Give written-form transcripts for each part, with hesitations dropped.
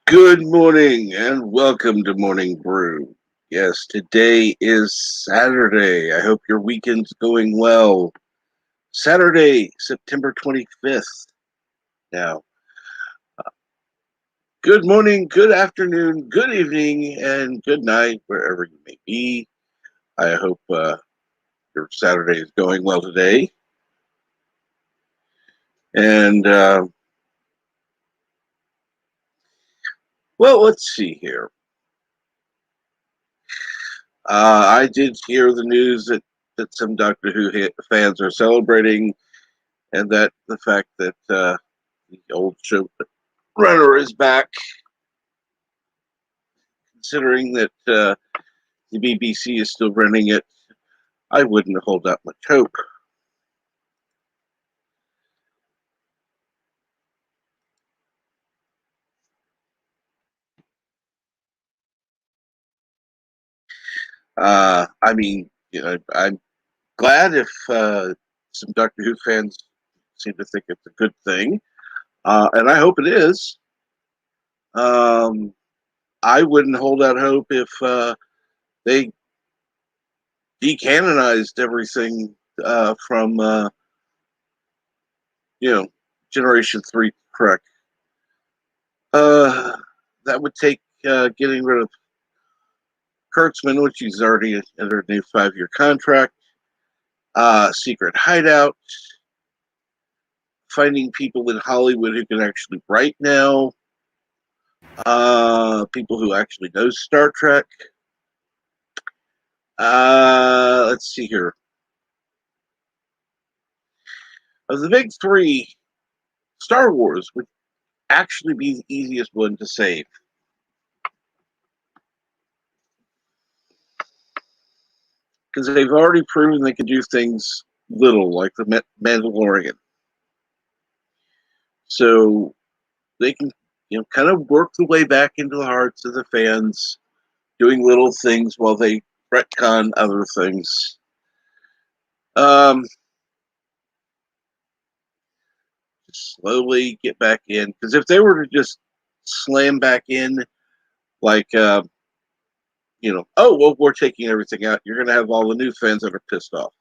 Good morning and welcome to Morning Brew. Yes, today is Saturday. I hope your weekend's going well. Saturday, September 25th. Now, good morning, good afternoon, good evening, and good night, wherever you may be. I hope your Saturday is going well today. And, well, let's see here. I did hear the news that some Doctor Who fans are celebrating, and that the fact that the old showrunner is back, considering that the BBC is still running it, I wouldn't hold out much hope. I mean, I'm glad if some Doctor Who fans seem to think it's a good thing, and I hope it is. Um, I wouldn't hold out hope if they decanonized everything from you know Generation Three Trek. Uh, that would take getting rid of Kurtzman, which he's already under a new 5-year contract. Secret hideout. Finding people in Hollywood who can actually write now. People who actually know Star Trek. Let's see here. Of the big three, Star Wars would actually be the easiest one to save. Because they've already proven they can do things little, like the Mandalorian. So they can, kind of work the way back into the hearts of the fans, doing little things while they retcon other things. Slowly get back in, because if they were to just slam back in, like, oh well, we're taking everything out, you're going to have all the new fans that are pissed off,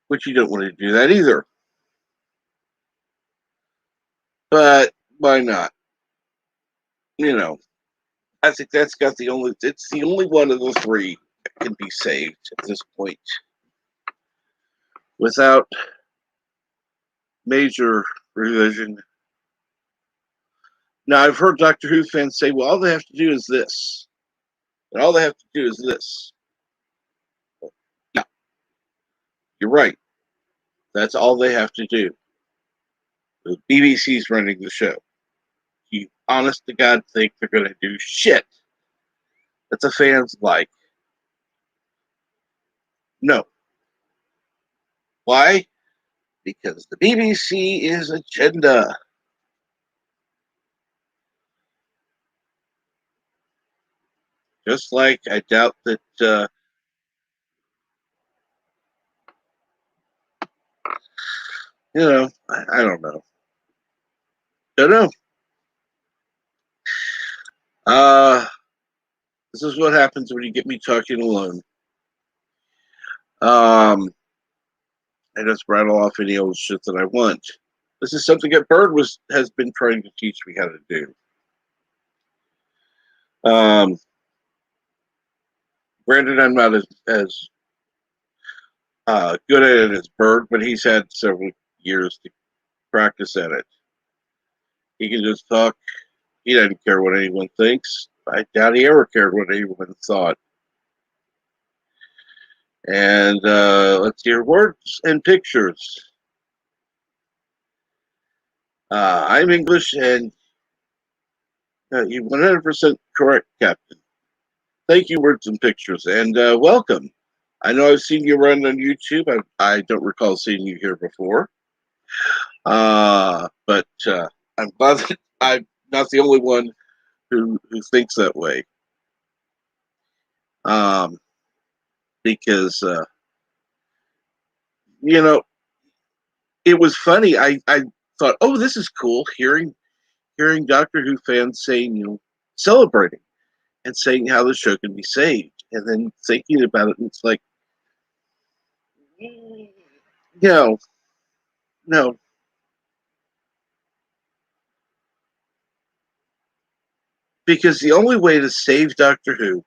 which you don't want to do that either. But why not? You know, I think it's the only one of the three that can be saved at this point without major revision. Now, I've heard Doctor Who fans say, well, all they have to do is this, and all they have to do is this. Yeah, you're right. That's all they have to do. The BBC's running the show. You honest to God think they're going to do shit that the fans like? No. Why? Because the BBC is agenda. Just like I doubt that, I don't know. Don't know. Uh, this is what happens when you get me talking alone. I just rattle off any old shit that I want. This is something that Bird has been trying to teach me how to do. Um, Granted, I'm not as good at it as Bird, but he's had several years to practice at it. He can just talk. He doesn't care what anyone thinks. I doubt he ever cared what anyone thought. And let's hear words and pictures. I'm English, and you're 100% correct, Captain. Thank you, words and pictures, and welcome. I know I've seen you run on YouTube. I don't recall seeing you here before. But I'm glad that I'm not the only one who thinks that way. Um, because you know, it was funny. I thought, oh, this is cool. Hearing Doctor Who fans saying, celebrating and saying how the show can be saved, and then thinking about it, and it's like, no, no, because the only way to save Doctor Who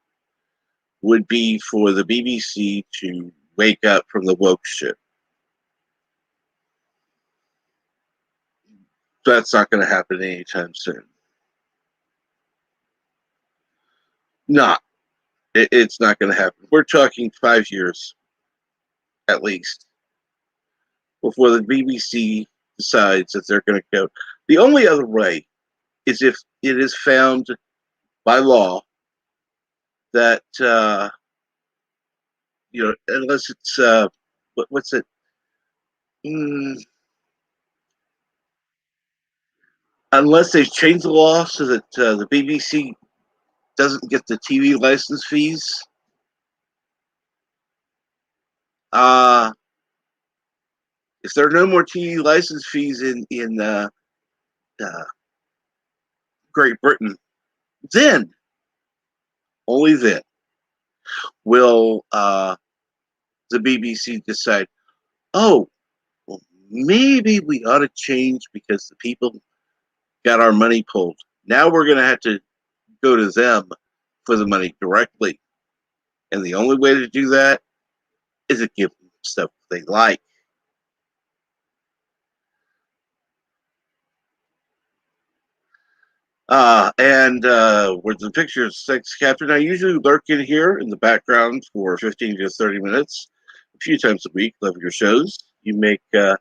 would be for the BBC to wake up from the woke shit. That's not going to happen anytime soon. Not. It's not going to happen. We're talking 5 years at least before the BBC decides that they're going to go. The only other way is if it is found by law that unless it's what's it? Mm, unless they've changed the law so that the BBC doesn't get the TV license fees. Uh, if there are no more TV license fees in uh, Great Britain, then only then will the BBC decide, oh, well, maybe we ought to change because the people got our money pulled. Now we're going to have to go to them for the money directly. And the only way to do that is to give them stuff they like. And with the pictures, thanks, Captain. I usually lurk in here in the background for 15 to 30 minutes, a few times a week. Love your shows. You make Fab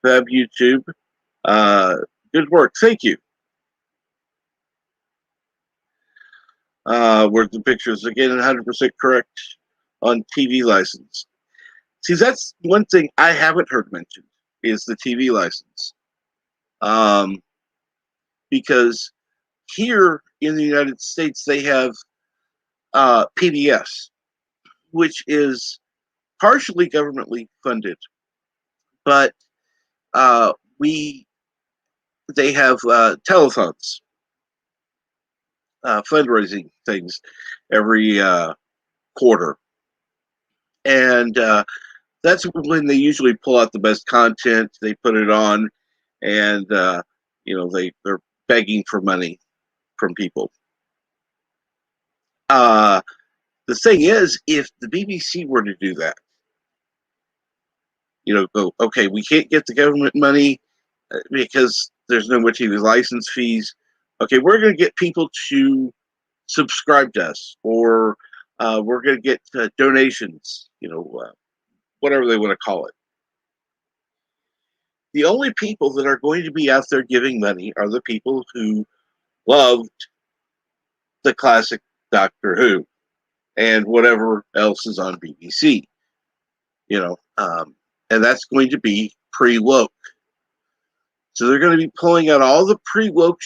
YouTube. Uh, good work. Thank you. Where the pictures, again, 100% correct on TV license. See, that's one thing I haven't heard mentioned is the TV license. Because here in the United States, they have PBS, which is partially governmentally funded, but uh, we they have telethons, fundraising things every quarter, and that's when they usually pull out the best content. They put it on, and they're begging for money from people. Uh, the thing is, if the BBC were to do that, go, okay, we can't get the government money because there's no more TV license fees. Okay, we're going to get people to subscribe to us, or we're going to get donations, whatever they want to call it. The only people that are going to be out there giving money are the people who loved the classic Doctor Who and whatever else is on BBC, and that's going to be pre-woke. So they're going to be pulling out all the pre-woke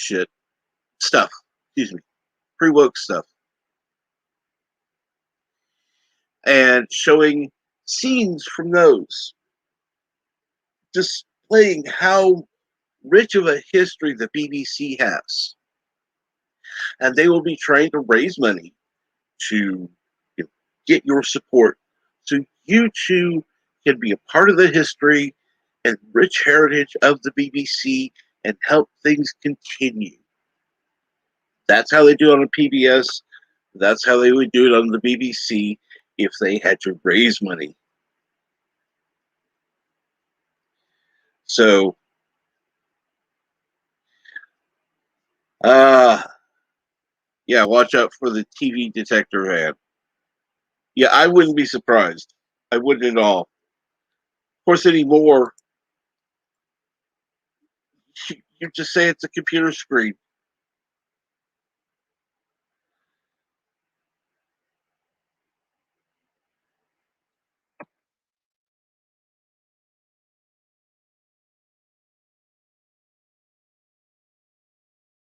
stuff, pre-woke stuff, and showing scenes from those, displaying how rich of a history the BBC has. And they will be trying to raise money to get your support so you too can be a part of the history and rich heritage of the BBC and help things continue. That's how they do it on PBS. That's how they would do it on the BBC if they had to raise money. So, yeah, watch out for the TV detector van. Yeah, I wouldn't be surprised. I wouldn't at all. Of course, anymore, you just say it's a computer screen.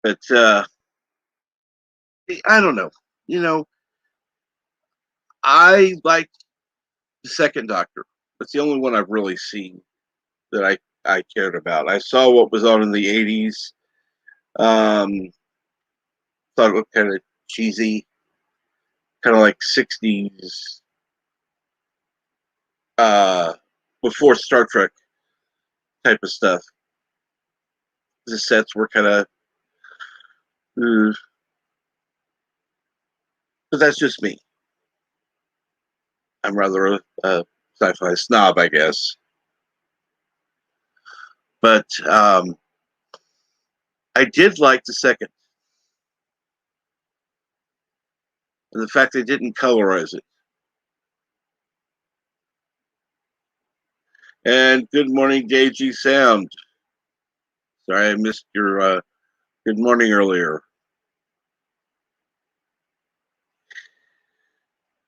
But I don't know. I like the second Doctor. That's the only one I've really seen that I I cared about. I saw what was on in the 80s. Thought it looked kind of cheesy, kind of like 60s, uh, before Star Trek type of stuff. The sets were kind of, but that's just me. I'm rather a sci-fi snob, I guess. But I did like the second, and the fact they didn't colorize it. And good morning, DG Sound. Sorry, I missed your good morning earlier.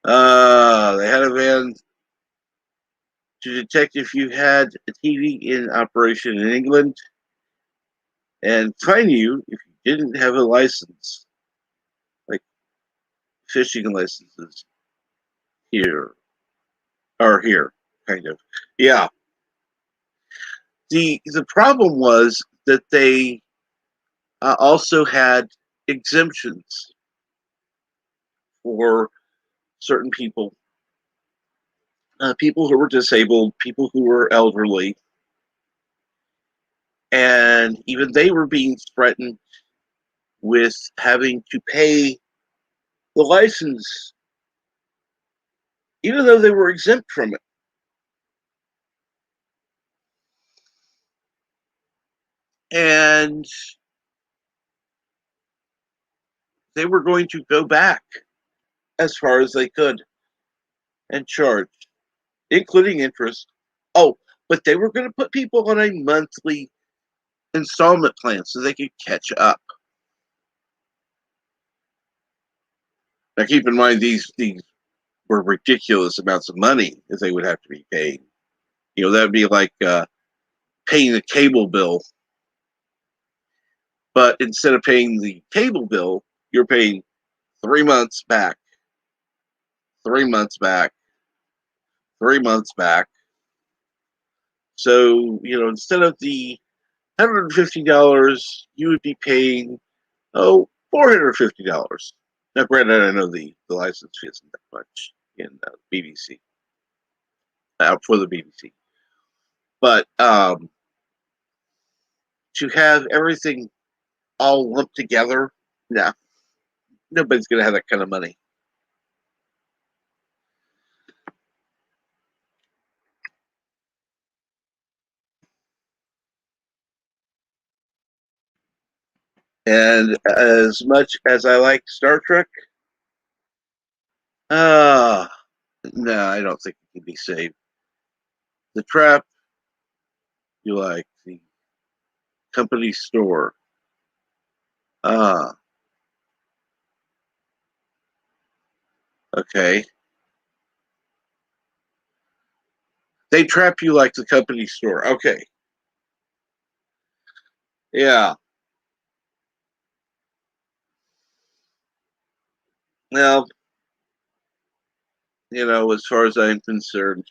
They had a van to detect if you had a TV in operation in England and fine you if you didn't have a license, like fishing licenses here or here, kind of. Yeah. The problem was that they also had exemptions for certain people, people who were disabled, people who were elderly, and even they were being threatened with having to pay the license, even though they were exempt from it. And they were going to go back as far as they could and charge, including interest. Oh, but they were going to put people on a monthly installment plan so they could catch up. Now, keep in mind these were ridiculous amounts of money that they would have to be paying. You know, that would be like paying a cable bill, but instead of paying the cable bill, you're paying 3 months back, 3 months back, 3 months back. So, you know, instead of the $150, you would be paying, $450. Now, granted, I know the license fee isn't that much in BBC, for the BBC. But to have everything all lumped together, no, nobody's going to have that kind of money. And as much as I like Star Trek, uh, no, I don't think it can be saved. The Trap, you like. The company store. Ah, okay. They trap you like the company store. Okay. Yeah. Well, you know, as far as I'm concerned,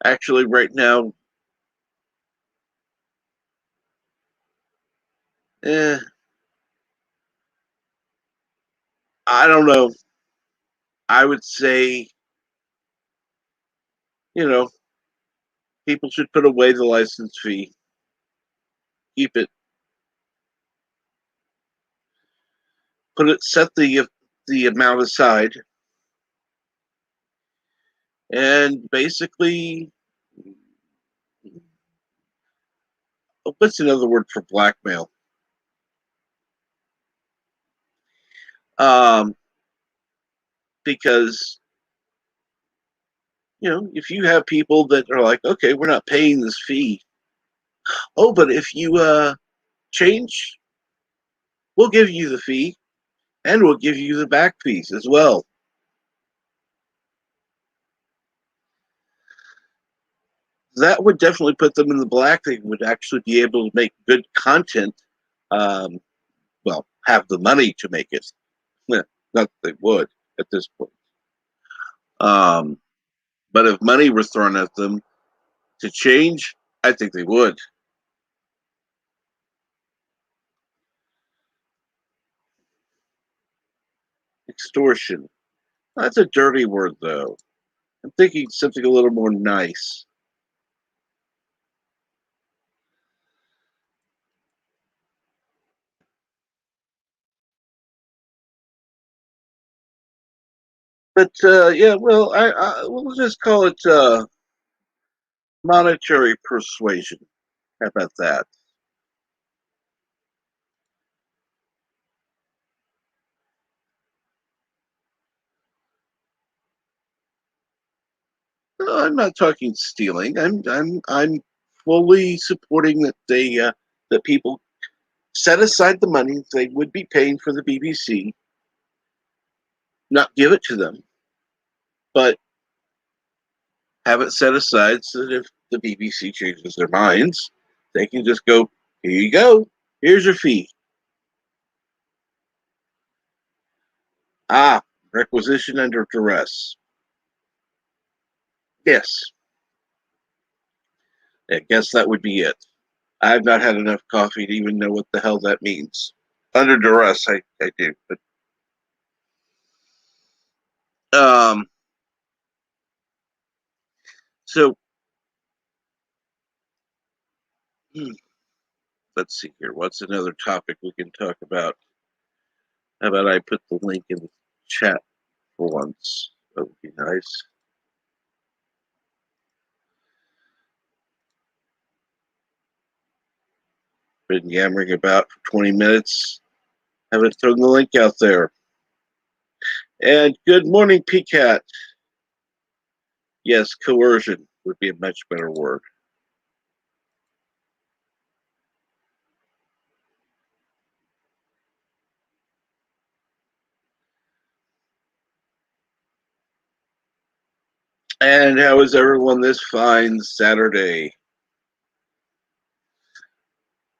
actually, right now, eh, I don't know. I would say, you know, people should put away the license fee, keep it, set the amount aside, and basically, what's another word for blackmail? Um, because you know, if you have people that are like, okay, we're not paying this fee. Oh, but if you change, we'll give you the fee and we'll give you the back fees as well. That would definitely put them in the black. They would actually be able to make good content. Um, well, have the money to make it. Not that they would at this point. Um, but if money was thrown at them To change, I think they would. Extortion. That's a dirty word, though. I'm thinking something a little more nice. But yeah, well, we'll just call it monetary persuasion. How about that? No, I'm not talking stealing. I'm fully supporting that that people set aside the money they would be paying for the BBC, not give it to them, but have it set aside so that if the BBC changes their minds, they can just go, here you go, here's your fee. Ah, requisition under duress. Yes, I guess that would be it. I've not had enough coffee to even know what the hell that means. Under duress, I do. But um, so hmm, let's see here. What's another topic we can talk about? How about I put the link in the chat for once? That would be nice. Been yammering about for 20 minutes. Haven't thrown the link out there. And good morning, PCAT. Yes, coercion would be a much better word. And how is everyone this fine Saturday?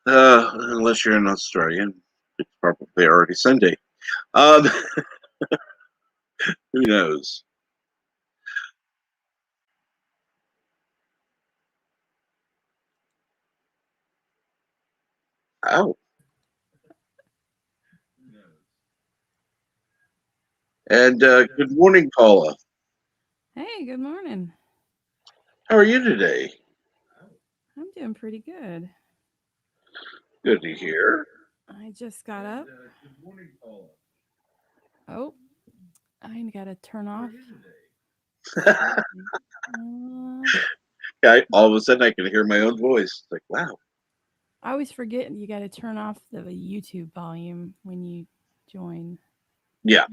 Unless you're an Australian, it's probably already Sunday. Um, who knows? Oh, and good morning, Paula. Hey, good morning. How are you today? I'm doing pretty good. Good to hear. I just got up. Oh, I gotta turn off. Uh, All of a sudden, I can hear my own voice. It's like, wow. I always forget you gotta turn off the YouTube volume when you join. Yeah,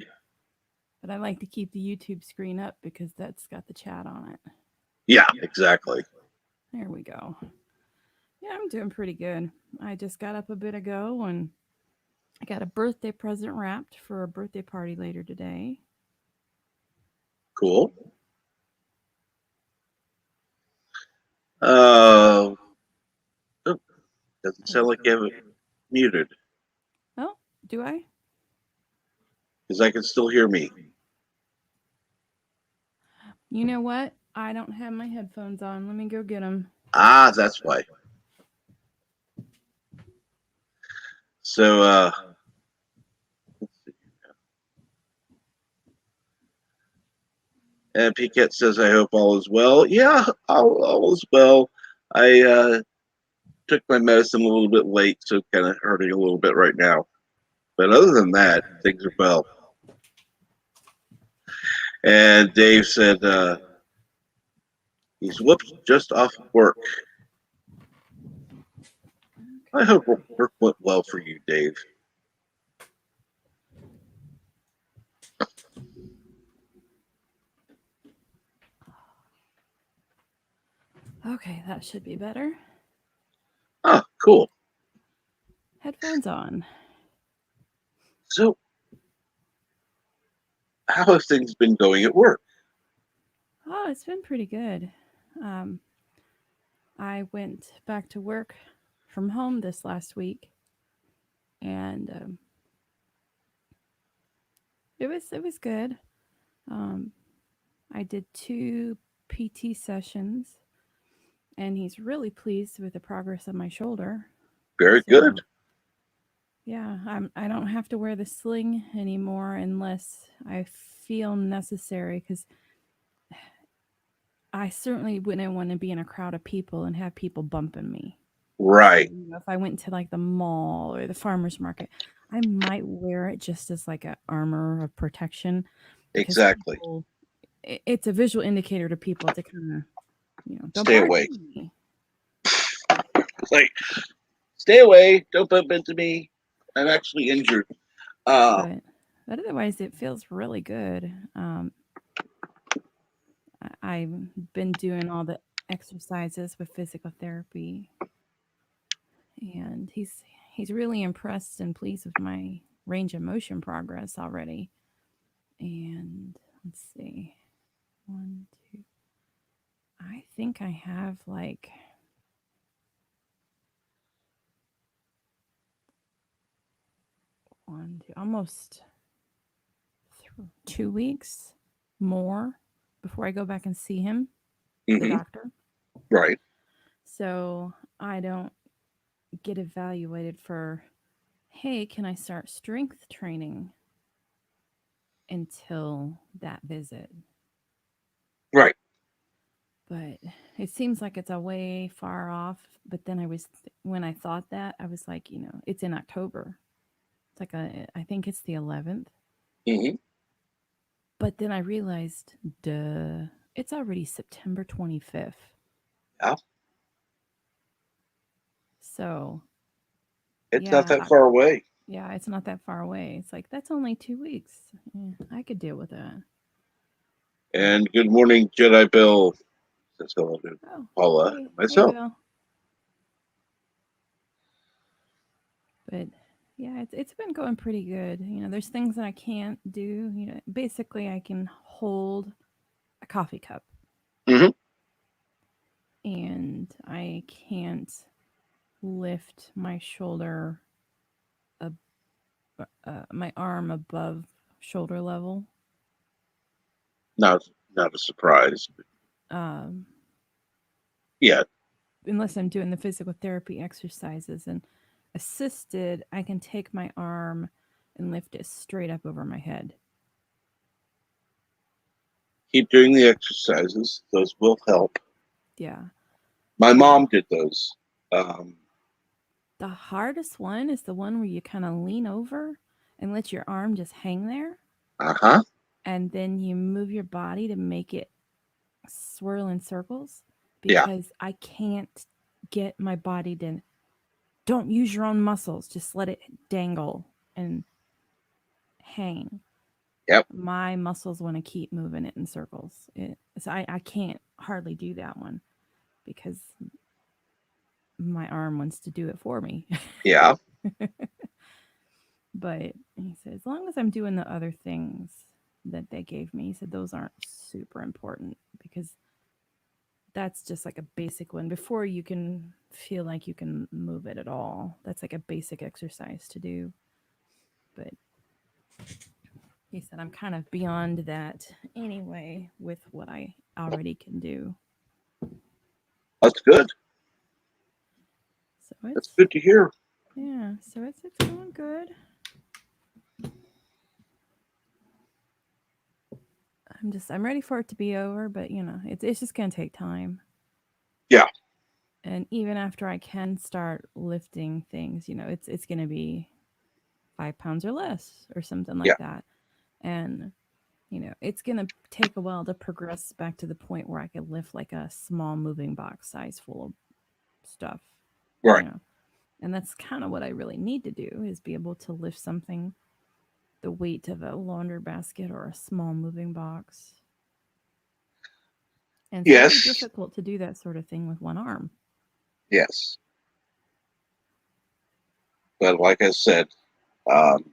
But I like to keep the YouTube screen up because that's got the chat on it. yeah, exactly. There we go. Yeah, I'm doing pretty good. I just got up a bit ago and I got a birthday present wrapped for a birthday party later today. Cool. Uh, oh, doesn't sound like you have it muted Oh, do I? because I can still hear me. You know what? I don't have my headphones on. Let me go get them. Ah, that's why. So, and Piquette says, I hope all is well. Yeah, all is well. I took my medicine a little bit late, so kind of hurting a little bit right now. But other than that, things are well. And Dave said he's whoops just off of work. I hope work went well for you, Dave. Okay, that should be better. Ah, cool. Headphones on. So, how have things been going at work? Oh, it's been pretty good. Um, I went back to work from home this last week, and it was good. Um, I did two PT sessions, and he's really pleased with the progress of my shoulder. Very So good. yeah, I don't have to wear the sling anymore unless I feel necessary, because I certainly wouldn't want to be in a crowd of people and have people bumping me. So, Right. if I went to like the mall or the farmer's market, I might wear it just as like a armor of protection, because Exactly. people, it's a visual indicator to people to kind of, don't Stay barge away. into me. It's like, stay away. Don't bump into me. I'm actually injured. Uh, But otherwise, it feels really good. I've been doing all the exercises with physical therapy, and he's really impressed and pleased with my range of motion progress already. And let's see, one, two. I think I have like one, two, almost 2 weeks more before I go back and see him, the hmm doctor. Right. So I don't get evaluated for, hey, can I start strength training until that visit? Right. But it seems like it's a way far off. But then when I thought that, I was like, it's in October. It's like I think it's the 11th. hmm But then I realized, duh, it's already September 25th. Yeah. So It's not yeah, that far away. yeah, it's not that far away. It's like, that's only 2 weeks. Yeah, I could deal with that. But And good morning, Jedi Bill. Says hello to oh, Paula and hey, myself. Bill. But yeah, it's been going pretty good. There's things that I can't do. Basically, I can hold a coffee cup, hmm and I can't lift my shoulder, my arm above shoulder level. Not not a surprise. Um, Yeah. Unless I'm doing the physical therapy exercises, and assisted, I can take my arm and lift it straight up over my head. Keep doing the exercises. Those will help. Yeah. My The mom did those. Um, the hardest one is the one where you kind of lean over and let your arm just hang there, uh-huh. and then you move your body to make it swirl in circles, Yeah. because I can't get my body to, don't use your own muscles, just let it dangle and hang. Yep. My muscles want to keep moving it in circles. So I can't hardly do that one, because my arm wants to do it for me. Yeah. But he said, as long as I'm doing the other things that they gave me, he said those aren't super important, because that's just like a basic one before you can feel like you can move it at all. That's like a basic exercise to do. But he said I'm kind of beyond that anyway with what I already can do. That's good. So it's, That's good to hear. yeah, so it's going good. I'm ready for it to be over, but it's just gonna take time. Yeah. And even after I can start lifting things, it's gonna be 5 pounds or less or something Yeah. like that. And it's gonna take a while to progress back to the point where I could lift like a small moving box size full of stuff. Right. You know, and that's kind of what I really need to do, is be able to lift something the weight of a laundry basket or a small moving box. And it's very Yes. difficult to do that sort of thing with one arm. Yes. But like I said, um,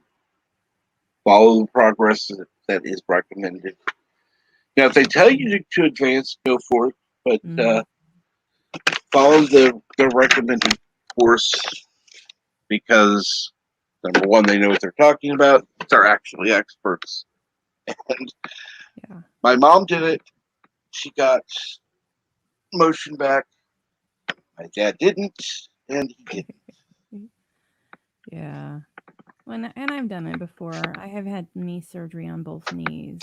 follow the progress that is recommended. Now, if they tell you to advance, go for it. But Mm-hmm. follow the recommended course, because number one, they know what they're talking about. They're actually experts. And Yeah. my mom did it. She got motion back. My dad didn't, and he didn't. Yeah. And I've done it before. I have had knee surgery on both knees.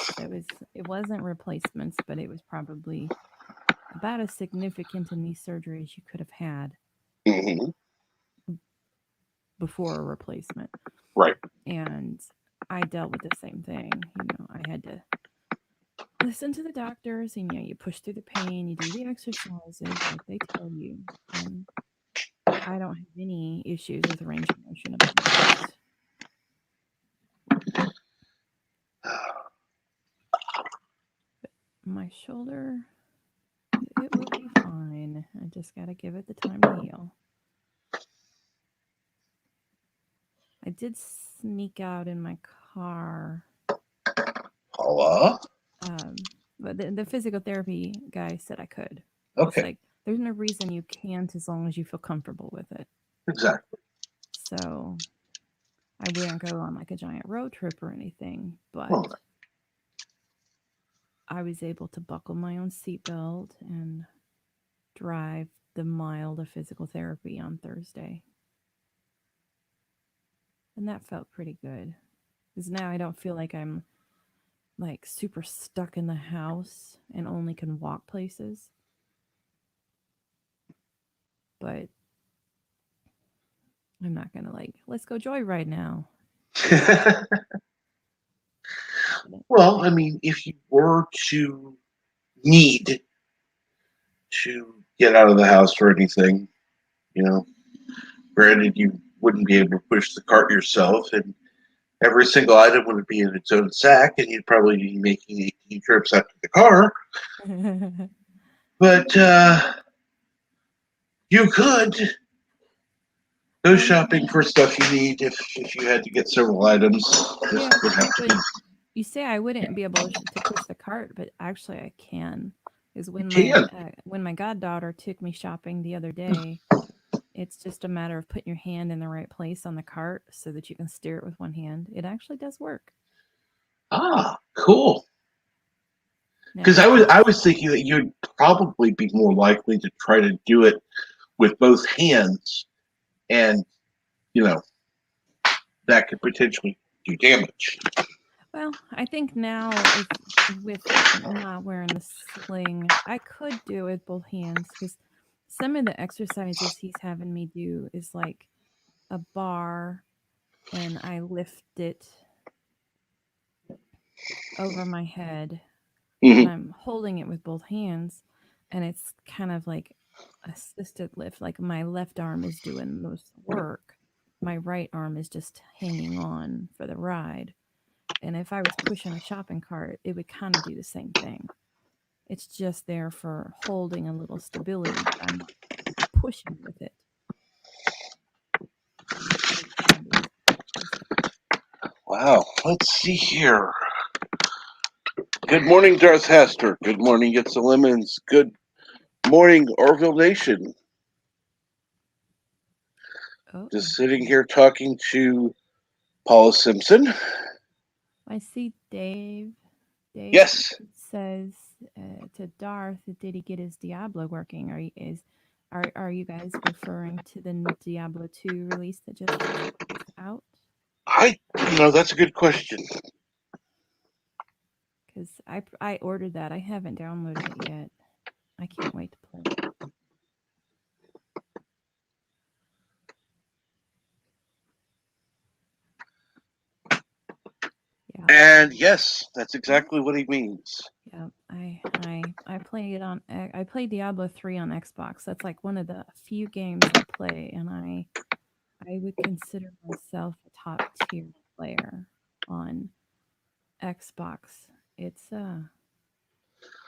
It wasn't replacements, but it was probably about as significant a knee surgery as you could have had Mm-hmm. before a replacement. Right. And I dealt with the same thing. I had to listen to the doctors, and you push through the pain, you do the exercises like they tell you. And I don't have any issues with range of motion of my knees. My shoulder, it will be fine. I just got to give it the time to heal. I did sneak out in my car. Paula. But the physical therapy guy said I could. He's Okay. like, there's no reason you can't as long as you feel comfortable with it. Exactly. So I wouldn't go on like a giant road trip or anything, but Well, I was able to buckle my own seatbelt and drive the mile to physical therapy on Thursday. And that felt pretty good. Because now I don't feel like I'm like super stuck in the house and only can walk places. But I'm not going to like, let's go joyride now. well, I mean, if you were to need to get out of the house or anything, you know, granted, you wouldn't be able to push the cart yourself, and every single item would be in its own sack, and you'd probably be making 18 trips out to the car. But you could go shopping for stuff you need if you had to get several items. This Yeah, would have to be. you say I wouldn't be able to push the cart, but actually I can. Is You can. when my goddaughter took me shopping the other day, it's just a matter of putting your hand in the right place on the cart so that you can steer it with one hand. It actually does work. Ah, cool. Now, Because of I course, was thinking that you'd probably be more likely to try to do it with both hands, and you know that could potentially do damage. well, I think now if with not wearing the sling, I could do it with both hands because some of the exercises he's having me do is like a bar and I lift it over my head and Mm-hmm. I'm holding it with both hands and it's kind of like assisted lift. Like my left arm is doing most work. My right arm is just hanging on for the ride. And if I was pushing a shopping cart, it would kind of do the same thing. It's just there for holding a little stability, but I'm not pushing with it. It's kind of interesting. Wow. Let's see here. Good morning, Darth Hester. Good morning, It's the Lemons. Good morning, Orville Nation. Oh, Just sitting here talking to Paula Simpson. I see Dave. Dave Yes, says to Darth, did he get his Diablo working? Are you guys referring to the Diablo 2 release that just is out? that's a good question. Because I ordered that. I haven't downloaded it yet. I can't wait to play it. Yeah, And yes, that's exactly what he means. yeah. I play it on. I play Diablo 3 on Xbox. That's like one of the few games I play, and I would consider myself a top tier player on Xbox. It's uh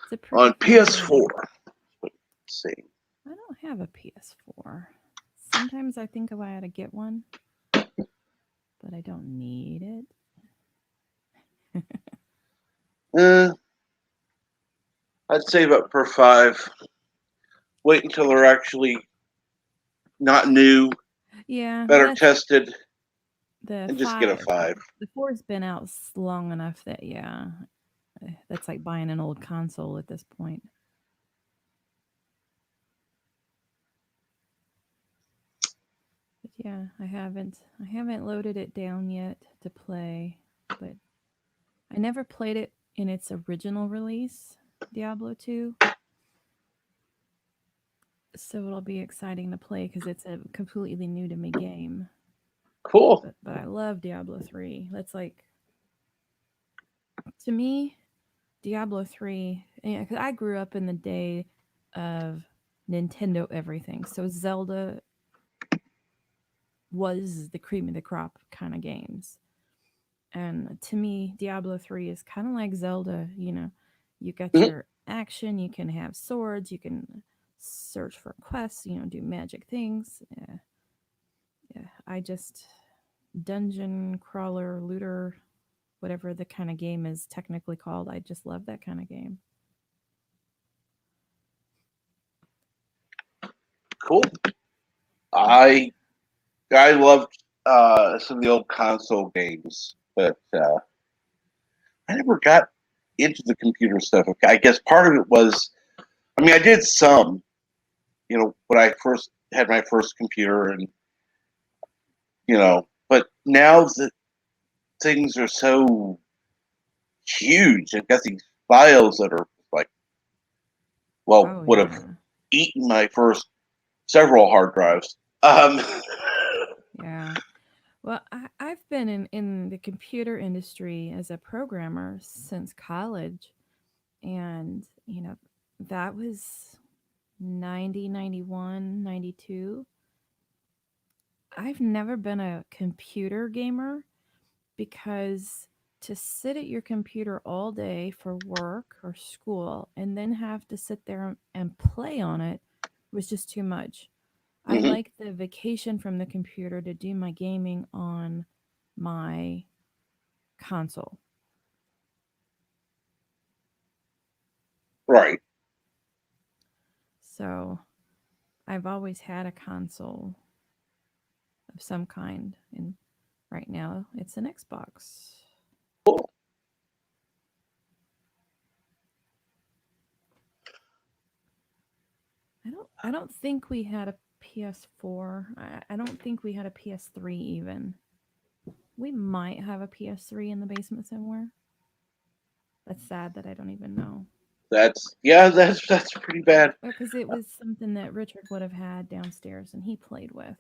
it's a pretty On fun game. PS4. Let's see. I don't have a PS4. Sometimes I think I ought to get one, but I don't need it. Uh, I'd save up for 5. Wait until they're actually not new, Yeah, better that's tested, the and just get a 5. 5. The 4's been out long enough that yeah, that's like buying an old console at this point. Yeah, I haven't. I haven't loaded it down yet to play, but I never played it in its original release, Diablo 2. So it'll be exciting to play because it's a completely new to me game. Cool. But I love Diablo 3. That's like, to me, Diablo 3, because I grew up in the day of Nintendo everything. So Zelda was the cream of the crop kind of games. And to me, Diablo 3 is kind of like Zelda. You got Mhm. your action, you can have swords, you can search for quests, do magic things. Yeah, yeah. I just, dungeon crawler, looter, whatever the kind of game is technically called, I just love that kind of game. Cool. I I loved some of the old console games, but I never got into the computer stuff. I guess part of it was, I mean, I did some, when I first had my first computer, and but now that things are so huge, I've got these files that are like, well, Oh, would have yeah. eaten my first several hard drives. Um, Yeah. Well, I've been in the computer industry as a programmer since college. And, that was 90, 91, 92. I've never been a computer gamer because to sit at your computer all day for work or school and then have to sit there and play on it was just too much. I mhm, like the vacation from the computer to do my gaming on my console. right. So I've always had a console of some kind, and right now it's an Xbox. Cool. I don't think we had a PS4. I don't think we had a PS3 even. We might have a PS3 in the basement somewhere. That's sad that I don't even know. That's pretty bad. Because it was something that Richard would have had downstairs and he played with.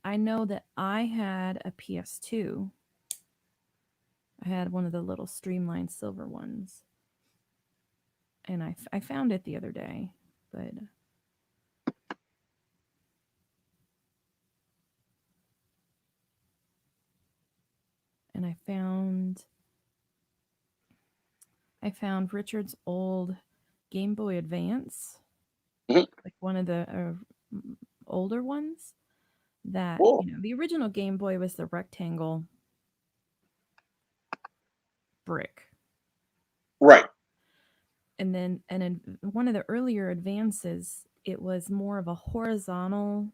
I know that I had a PS2. I had one of the little streamlined silver ones, and I found it the other day, but and I found Richard's old Game Boy Advance, Mhm. like one of the older ones. That Cool. the original Game Boy was the rectangle brick, Right. and then and in one of the earlier advances, it was more of a horizontal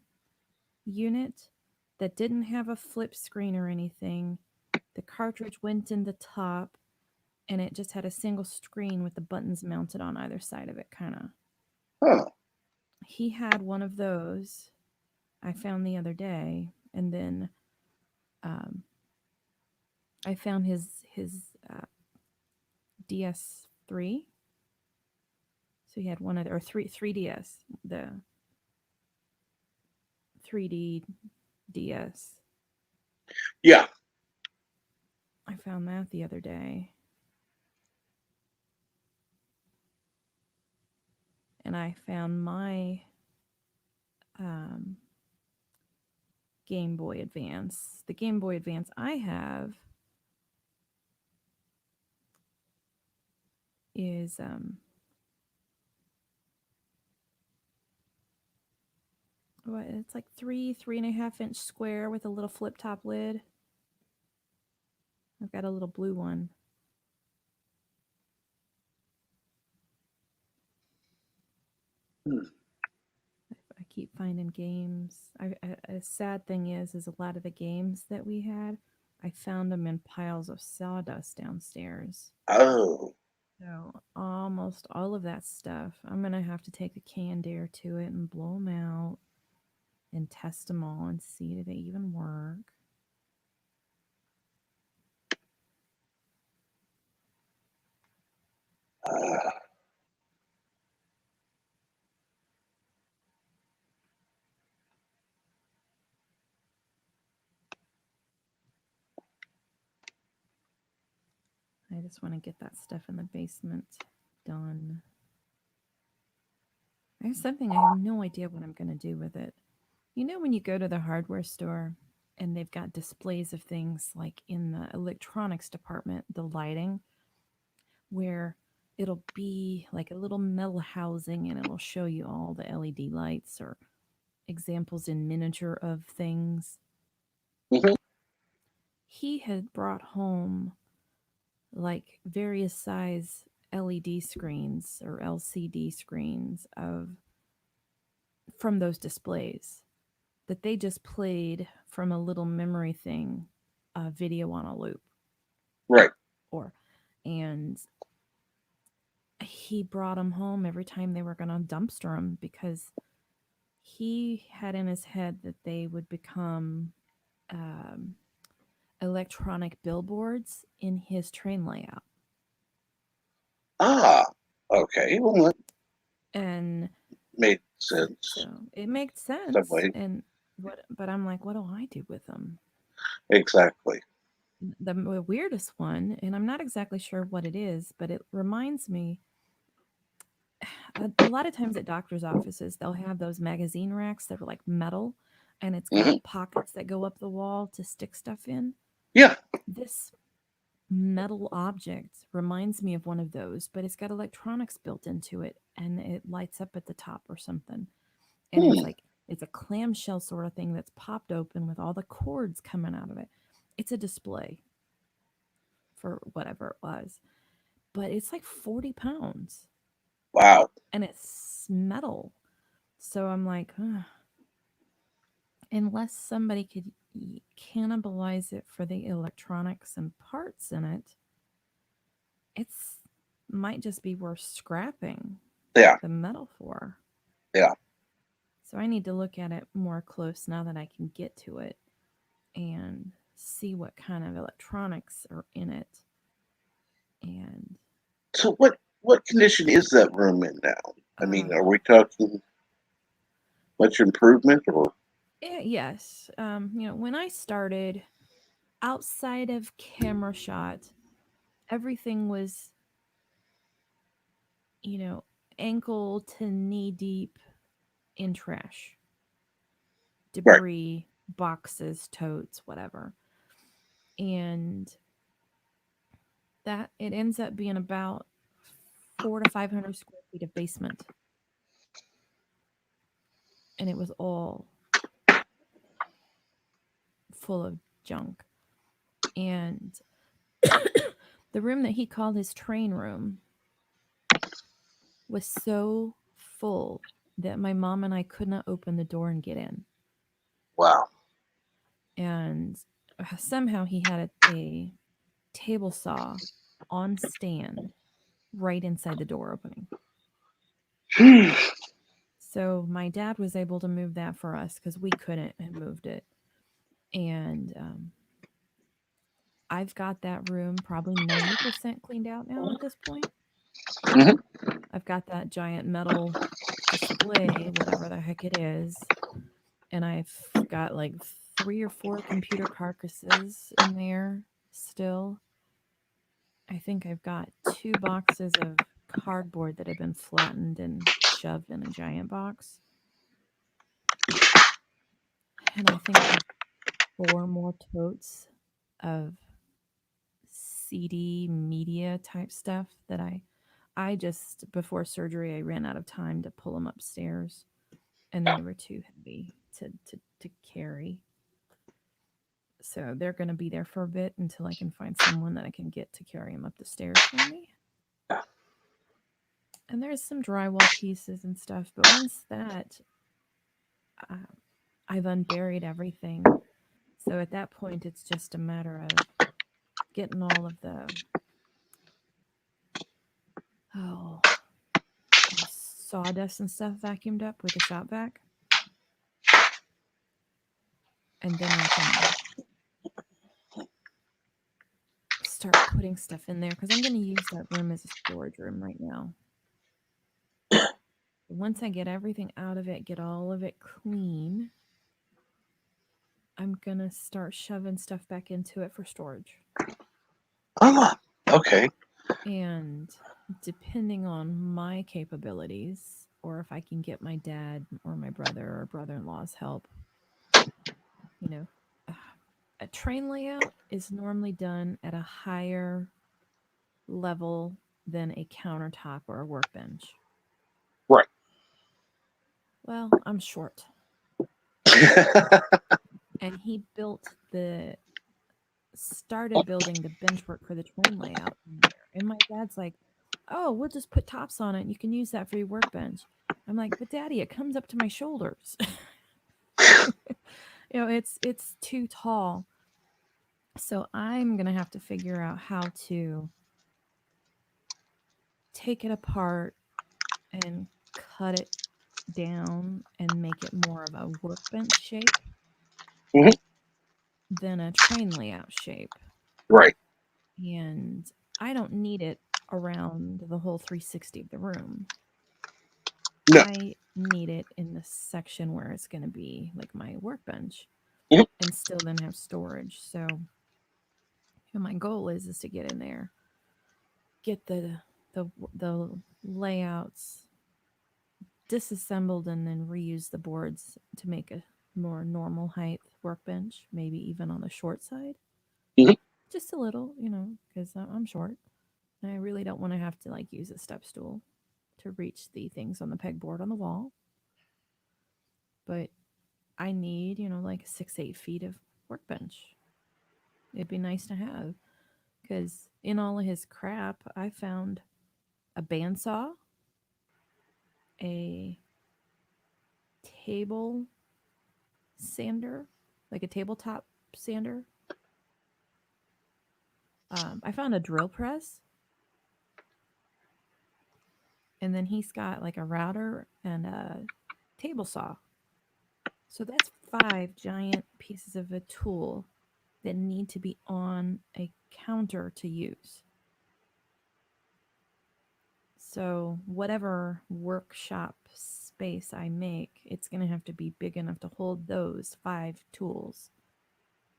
unit that didn't have a flip screen or anything. The cartridge went in the top, and it just had a single screen with the buttons mounted on either side of it, kind of. Huh. He had one of those I found the other day, and then um, I found his DS3. So he had one of the, or 3DS, the 3D DS. Yeah. I found that the other day, and I found my um, Game Boy Advance. The Game Boy Advance I have is what, it's like 3.5 inch square with a little flip top lid. I've got a little blue one. Hmm. I keep finding games. A sad thing is a lot of the games that we had, I found them in piles of sawdust downstairs. Oh. So almost all of that stuff, I'm gonna have to take a canned air to it and blow them out and test them all and see do they even work. Uh, I just want to get that stuff in the basement done. There's something I have no idea what I'm going to do with it. You know, when you go to the hardware store and they've got displays of things like in the electronics department, the lighting, where it'll be like a little metal housing and it'll show you all the LED lights or examples in miniature of things. mhm. He had brought home like various size LED screens or LCD screens of from those displays that they just played from a little memory thing, a video on a loop. Right. Or and he brought them home every time they were going to dumpster them because he had in his head that they would become um, electronic billboards in his train layout. Ah, okay. Well, that And made sense so it makes some sense. way. And what, but I'm like, what do I do with them? Exactly. The weirdest one, and I'm not exactly sure what it is, but it reminds me a lot of times at doctors' offices, they'll have those magazine racks that are like metal and it's got Hmm. pockets that go up the wall to stick stuff in. Yeah. This metal object reminds me of one of those, but it's got electronics built into it and it lights up at the top or something. And Hmm. it's a clamshell sort of thing that's popped open with all the cords coming out of it. It's a display for whatever it was, but it's like 40 pounds Wow. and it's metal. So I'm like, ugh, unless somebody could cannibalize it for the electronics and parts in it, it's might just be worth scrapping Yeah. the metal for. Yeah. So I need to look at it more close now that I can get to it and see what kind of electronics are in it. And So what condition is that room in now? I mean, are uh, we talking much improvement or? yes, when I started outside of camera shot, everything was, you know, ankle to knee deep in trash, Right. debris, boxes, totes, whatever. And that it ends up being about 400 to 500 square feet of basement. And it was all full of junk. And the room that he called his train room was so full that my mom and I could not open the door and get in. Wow. And somehow he had a table saw on stand right inside the door opening. So my dad was able to move that for us because we couldn't have moved it. And I've got that room probably 90% cleaned out now at this point. Hmm. I've got that giant metal display, whatever the heck it is. And I've got like 3 or 4 computer carcasses in there still. I think I've got 2 boxes of cardboard that have been flattened and shoved in a giant box. And I think I have 4 more totes of CD media type stuff that I just before surgery I ran out of time to pull them upstairs and they were too heavy to carry. So they're going to be there for a bit until I can find someone that I can get to carry them up the stairs for me. And there's some drywall pieces and stuff, but once that uh, I've unburied everything. So at that point, it's just a matter of getting all of oh the sawdust and stuff vacuumed up with the shop vac, and then I can start putting stuff in there because I'm going to use that room as a storage room right now. Once I get everything out of it, get all of it clean, I'm going to start shoving stuff back into it for storage. Ah, okay. And depending on my capabilities, or if I can get my dad or my brother or brother in law's help, you know, a train layout is normally done at a higher level than a countertop or a workbench. Right. Well, I'm short. And he started building the benchwork for the train layout in there. And my dad's like, oh, we'll just put tops on it and you can use that for your workbench. I'm like, but daddy, it comes up to my shoulders. It's too tall. So I'm gonna have to figure out how to take it apart and cut it down and make it more of a workbench shape Mhm. than a train layout shape. Right. And I don't need it around the whole 360 of the room. No. I need it in the section where it's going to be like my workbench Mhm. and still then have storage. So my goal is to get in there, get the layouts disassembled and then reuse the boards to make a more normal height workbench, maybe even on the short side. Mhm. Just a little, because I'm short. And I really don't want to have to like use a step stool to reach the things on the pegboard on the wall. But I need, like 6-8 feet of workbench. It'd be nice to have because in all of his crap, I found a bandsaw, a table sander, like a tabletop sander. I found a drill press, and then he's got like a router and a table saw. So that's 5 giant pieces of a tool that need to be on a counter to use. So, whatever workshop space I make, it's going to have to be big enough to hold those 5 tools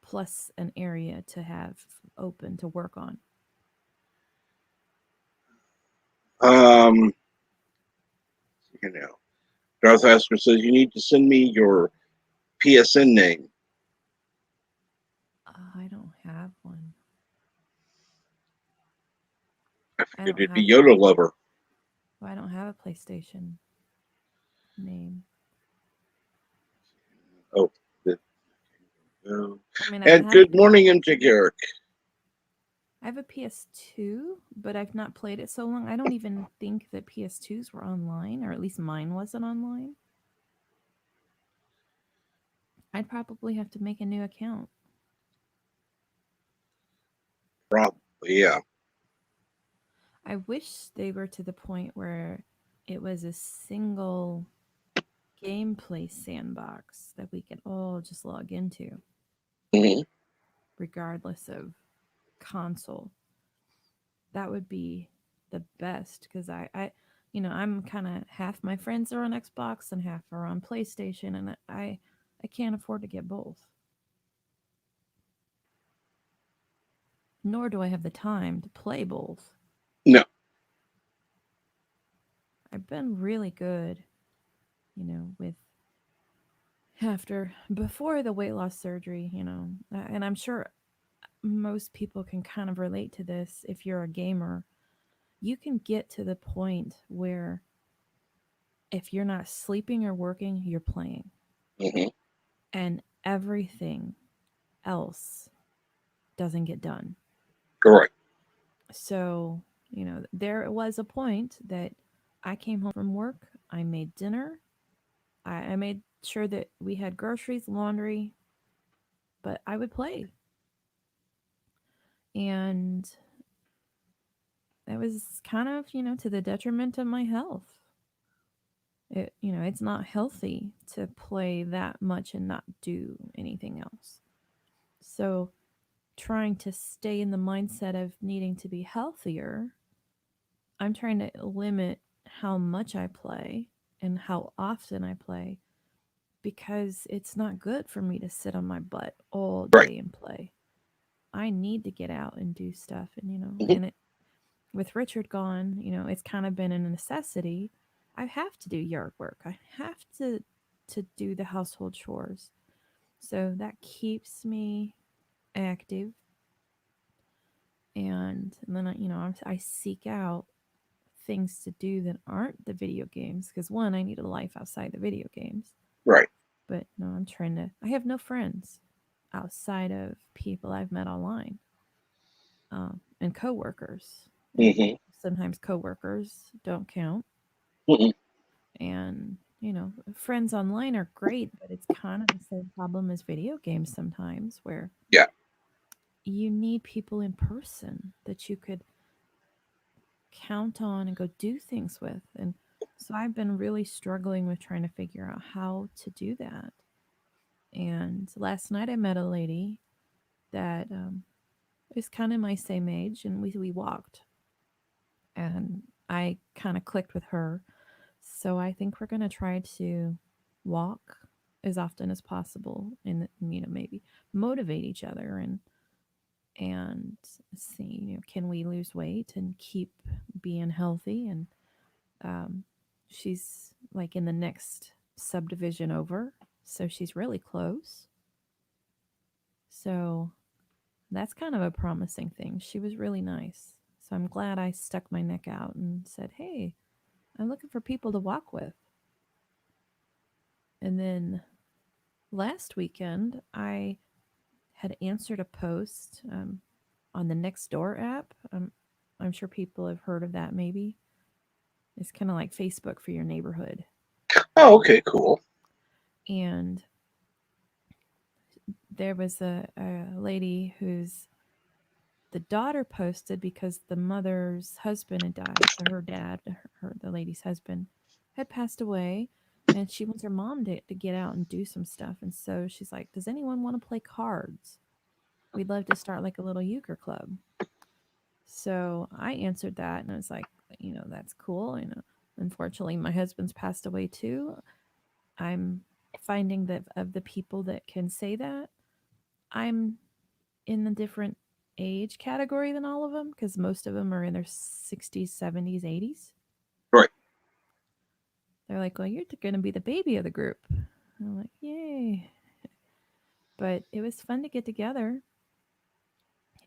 plus an area to have open to work on. Um, you know, Darth Asker says you need to send me your PSN name. I don't have one. I I figured don't it'd be have Yoda Lover. I don't have a PlayStation name. Oh, good. Oh. I mean, And good morning, MJ Garrick. I have a PS2, but I've not played it so long. I don't even think that PS2s were online, or at least mine wasn't online. I'd probably have to make a new account. Probably, yeah. I wish they were to the point where it was a single gameplay sandbox that we could all just log into, Mm-hmm. regardless of console. That would be the best because I'm kind of half my friends are on Xbox and half are on PlayStation, and I can't afford to get both. Nor do I have the time to play both. No. I've been really good, with before the weight loss surgery, and I'm sure most people can kind of relate to this if you're a gamer. You can get to the point where if you're not sleeping or working, you're playing, Mm-hmm. and everything else doesn't get done. Correct. So, there was a point that I came home from work, I made dinner, I made sure that we had groceries, laundry, but I would play. And it was kind of, to the detriment of my health. It's not healthy to play that much and not do anything else. So, trying to stay in the mindset of needing to be healthier, I'm trying to limit how much I play and how often I play because it's not good for me to sit on my butt all Right. day and play. I need to get out and do stuff, and Hmm. with Richard gone, it's kind of been a necessity. I have to do yard work. I have to do the household chores. So that keeps me active, and then I seek out things to do that aren't the video games because one, I need a life outside the video games. Right. But no, I'm trying to. I have no friends outside of people I've met online, and coworkers. And Hmm. sometimes coworkers don't count. Hmm. And friends online are great, but it's kind of the same problem as video games sometimes, where Yeah. you need people in person that you could count on and go do things with. And so I've been really struggling with trying to figure out how to do that. And last night I met a lady that is kind of my same age, and we walked, and I kind of clicked with her. So I think we're gonna try to walk as often as possible, and maybe motivate each other and see, can we lose weight and keep being healthy. And she's like in the next subdivision over, so she's really close. So that's kind of a promising thing. She was really nice. So I'm glad I stuck my neck out and said, "Hey, I'm looking for people to walk with." And then last weekend, I had answered a post on the Nextdoor app. I'm sure people have heard of that, maybe. It's kind of like Facebook for your neighborhood. Oh, okay, cool. And there was a lady whose the daughter posted because the mother's husband had died. Her dad, the lady's husband, had passed away, and she wants her mom to get out and do some stuff. And so she's like, "Does anyone want to play cards? We'd love to start like a little euchre club." So I answered that, and I was like, that's cool. Unfortunately, my husband's passed away too. I'm finding that of the people that can say that, I'm in a different age category than all of them because most of them are in their 60s, 70s, 80s. Right. They're like, "Well, you're going to be the baby of the group." I'm like, "Yay." But it was fun to get together,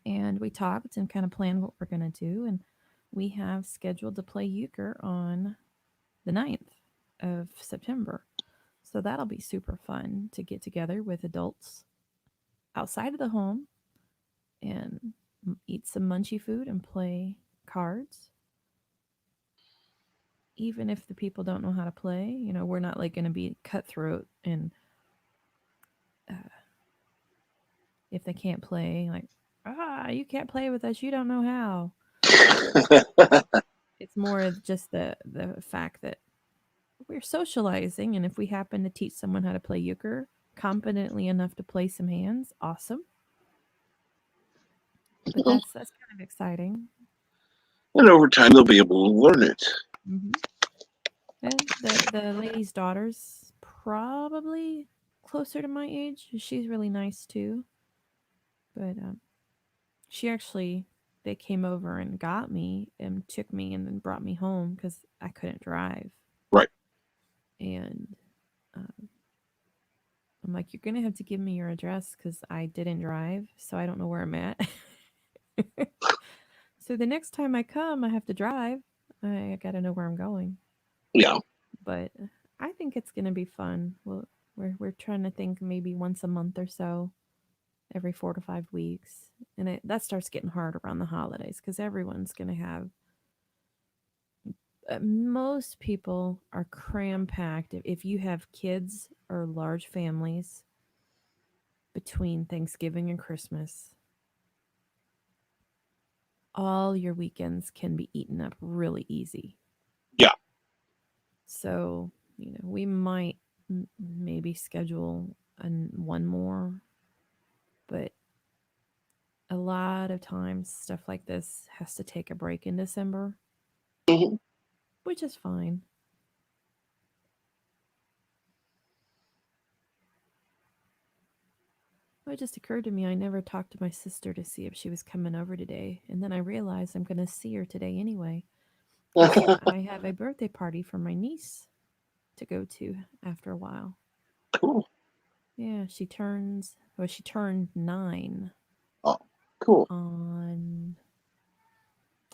and we talked and kind of planned what we're going to do. And we have scheduled to play euchre on the 9th of September. So that'll be super fun to get together with adults outside of the home and eat some munchy food and play cards. Even if the people don't know how to play, we're not like going to be cutthroat and uh, if they can't play, like, you can't play with us, you don't know how. It's more of just the fact that we're socializing, and if we happen to teach someone how to play euchre competently enough to play some hands, awesome. But that's kind of exciting. And over time, they'll be able to learn it. Hmm. And the lady's daughter's probably closer to my age. She's really nice too. But she actually, they came over and got me and took me and then brought me home because I couldn't drive. Right. And I'm like, "You're gonna have to give me your address because I didn't drive, so I don't know where I'm at." So the next time I come, I have to drive. I gotta know where I'm going. Yeah. But I think it's gonna be fun. We're trying to think maybe once a month or so, every 4 to 5 weeks, and that starts getting hard around the holidays because everyone's gonna have. Most people are cram packed. If you have kids or large families between Thanksgiving and Christmas, all your weekends can be eaten up really easy. Yeah. So We might maybe schedule one more, but a lot of times stuff like this has to take a break in December, Hmm. which is fine. Well, it just occurred to me I never talked to my sister to see if she was coming over today, and then I realized I'm going to see her today anyway because I have a birthday party for my niece to go to after a while. Cool. Yeah, she turned 9 Oh, cool. on,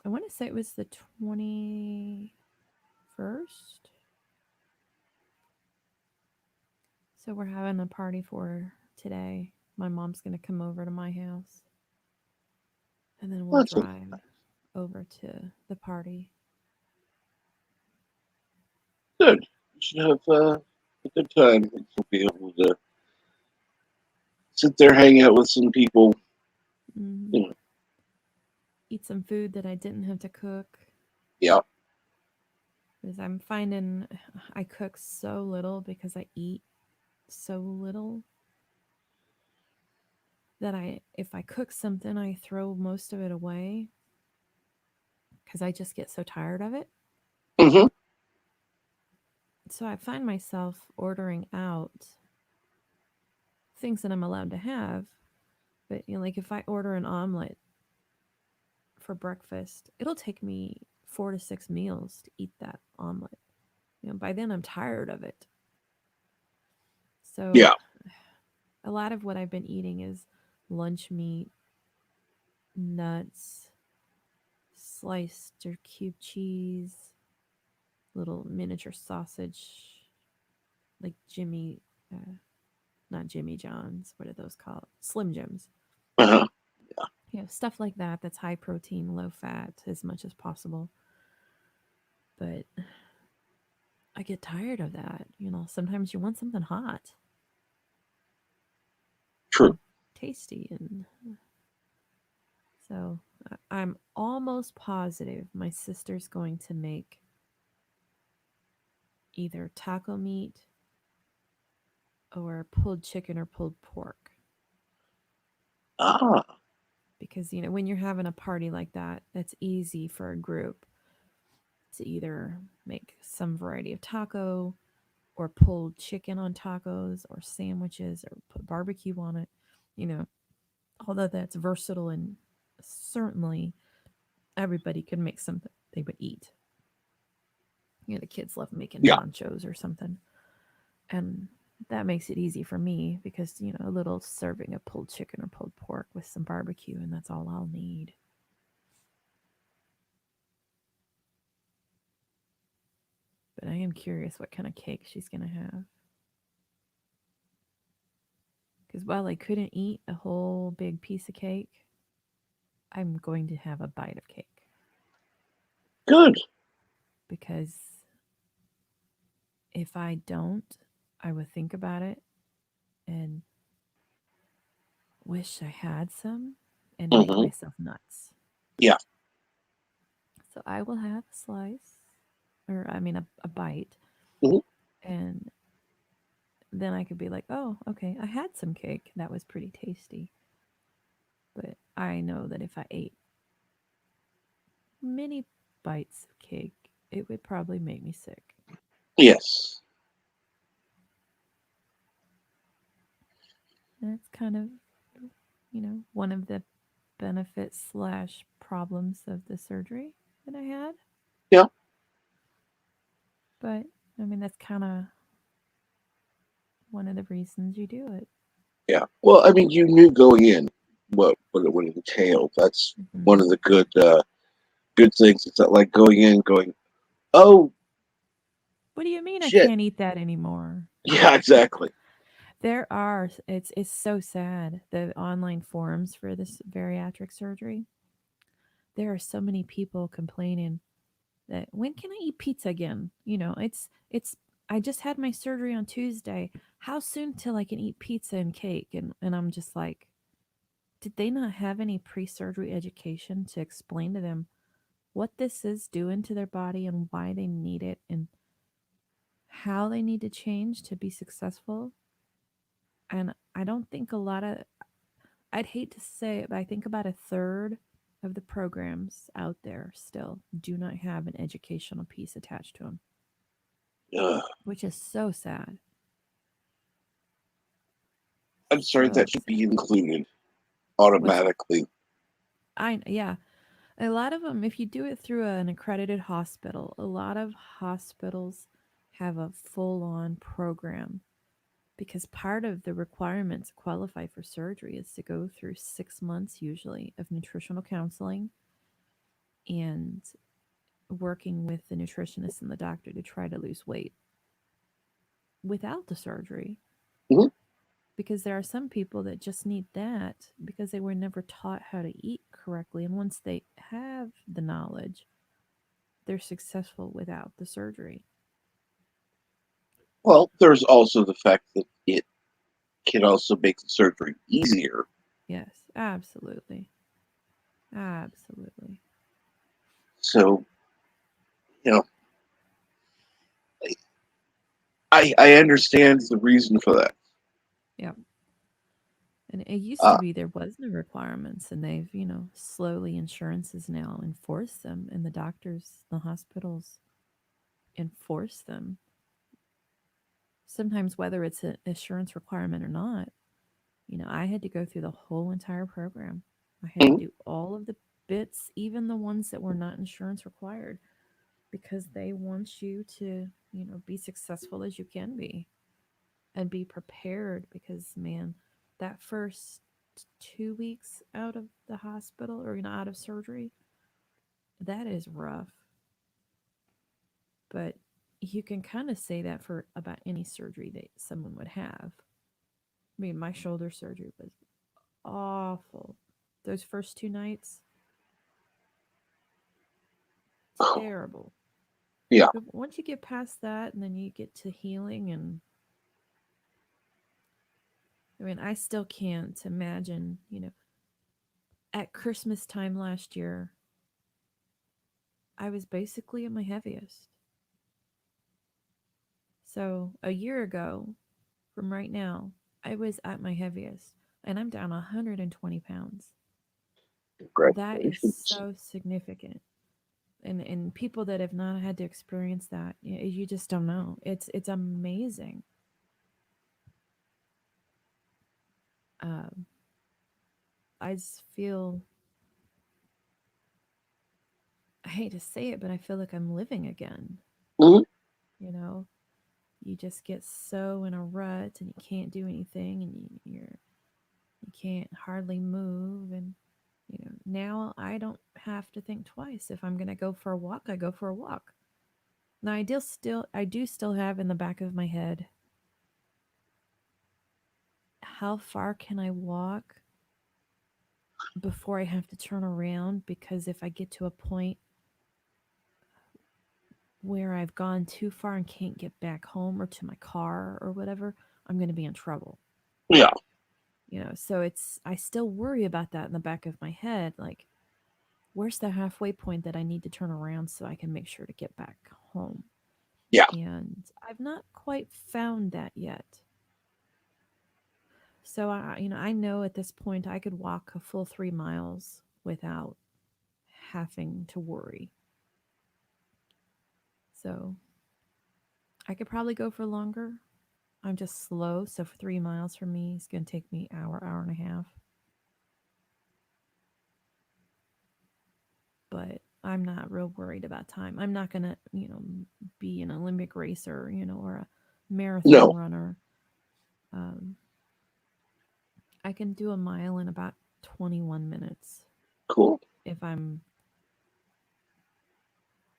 I want to say it was the 21st. So we're having a party for her today. My mom's going to come over to my house and then we'll That's drive over to the party. good. You should have a good time. You'll be able to sit there, hang out with some people. Mm, You know, eat some food that I didn't have to cook yeah. because I'm finding I cook so little because I eat so little that if I cook something I throw most of it away because I just get so tired of it. Hmm. So I find myself ordering out things that I'm allowed to have. But like if I order an omelet for breakfast, it'll take me 4 to 6 meals to eat that omelet. By then I'm tired of it. So Yeah. a lot of what I've been eating is lunch meat, nuts, sliced or cube cheese, little miniature sausage, like uh, not Jimmy John's. What are those called? Slim Jims. Uh-huh. Stuff like that. That's high protein, low fat, as much as possible. But I get tired of that. Sometimes you want something hot True. and tasty, and so I'm almost positive my sister's going to make either taco meat or pulled chicken or pulled pork. Ah, Because, when you're having a party like that, that's easy for a group to either make some variety of taco or pulled chicken on tacos or sandwiches or put barbecue on it. You know, Although that's versatile and certainly everybody could make something they would eat. The kids love making yeah. nachos or something. And that makes it easy for me because, a little serving of pulled chicken or pulled pork with some barbecue, and that's all I'll need. But I am curious what kind of cake she's going to have. Because while I couldn't eat a whole big piece of cake, I'm going to have a bite of cake. Good. Because if I don't, I would think about it and wish I had some and make Hmm. myself nuts. Yeah. So I will have a slice, or I mean, a bite, Hmm. and then I could be like, oh, okay, I had some cake. That was pretty tasty. But I know that if I ate many bites of cake, it would probably make me sick. Yes. That's kind of, one of the benefits slash problems of the surgery that I had. Yeah. But I mean, that's kind of one of the reasons you do it. Yeah. Well, I mean, you knew going in what it would entail. That's one of Hmm. the good things. It's not like going in, going, oh What do you mean I shit. can't eat that anymore? Yeah, exactly. There are. It's so sad. The online forums for this bariatric surgery. There are so many people complaining that when can I eat pizza again? It's. I just had my surgery on Tuesday. How soon till I can eat pizza and cake? And I'm just like, did they not have any pre-surgery education to explain to them what this is doing to their body and why they need it and how they need to change to be successful. And I don't think a lot of, I'd hate to say it, but I think about a third of the programs out there still do not have an educational piece attached to them, Uh, which is so sad. I'm sorry, So that should be sad. included What's that? automatically. Yeah. A lot of them, if you do it through an accredited hospital, a lot of hospitals have a full on program because part of the requirements to qualify for surgery is to go through 6 months, usually, of nutritional counseling and working with the nutritionist and the doctor to try to lose weight without the surgery. Mhm. Because there are some people that just need that because they were never taught how to eat correctly. And once they have the knowledge, they're successful without the surgery. Well, there's also the fact that it can also make the surgery easier. Yes, absolutely. Absolutely. So, you know, I understand the reason for that. Yeah. And it used to Uh, be there was no requirements, and they've, slowly insurances now enforce them, and the doctors, the hospitals enforce them. Sometimes, whether it's an insurance requirement or not, I had to go through the whole entire program. I had to mhm. do all of the bits, even the ones that were not insurance required, because they want you to, be successful as you can be and be prepared because, man, that first 2 weeks out of the hospital or, out of surgery, that is rough. But you can kind of say that for about any surgery that someone would have. I mean, my shoulder surgery was awful. Those first 2 nights, terrible. Yeah. But once you get past that and then you get to healing, and I mean, I still can't imagine, at Christmas time last year, I was basically at my heaviest. So a year ago from right now, I was at my heaviest and I'm down 120 pounds. That is Congratulations. so significant. And people that have not had to experience that, you just don't know. It's amazing. Um, I just feel, I hate to say it, but I feel like I'm living again. Mhm. You know, you just get so in a rut and you can't do anything, and you can't hardly move. And now I don't have to think twice. If I'm going to go for a walk, I go for a walk. Now I do still have in the back of my head, how far can I walk before I have to turn around, because if I get to a point where I've gone too far and can't get back home or to my car or whatever, I'm going to be in trouble. Yeah. So I still worry about that in the back of my head, like, where's the halfway point that I need to turn around so I can make sure to get back home? Yeah. And I've not quite found that yet. So I know at this point I could walk a full 3 miles without having to worry. So I could probably go for longer. I'm just slow, so for 3 miles for me, it's gonna take me hour and a half. But I'm not real worried about time. I'm not gonna, be an Olympic racer, or a marathon No. runner. Um, I can do a mile in about 21 minutes Cool. if I'm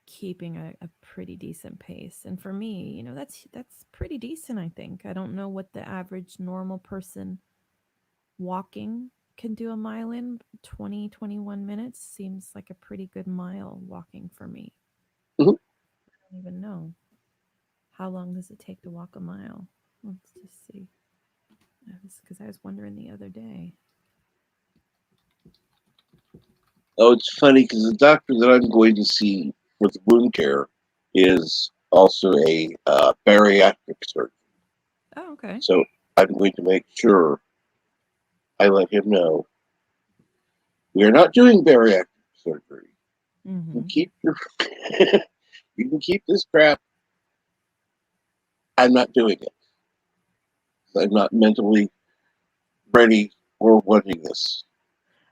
keeping a pretty decent pace. And for me, that's pretty decent, I think. I don't know what the average normal person walking can do a mile in. 20 to 21 minutes seems like a pretty good mile walking for me. Mhm. I don't even know. How long does it take to walk a mile? Let's just see. Because I was wondering the other day. Oh, it's funny because the doctor that I'm going to see for the wound care is also a bariatric surgeon. Oh, okay. So I'm going to make sure I let him know we are not doing bariatric surgery. You can Mm-hmm. keep your you can keep this crap. I'm not doing it. I'm not mentally ready or wanting this.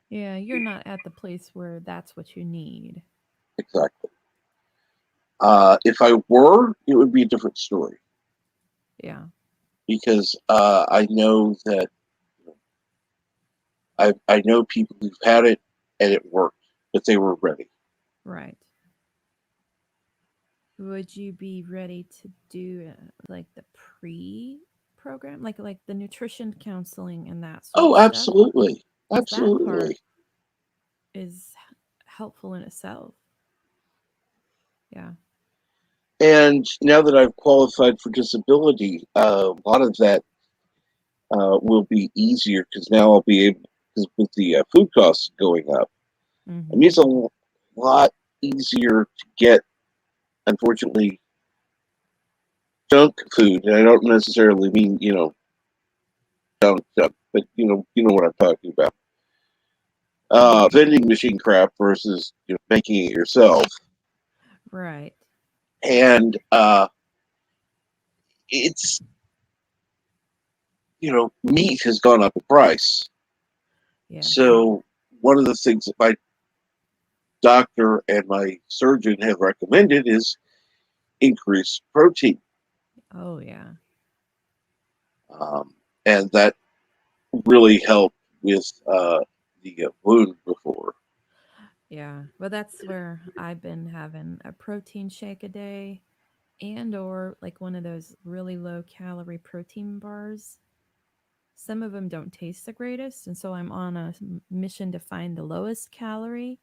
Yeah, you're not at the place where that's what you need. Exactly. If I were, it would be a different story Yeah, because I know that I know people who've had it and it worked, but they were ready. right. Would you be ready to do like the pre program, like the nutrition counseling and that sort of Oh, stuff? absolutely, Because that part absolutely. is helpful in itself. Yeah. And now that I've qualified for disability, a lot of that will be easier because now I'll be able, because with the food costs going up, I mean, Mm-hmm. it's a lot easier to get, unfortunately, junk food. And I don't necessarily mean, junk, but you know what I'm talking about. Vending machine crap versus making it yourself. Right. And it's, meat has gone up in price. Yes. So one of the things that my doctor and my surgeon have recommended is increase protein. Oh, yeah. Um, and that really helped with the wound before. Yeah. Well, that's where I've been having a protein shake a day and or like one of those really low calorie protein bars. Some of them don't taste the greatest, and so I'm on a mission to find the lowest calorie,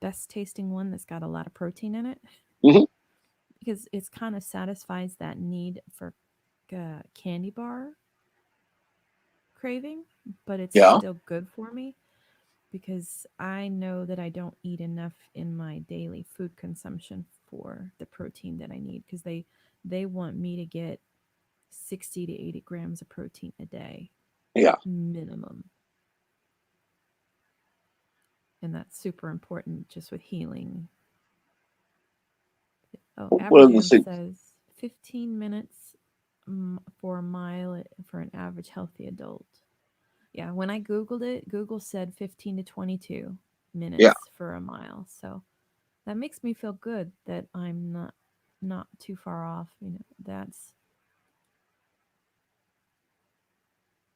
best tasting one that's got a lot of protein in it Hmm. because it's kind of satisfies that need for candy bar craving, but it's Yeah, still good for me because I know that I don't eat enough in my daily food consumption for the protein that I need because they want me to get 60 to 80 grams of protein a day yeah. minimum. And that's super important just with healing. Oh, One of the Averjam things, says 15 minutes for a mile for an average healthy adult. Yeah, when I Googled it, Google said 15 to 22 yeah, minutes for a mile. So that makes me feel good that I'm not too far off. That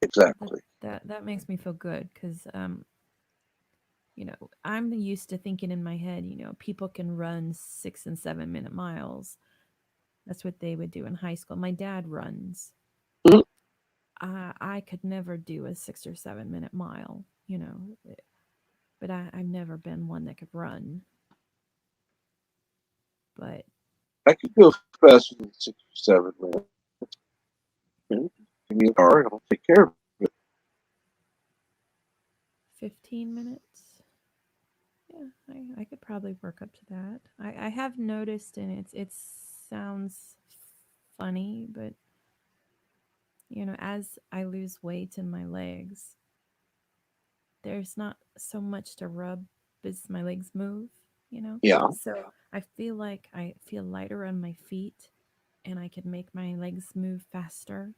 exactly. that makes me feel good because I'm used to thinking in my head, people can run 6 and 7 minute miles. That's what they would do in high school. My dad runs. Mhm. I could never do a 6 or 7 minute mile, but I've never been one that could run. But I could go faster than 6 or 7 minutes. Give me a car and I'll take care of it. 15 minutes, yeah, I could probably work up to that. I have noticed, and it sounds funny, but as I lose weight in my legs, there's not so much to rub as my legs move. Yeah, So I feel like I feel lighter on my feet and I can make my legs move faster.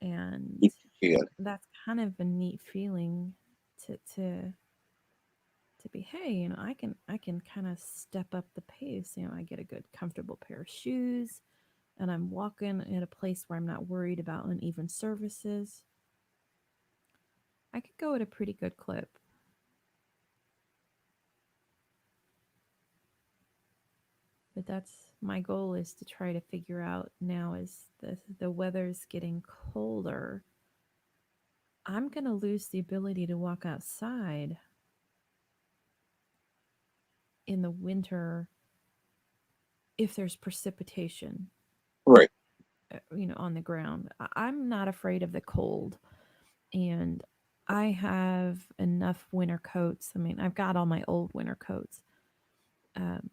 And if you can. that's kind of a neat feeling to to be, hey, I can kind of step up the pace. I get a good comfortable pair of shoes and I'm walking in a place where I'm not worried about uneven surfaces. I could go at a pretty good clip. But that's my goal is to try to figure out now as the weather's getting colder, I'm going to lose the ability to walk outside in the winter if there's precipitation, Right. on the ground. I'm not afraid of the cold, and I have enough winter coats. I mean, I've got all my old winter coats. Um,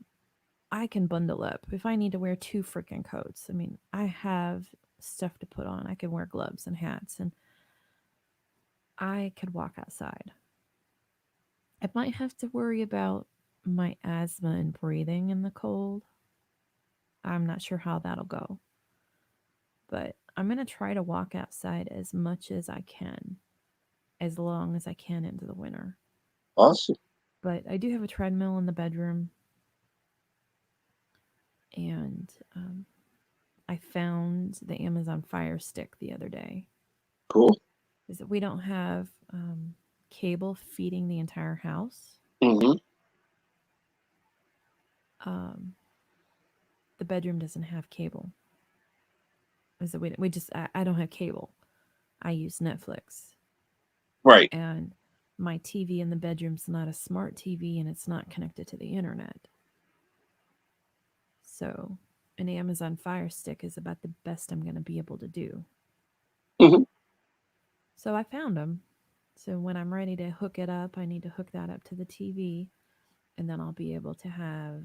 I can bundle up. If I need to wear two freaking coats, I mean, I have stuff to put on. I can wear gloves and hats, and I could walk outside. I might have to worry about my asthma and breathing in the cold. I'm not sure how that'll go, but I'm going to try to walk outside as much as I can, as long as I can into the winter. Awesome. But I do have a treadmill in the bedroom, and I found the Amazon Fire Stick the other day. Cool. Is that we don't have cable feeding the entire house. Mm-hmm. Um, the bedroom doesn't have cable. Is that we just I don't have cable. I use Netflix, Right. and my TV in the bedroom's not a smart TV, and it's not connected to the internet. So an Amazon Fire Stick is about the best I'm going to be able to do. Mm-hmm. So I found them. So when I'm ready to hook it up, I need to hook that up to the TV, and then I'll be able to have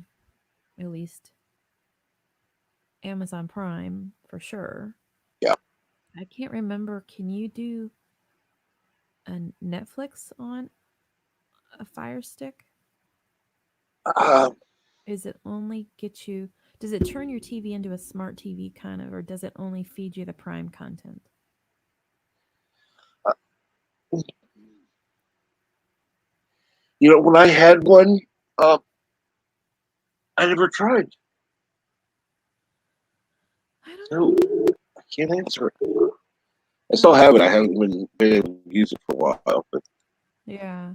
at least Amazon Prime for sure. Yeah. I can't remember. Can you do a Netflix on a Fire Stick? Uh, Is it only get you? Does it turn your TV into a smart TV kind of, or does it only feed you the Prime content? when I had one, uh, I never tried. I don't know. So I can't answer it. I still Well, have it. I haven't been able to use it for a while, but yeah,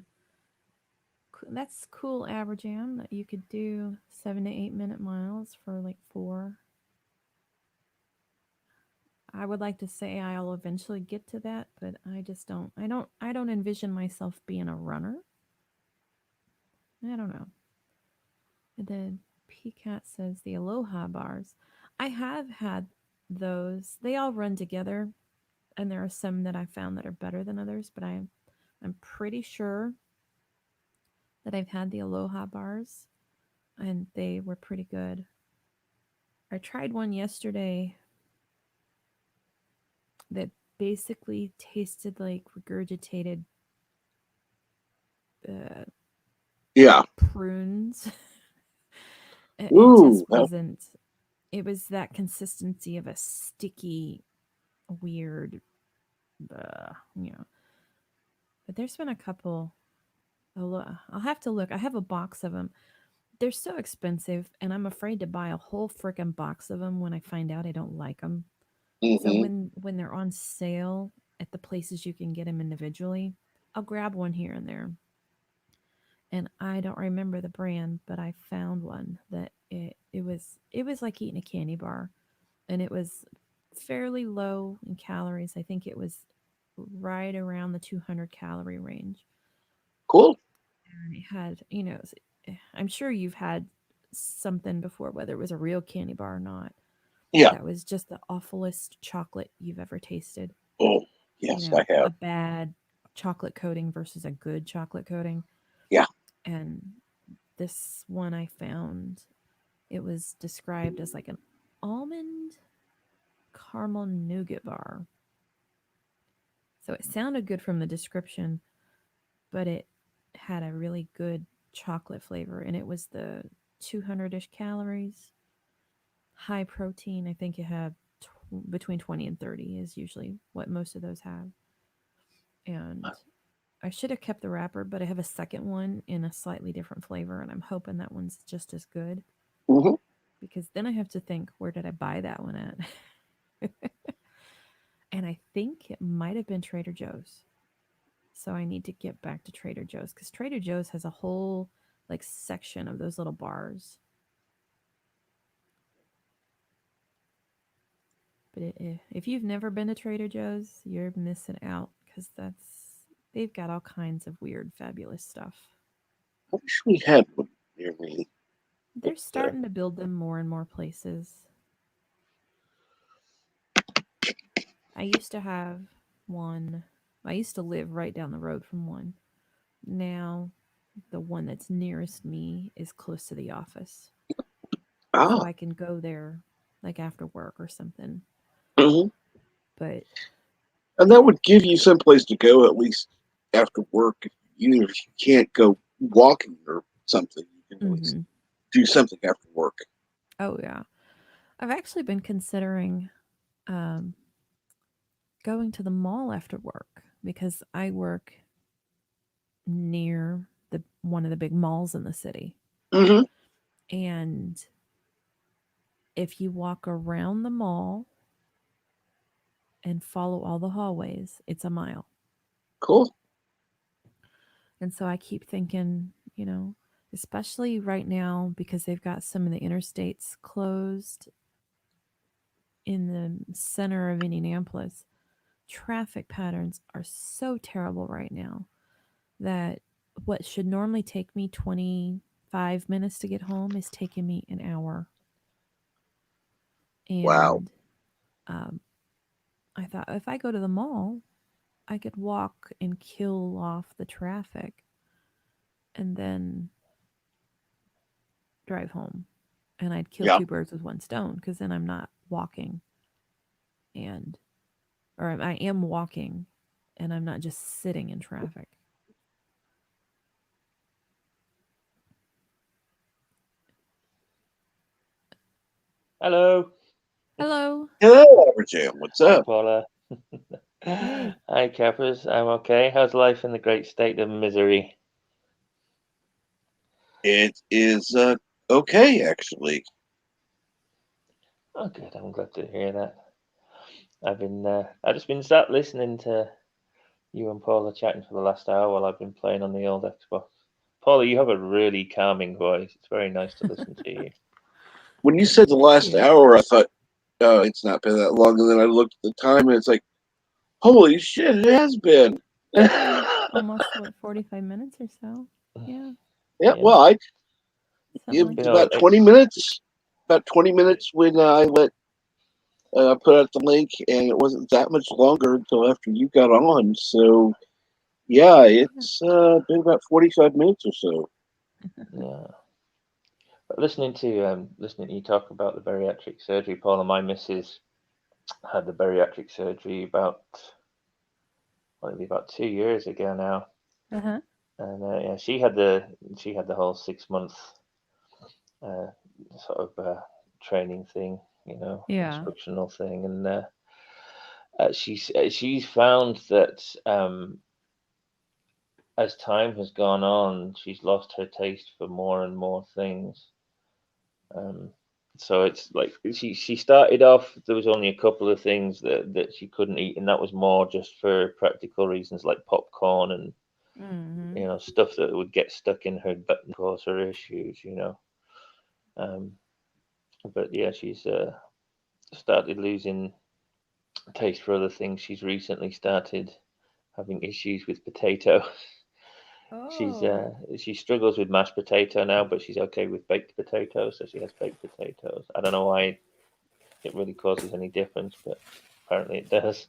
that's cool. Average jam that you could do 7 to 8 minute miles for like four. I would like to say I'll eventually get to that, but I just don't. I don't envision myself being a runner. I don't know. And then PCAT says the Aloha bars. I have had those. They all run together, and there are some that I found that are better than others, but I'm pretty sure that I've had the Aloha bars and they were pretty good. I tried one yesterday that basically tasted like regurgitated uh, yeah. prunes. It just Ooh. wasn't. It was that consistency of a sticky, weird, you know. But there's been a couple. I'll have to look. I have a box of them. They're so expensive, and I'm afraid to buy a whole freaking box of them when I find out I don't like them. So Mm-hmm. when they're on sale at the places you can get them individually, I'll grab one here and there. And I don't remember the brand, but I found one that it was like eating a candy bar, and it was fairly low in calories. I think it was right around the 200 calorie range. Cool. And it had, I'm sure you've had something before, whether it was a real candy bar or not, Yeah. that was just the awfulest chocolate you've ever tasted. Oh, yes, I A have. bad chocolate coating versus a good chocolate coating. Yeah. And this one I found, it was described as like an almond caramel nougat bar. So it sounded good from the description, but it had a really good chocolate flavor, and it was the 200-ish calories, high protein. I think it had between 20 and 30 is usually what most of those have. And I should have kept the wrapper, but I have a second one in a slightly different flavor, and I'm hoping that one's just as good, Mm-hmm. because then I have to think, where did I buy that one at? And I think it might have been Trader Joe's. So I need to get back to Trader Joe's, because Trader Joe's has a whole like section of those little bars. But if you've never been to Trader Joe's, you're missing out, because they've got all kinds of weird, fabulous stuff. I wish we had one near me. But, They're starting to build them more and more places. I used to have one. I used to live right down the road from one. Now, the one that's nearest me is close to the office. so Ah. I can go there like after work or something. Hmm. But And that would give you someplace to go at least after work. Even if you can't go walking or something, you can always hmm do something after work. oh yeah, I've actually been considering um, going to the mall after work because I work near the one of the big malls in the city. Hmm. And if you walk around the mall and follow all the hallways, it's a mile. Cool. And so I keep thinking, especially right now because they've got some of the interstates closed in the center of Indianapolis, traffic patterns are so terrible right now that what should normally take me 25 minutes to get home is taking me an hour. Wow. And um, I thought if I go to the mall, I could walk and kill off the traffic and then drive home. And I'd kill Yeah. two birds with one stone because then I'm not walking and, or I am walking and I'm not just sitting in traffic. Hello. Hello. Hello, Jam. What's Hi, up? Paula. Hey. Hi, Cappers. I'm okay. How's life in the great state of misery? It is okay, actually. Oh, good. I'm glad to hear that. I've just been sat listening to you and Paula chatting for the last hour while I've been playing on the old Xbox. Paula, you have a really calming voice. It's very nice to listen to you. When you Well, said the thank last you. hour, I thought, oh, it's not been that long. And then I looked at the time and it's like, holy shit, it has been. Almost what, 45 minutes or so? Yeah, Yeah, Yeah, well, I something give like you that. know, about 20 minutes. About 20 minutes when I put out the link, and it wasn't that much longer until after you got on. So, yeah, Yeah. it's been about 45 minutes or so. yeah. But listening to you talk about the bariatric surgery, Paula, my missus had the bariatric surgery about 2 years ago now, Uh-huh. and yeah, she had the whole 6 month uh, sort of training thing, Yeah. instructional thing, and she's found that as time has gone on, she's lost her taste for more and more things. Um, so it's like she started off. There was only a couple of things that she couldn't eat, and that was more just for practical reasons, like popcorn and Mm-hmm. stuff that would get stuck in her gut and cause her issues. Um, but yeah, she's started losing taste for other things. She's recently started having issues with potato. She's Oh. she struggles with mashed potato now, but she's okay with baked potatoes, so she has baked potatoes. I don't know why it really causes any difference, but apparently it does.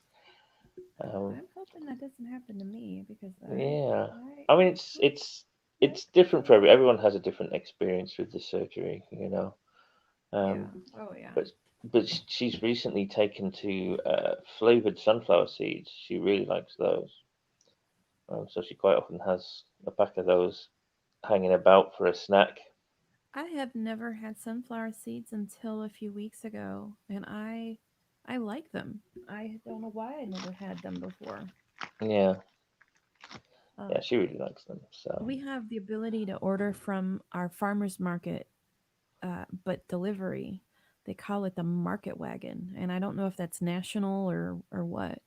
Um, I'm hoping that doesn't happen to me because yeah, I I mean I it's quite it's like it's different for potato. everyone has a different experience with the surgery. Yeah. Um, Oh yeah. but she's recently taken to flavored sunflower seeds. She really likes those. So she quite often has a pack of those hanging about for a snack. I have never had sunflower seeds until a few weeks ago, and I like them. I don't know why I never had them before. Yeah, Uh, yeah, she really likes them. So we have the ability to order from our farmers market, but delivery. They call it the market wagon, and I don't know if that's national or what,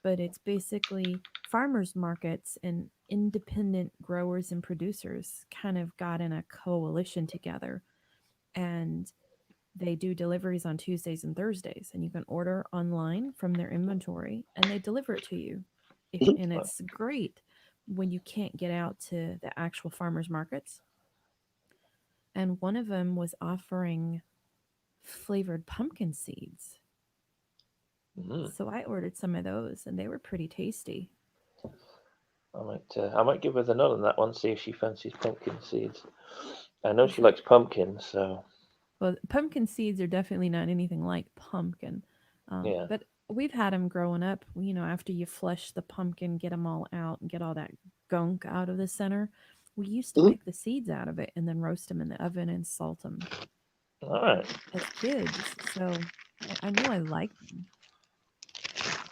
but it's basically farmers markets and independent growers and producers kind of got in a coalition together, and they do deliveries on Tuesdays and Thursdays, and you can order online from their inventory and they deliver it to you. And it's great when you can't get out to the actual farmers markets. And one of them was offering flavored pumpkin seeds. mm, So I ordered some of those and they were pretty tasty. I might give her the nod on that one. See if she fancies pumpkin seeds. I know Is she it? likes pumpkins, so Well, pumpkin seeds are definitely not anything like pumpkin. Yeah. But we've had them growing up. After you flesh the pumpkin, get them all out and get all that gunk out of the center. We used to Mhm. pick the seeds out of it and then roast them in the oven and salt them All right. as kids. So I knew I liked them,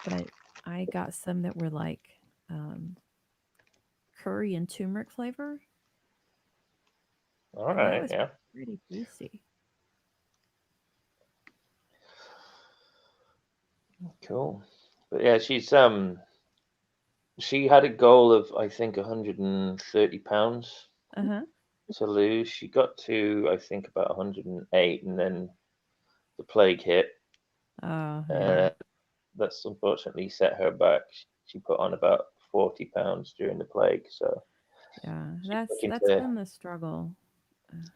but I got some that were like um, curry and turmeric flavor, All and that right. was Yeah. pretty tasty. Cool. But yeah, she had a goal of I think 130 pounds Uh huh. to lose. She got to I think about 108, and then the plague hit. Oh yeah, Uh, that's unfortunately set her back. She put on about 40 pounds during the plague, so yeah. she's That's looking that's to. been the struggle.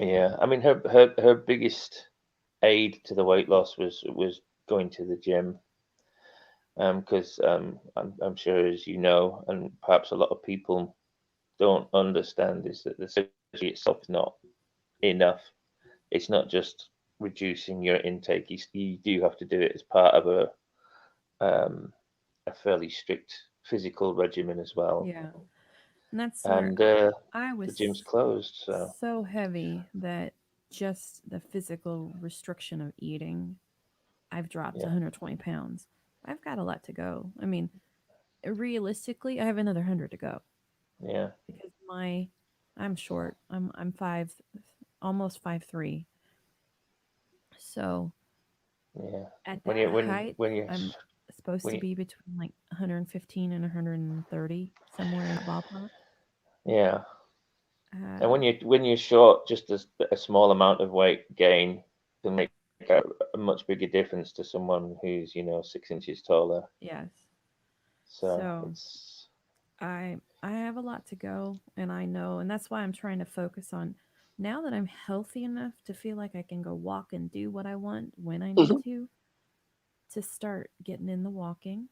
Yeah, I mean her biggest aid to the weight loss was going to the gym. Because I'm sure, as you know, and perhaps a lot of people don't understand, is that the surgery itself is not enough. It's not just reducing your intake. You do have to do it as part of a fairly strict physical regimen as well. Yeah, and that's where And I the was gym's closed, so so heavy that just the physical restriction of eating, I've dropped yeah, 120 pounds. I've got a lot to go. I mean, realistically, I have another 100 to go yeah, because I'm short. I'm five, almost 5'3". So yeah. at When that you when height, when you I'm supposed when to you be between like 115 and 130, somewhere in the ballpark. yeah, and Uh, when you're short, just a small amount of weight gain can make a much bigger difference to someone who's 6 inches taller. yes. So So it's I have a lot to go, and I know, and that's why I'm trying to focus on now that I'm healthy enough to feel like I can go walk and do what I want when I need Mhm. to start getting in the walking.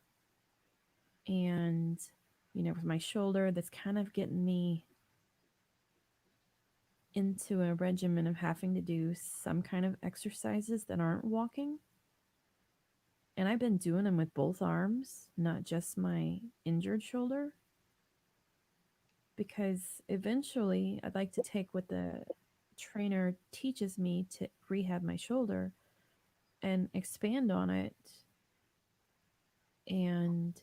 And with my shoulder, that's kind of getting me into a regimen of having to do some kind of exercises that aren't walking. And I've been doing them with both arms, not just my injured shoulder, because eventually I'd like to take what the trainer teaches me to rehab my shoulder and expand on it and,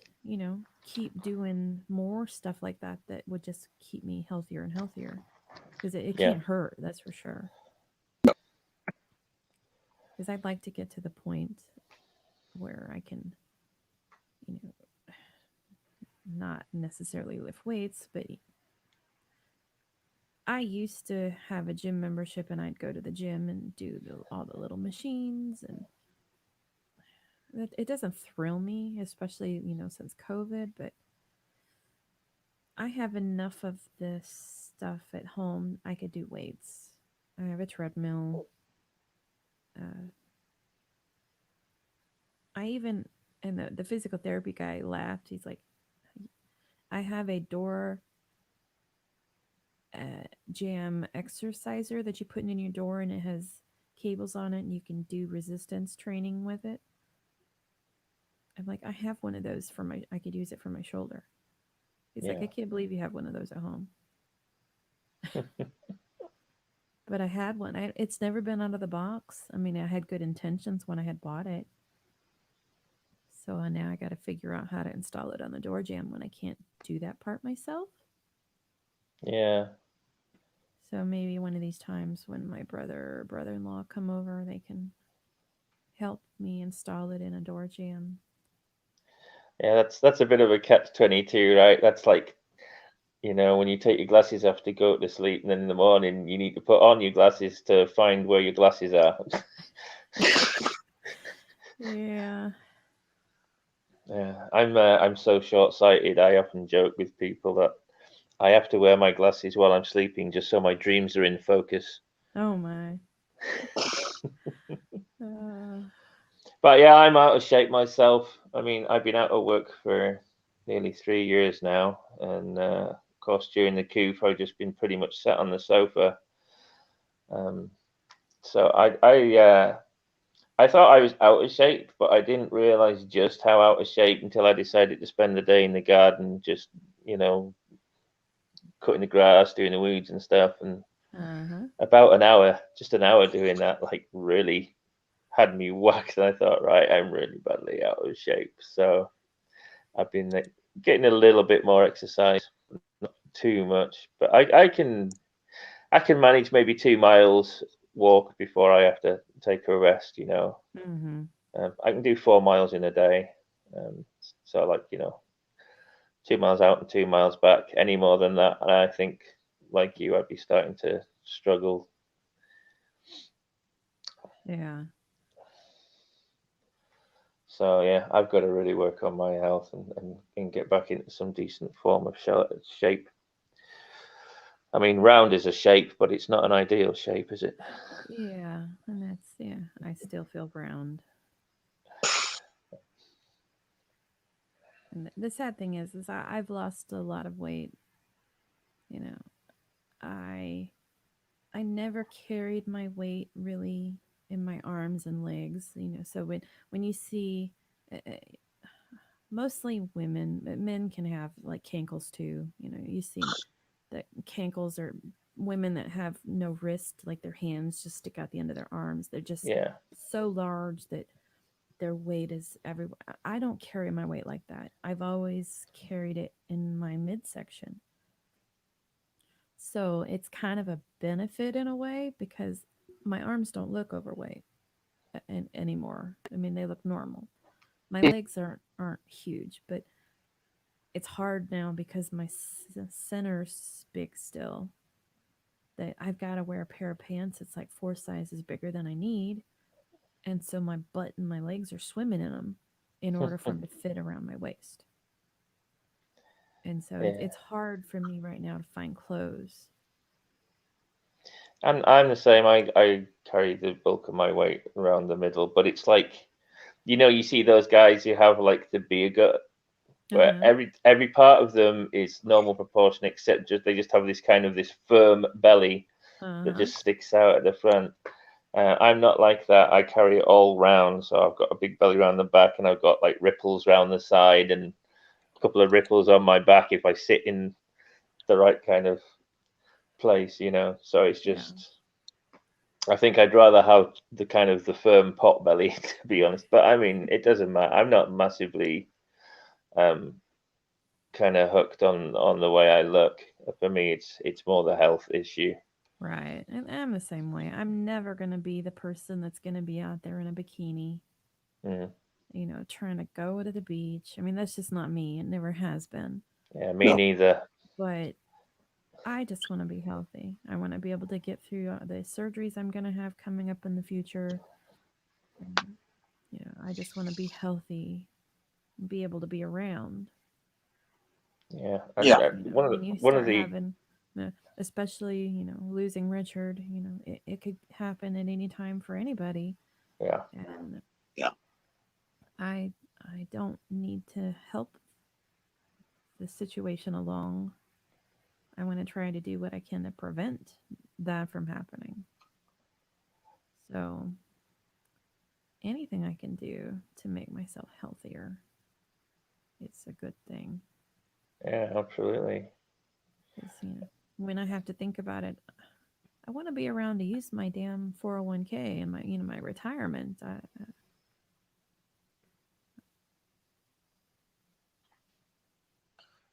keep doing more stuff like that that would just keep me healthier and healthier because it yeah, can't hurt, that's for sure. Because I'd like to get to the point where I can, you know, not necessarily lift weights, but I used to have a gym membership and I'd go to the gym and do all the little machines and it doesn't thrill me, especially, since COVID, but I have enough of this stuff at home. I could do weights. I have a treadmill. Uh, I even, and the physical therapy guy laughed. He's like, I have a door jam exerciser that you put in your door and it has cables on it and you can do resistance training with it. I'm like, I have one of those I could use it for my shoulder. He's like, yeah, I can't believe you have one of those at home. But I had one. It's never been out of the box. I mean, I had good intentions when I had bought it. So now I got to figure out how to install it on the door jamb when I can't do that part myself. yeah. So maybe one of these times when my brother or brother-in-law come over, they can help me install it in a door jamb. Yeah, that's a bit of a catch-22, right? That's like, when you take your glasses off to go to sleep, and then in the morning you need to put on your glasses to find where your glasses are. Yeah. Yeah, I'm so short-sighted. I often joke with people that I have to wear my glasses while I'm sleeping just so my dreams are in focus. Oh my. Uh, But yeah, I'm out of shape myself. I mean, I've been out of work for nearly 3 years now, and of course during the coup, I've just been pretty much sat on the sofa. Um, So I thought I was out of shape, but I didn't realize just how out of shape until I decided to spend the day in the garden, just you know, cutting the grass, doing the weeds and stuff, and Uh-huh. about an hour, just an hour doing that, like really had me whacked. And I thought, right, I'm really badly out of shape. So I've been like, getting a little bit more exercise, not too much, but I can manage maybe 2 miles walk before I have to take a rest. Mm-hmm. I can do 4 miles in a day. So like 2 miles out and 2 miles back. Any more than that, and I think like you, I'd be starting to struggle. Yeah. So yeah, I've got to really work on my health and get back into some decent form of shape. I mean, round is a shape, but it's not an ideal shape, is it? Yeah. And I still feel round. And the sad thing is I've lost a lot of weight. You know, I I never carried my weight really in my arms and legs. So when you see, mostly women, but men can have like cankles too. You see that cankles are women that have no wrist, like their hands just stick out the end of their arms. They're just Yeah, so large that their weight is everywhere. I don't carry my weight like that. I've always carried it in my midsection. So it's kind of a benefit in a way because my arms don't look overweight anymore. I mean, they look normal. My legs aren't huge, but it's hard now because my center's big still. That I've got to wear a pair of pants. It's like 4 sizes bigger than I need, and so my butt and my legs are swimming in them in order for them to fit around my waist. And so yeah. it's hard for me right now to find clothes. I'm the same. I carry the bulk of my weight around the middle, but it's like you see those guys who have like the beer gut, Uh where huh. every part of them is normal proportion, except just they just have this firm belly Uh that huh. just sticks out at the front. I'm not like that. I carry it all round, so I've got a big belly around the back, and I've got like ripples around the side, and a couple of ripples on my back if I sit in the right kind of place. So it's Yeah. just, I think I'd rather have the kind of the firm pot belly, to be honest. But I mean, it doesn't matter. I'm not massively um, kind of hooked on the way I look. For me, it's more the health issue. Right. And I'm the same way. I'm never going to be the person that's going to be out there in a bikini, Mm. trying to go to the beach. I mean, that's just not me. It never has been. Yeah, me No. neither. But I just want to be healthy. I want to be able to get through the surgeries I'm going to have coming up in the future. And, I just want to be healthy, be able to be around. Yeah, Yeah. one of When you one of start the having, especially, losing Richard, it could happen at any time for anybody. yeah. And Yeah. I I don't need to help the situation along. I want to try to do what I can to prevent that from happening. So anything I can do to make myself healthier, it's a good thing. Yeah, absolutely. Because when I have to think about it, I want to be around to use my damn 401k and my retirement.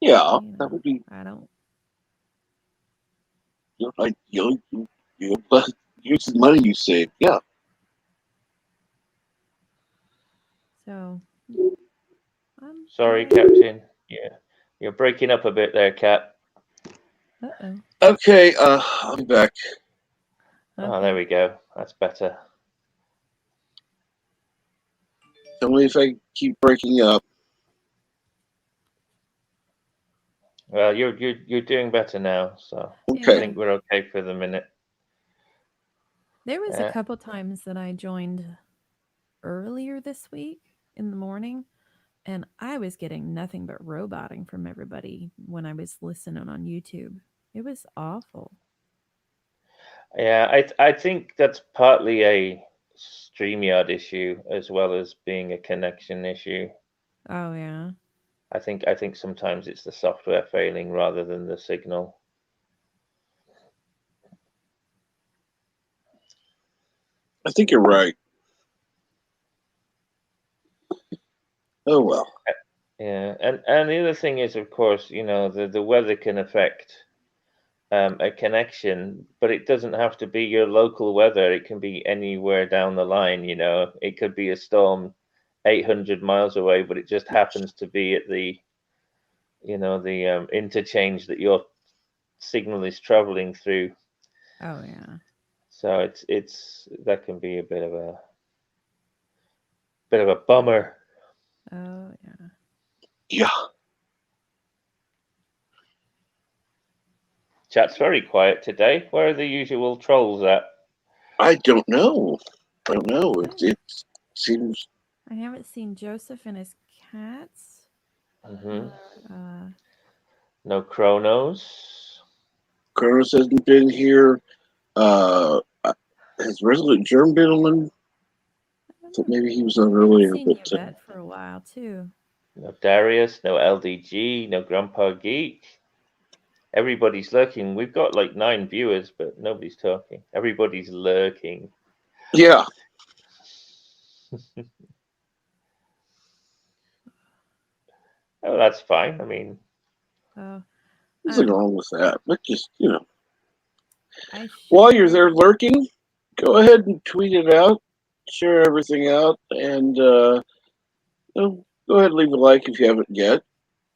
Yeah. You That know, would be I don't. like you use the money you save. Yeah. So Sorry, I'm. Captain. Yeah, you're breaking up a bit there, Cap. Uh oh. Okay. I'll be back. Oh, there Okay. we go. That's better. Tell me if I keep breaking up. Well, you're doing better now, so I Okay. Yeah. think we're okay for the minute. There was a Yeah, couple times that I joined earlier this week in the morning, and I was getting nothing but roboting from everybody when I was listening on YouTube. It was awful. Yeah, I think that's partly a StreamYard issue as well as being a connection issue. Oh yeah. I think sometimes it's the software failing rather than the signal. I think you're right. Oh well. Yeah, and the other thing is, of course, the weather can affect a connection, but it doesn't have to be your local weather. It can be anywhere down the line. It could be a storm 800 miles away, but it just happens to be at the interchange that your signal is traveling through. Oh yeah. So it's that can be a bit of a bummer. Oh yeah. Yeah. Chat's very quiet today. Where are the usual trolls at? I don't know. I don't know. I, It seems. I haven't seen Joseph and his cats. Hmm. Uh, No Chronos. Kronos hasn't been here. Has Resolute Germ been on? I don't Thought know. maybe he was on I haven't earlier, seen but Yvette for a while too. No Darius. No LDG. No Grandpa Geek. Everybody's lurking. We've got like 9 viewers, but nobody's talking. Everybody's lurking. yeah. Oh, that's fine. I mean, Oh, There's nothing wrong with that. But just, I while you're there shared. lurking, go ahead and tweet it out, share everything out, and go ahead and leave a like if you haven't yet.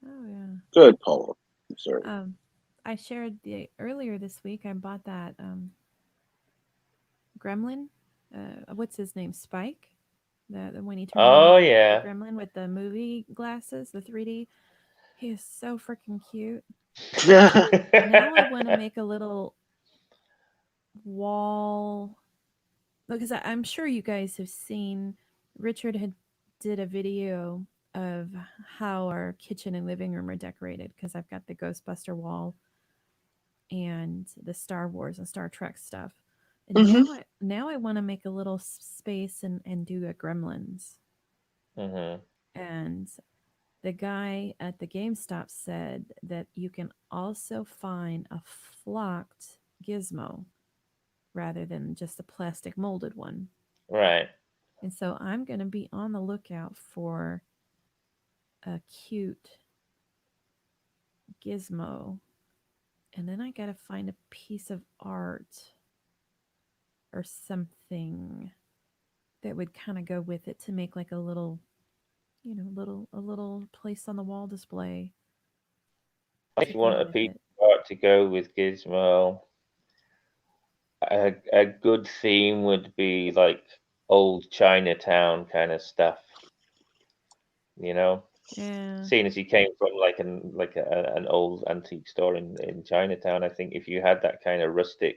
Oh yeah. Go ahead, Paula. I'm sorry. Um, I shared the earlier this week. I bought that gremlin. What's his name? Spike. The when he turned into oh the yeah. gremlin with the movie glasses, the 3D. He is so freaking cute. So now I want to make a little wall because I'm sure you guys have seen. Richard had did a video of how our kitchen and living room are decorated because I've got the Ghostbuster wall and the Star Wars and Star Trek stuff. And hmm now I want to make a little space and do a Gremlins. Hmm. And the guy at the GameStop said that you can also find a flocked gizmo rather than just a plastic molded one. Right. And so I'm going to be on the lookout for a cute gizmo. And then I got to find a piece of art or something that would kind of go with it to make like a little, a little place on the wall display If to you go want a with piece it. of art to go with Gizmo, a good theme would be like old Chinatown kind of stuff. You know, Yeah. seeing as he came from like an old antique store in Chinatown, I think if you had that kind of rustic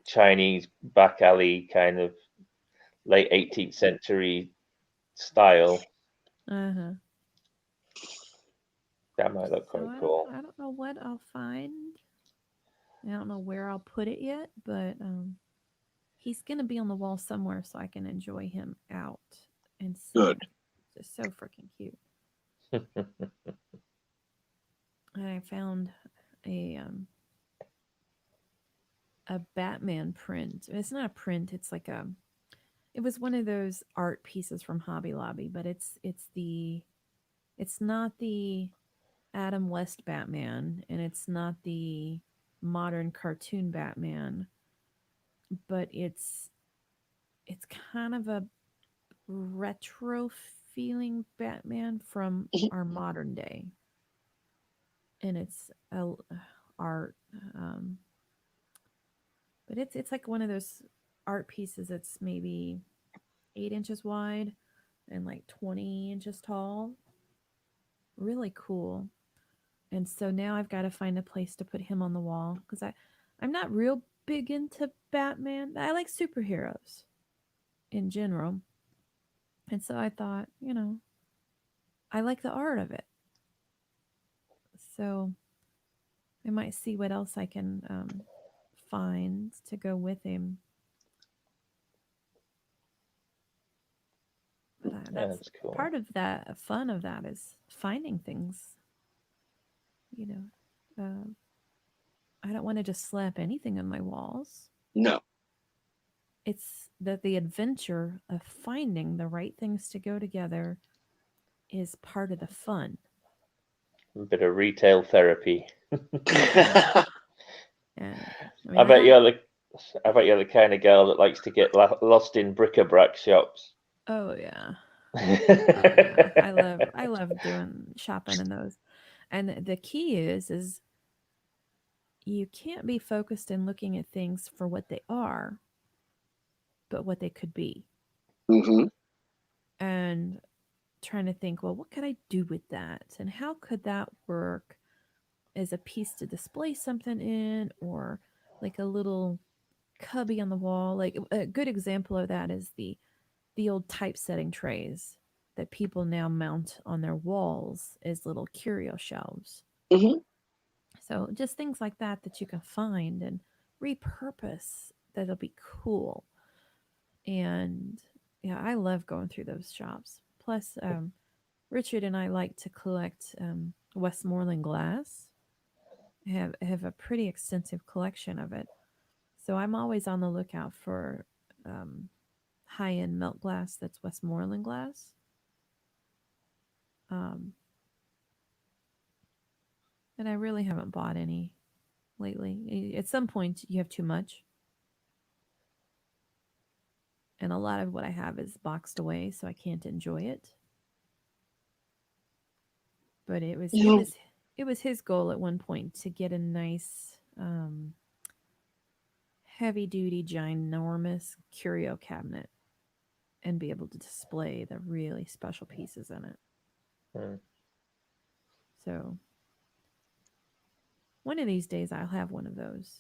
Chinese back alley kind of late 18th century style, Uh-huh. that might look So quite cool. I don't know what I'll find. I don't know where I'll put it yet, but he's gonna be on the wall somewhere so I can enjoy him out and see Good. him. Just so freaking cute. And I found a um a Batman print. It's not a print, it's like a it was one of those art pieces from Hobby Lobby, but it's not the Adam West Batman and it's not the modern cartoon Batman, but it's kind of a retro feeling Batman from our modern day, and it's art, um, but it's like one of those art pieces that's maybe 8 inches wide and like 20 inches tall. Really cool. And so now I've got to find a place to put him on the wall because I'm not real big into Batman. I like superheroes in general, and so I thought, I like the art of it. So I might see what else I can find to go with him. But Yeah, that's that's cool. part of that fun of that is finding things. You know, I don't want to just slap anything on my walls. No. It's that the adventure of finding the right things to go together is part of the fun. A bit of retail therapy. Yeah, and I I mean, I bet have. you're the I bet you're the kind of girl that likes to get lost in bric-a-brac shops. Oh yeah, oh yeah. I love doing shopping in those. And the key is you can't be focused in looking at things for what they are, but what they could be. Hmm. And trying to think, well, what could I do with that? And how could that work as a piece to display something in, or like a little cubby on the wall? Like a good example of that is the old typesetting trays that people now mount on their walls as little curio shelves. Hmm. So just things like that that you can find and repurpose that'll be cool. And yeah, I love going through those shops. Plus, Richard and I like to collect Westmoreland glass. I have a pretty extensive collection of it. So I'm always on the lookout for um, high end melt glass that's Westmoreland glass. Um, and I really haven't bought any lately. At some point, you have too much. And a lot of what I have is boxed away, so I can't enjoy it. But it was You it know, was it was his goal at one point to get a nice heavy duty ginormous curio cabinet and be able to display the really special pieces in it. Mm. So one of these days I'll have one of those.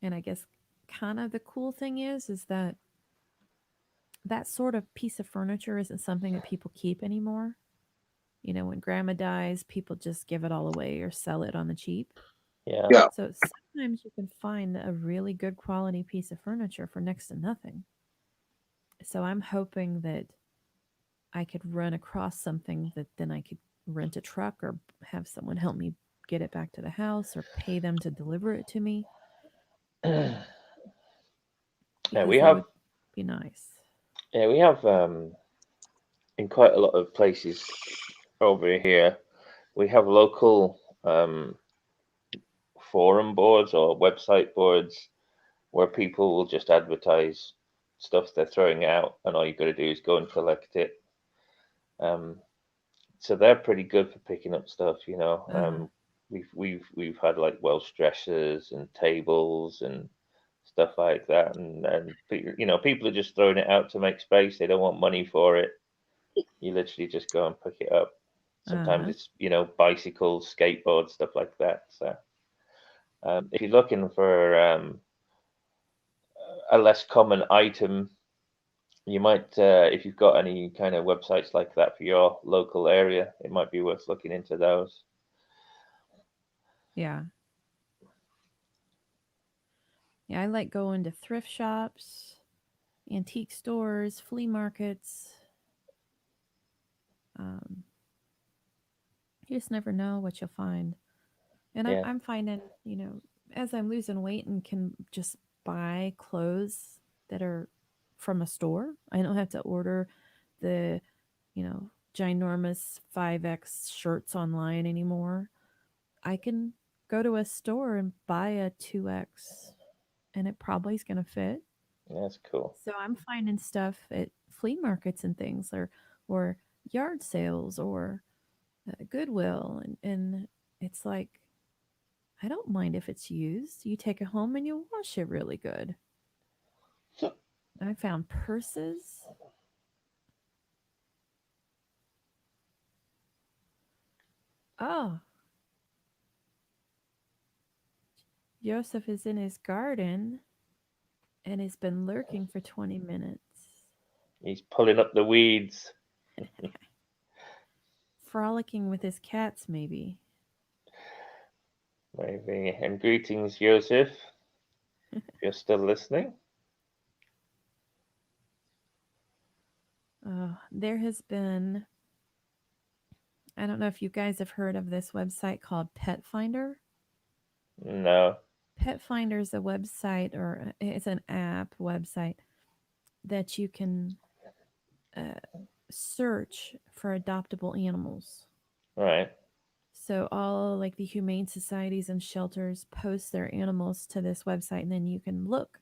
And I guess kind of the cool thing is that that sort of piece of furniture isn't something that people keep anymore. You know, when grandma dies, people just give it all away or sell it on the cheap. Yeah. yeah. So sometimes you can find a really good quality piece of furniture for next to nothing. So I'm hoping that I could run across something that then I could rent a truck or have someone help me get it back to the house or pay them to deliver it to me Yeah, because we that have would be nice. yeah, we have in quite a lot of places over here, we have local forum boards or website boards where people will just advertise stuff they're throwing out, and all you've got to do is go and collect it. Um, so they're pretty good for picking up stuff, you know. Uh-huh. We've had like Welsh dressers and tables and stuff like that, and you know, people are just throwing it out to make space. They don't want money for it. You literally just go and pick it up. Sometimes Uh-huh. it's, you know, bicycles, skateboards, stuff like that. So if you're looking for a less common item, you might, if you've got any kind of websites like that for your local area, it might be worth looking into those. Yeah. Yeah, I like going to thrift shops, antique stores, flea markets. Um, you just never know what you'll find. And I'm Yeah, I'm finding, as I'm losing weight and can just buy clothes that are from a store. I don't have to order the, ginormous 5X shirts online anymore. I can go to a store and buy a 2X and it probably is going to fit. that's cool. So I'm finding stuff at flea markets and things or yard sales or Goodwill and it's like I don't mind if it's used. You take it home and you wash it really good. I found purses. Oh, Joseph is in his garden and has been lurking for 20 minutes, He's pulling up the weeds. frolicking with his cats, maybe. Maybe. And greetings, Joseph, if you're still listening. There has been, I don't know if you guys have heard of this website called Pet Finder. No. Pet Finder is a website, or it's an app website that you can uh, search for adoptable animals. Right. So all like the humane societies and shelters post their animals to this website, and then you can look.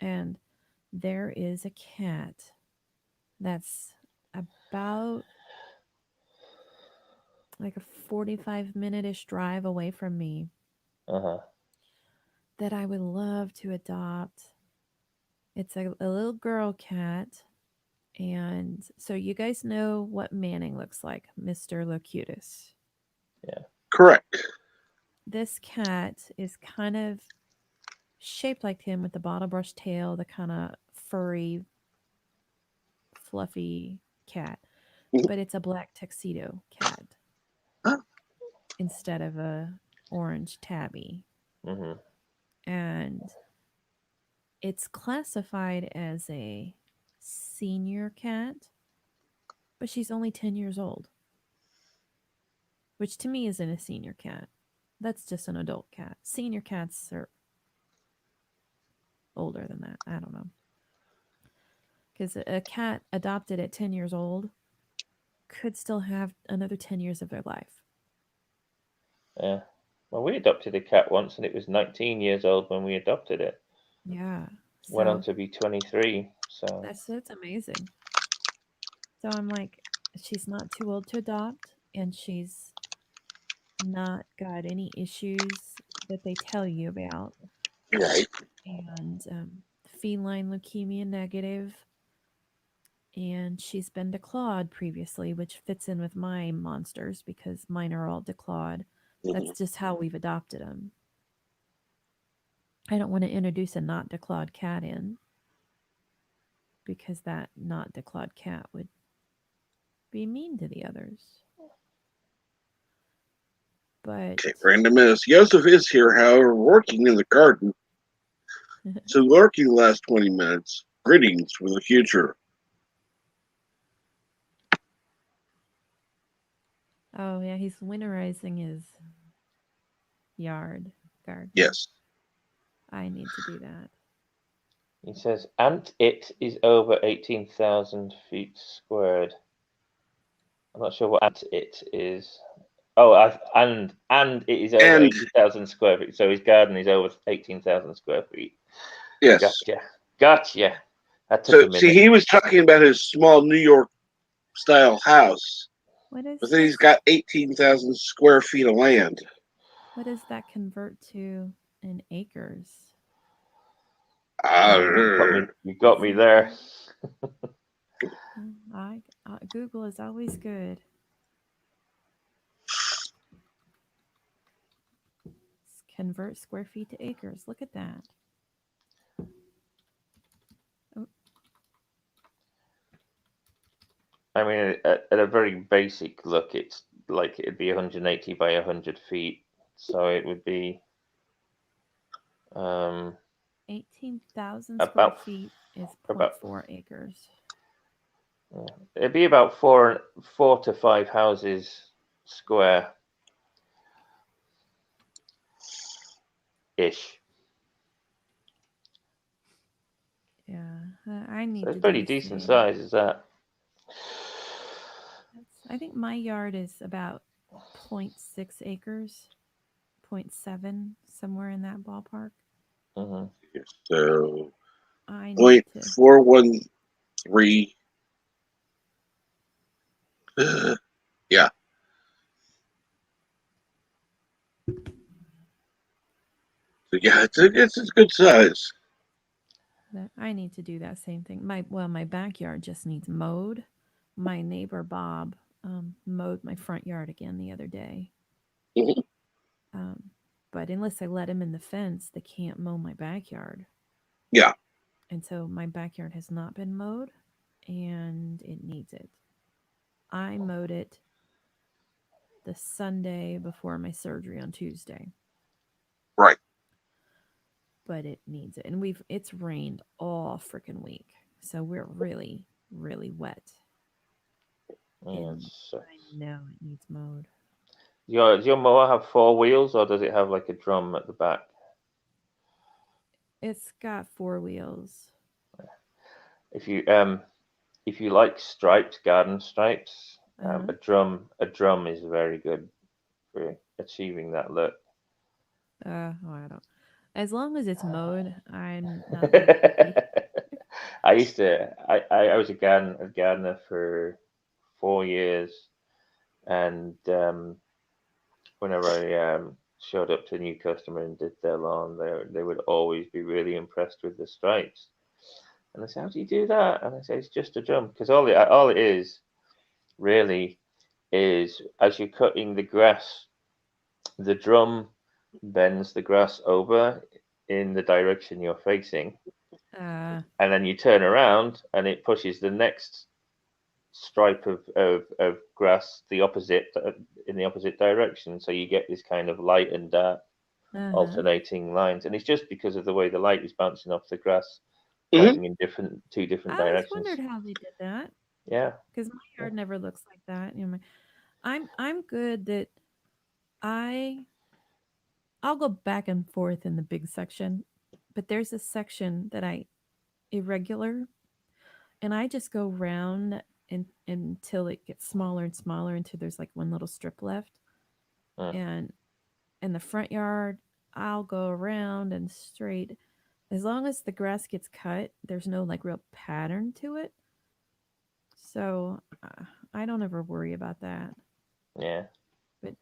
And there is a cat that's about like a 45-minute-ish drive away from me Uh-huh. that I would love to adopt. It's a little girl cat. And so you guys know what Manning looks like, Mr. Locutus. Yeah. Correct. This cat is kind of shaped like him with the bottle brush tail, the kind of furry, fluffy cat. Mhm. But it's a black tuxedo cat Huh? instead of a orange tabby. Mm-hmm. And it's classified as a senior cat, but she's only 10 years old, which to me isn't a senior cat. That's just an adult cat. Senior cats are older than that. I don't know. Because a cat adopted at 10 years old could still have another 10 years of their life. Yeah. Well, we adopted a cat once, and it was 19 years old when we adopted it. Yeah. Went on So to be 23. So that's amazing. So I'm like, she's not too old to adopt, and she's not got any issues that they tell you about. Right. And feline leukemia negative, and she's been declawed previously, which fits in with my monsters because mine are all declawed. That's Mhm. just how we've adopted them. I don't want to introduce a not declawed cat in because that not declawed cat would be mean to the others. But Okay, random is Joseph is here, however, working in the garden. So working the last 20 minutes. Greetings for the future. oh yeah, he's winterizing his yard garden. Yes. I need to do that. he says, and it is over 18,000 feet squared. I'm not sure what and it is. Oh, and it is over And 80,000 square feet. So his garden is over 18,000 square feet. yes. Gotcha. That took So a see, minute. he was talking about his small New York style house, What is but then this? he's got 18,000 square feet of land. What does that convert to in acres? You got me there. Google is always good. Convert square feet to acres. Look at that. Oh, I mean, at a very basic look, it's like it'd be 180 by 100 feet. So it would be 18,000 square about feet is about 0.4 acres. it'd be about four to five houses square ish. Yeah, I need So to it's do pretty the decent same. size, is that? I think my yard is about 0.6 acres, 0.7, somewhere in that ballpark. Mm-hmm. So I need point to. 413. Yeah. So yeah, it's a good size. I need to do that same thing. My backyard just needs mowed. My neighbor Bob mowed my front yard again the other day. Mhm. Um, but unless I let him in the fence, they can't mow my backyard. Yeah. And so my backyard has not been mowed, and it needs it. I mowed it the Sunday before my surgery on Tuesday. but it needs it. And it's rained all freaking week. So we're really, really wet. Yeah, it And I sucks. know it needs mowed. Does your mower have four wheels, or does it have like a drum at the back? It's got four wheels. If you like stripes, garden stripes, Uh-huh. a drum is very good for achieving that look. Oh, I don't. As long as it's mowed, I'm not that picky. I was a gardener for 4 years, and whenever I showed up to a new customer and did their lawn, they would always be really impressed with the stripes. And I say, "How do you do that?" And I say, "It's just a drum, because all it is really is as you're cutting the grass, the drum bends the grass over in the direction you're facing, Uh, and then you turn around and it pushes the next stripe of grass the opposite in the opposite direction, so you get this kind of light and dark uh-huh. alternating lines, and it's just because of the way the light is bouncing off the grass, Hmm. pointing in two different I always directions. wondered how they did that Yeah, because my yeah. yard never looks like that. I'm good that I I'll go back and forth in the big section, but there's a section that I irregular, and I just go round until it gets smaller and smaller until there's like one little strip left. Mm, And in the front yard, I'll go around and straight. As long as the grass gets cut, there's no like real pattern to it. So I don't ever worry about that. yeah. But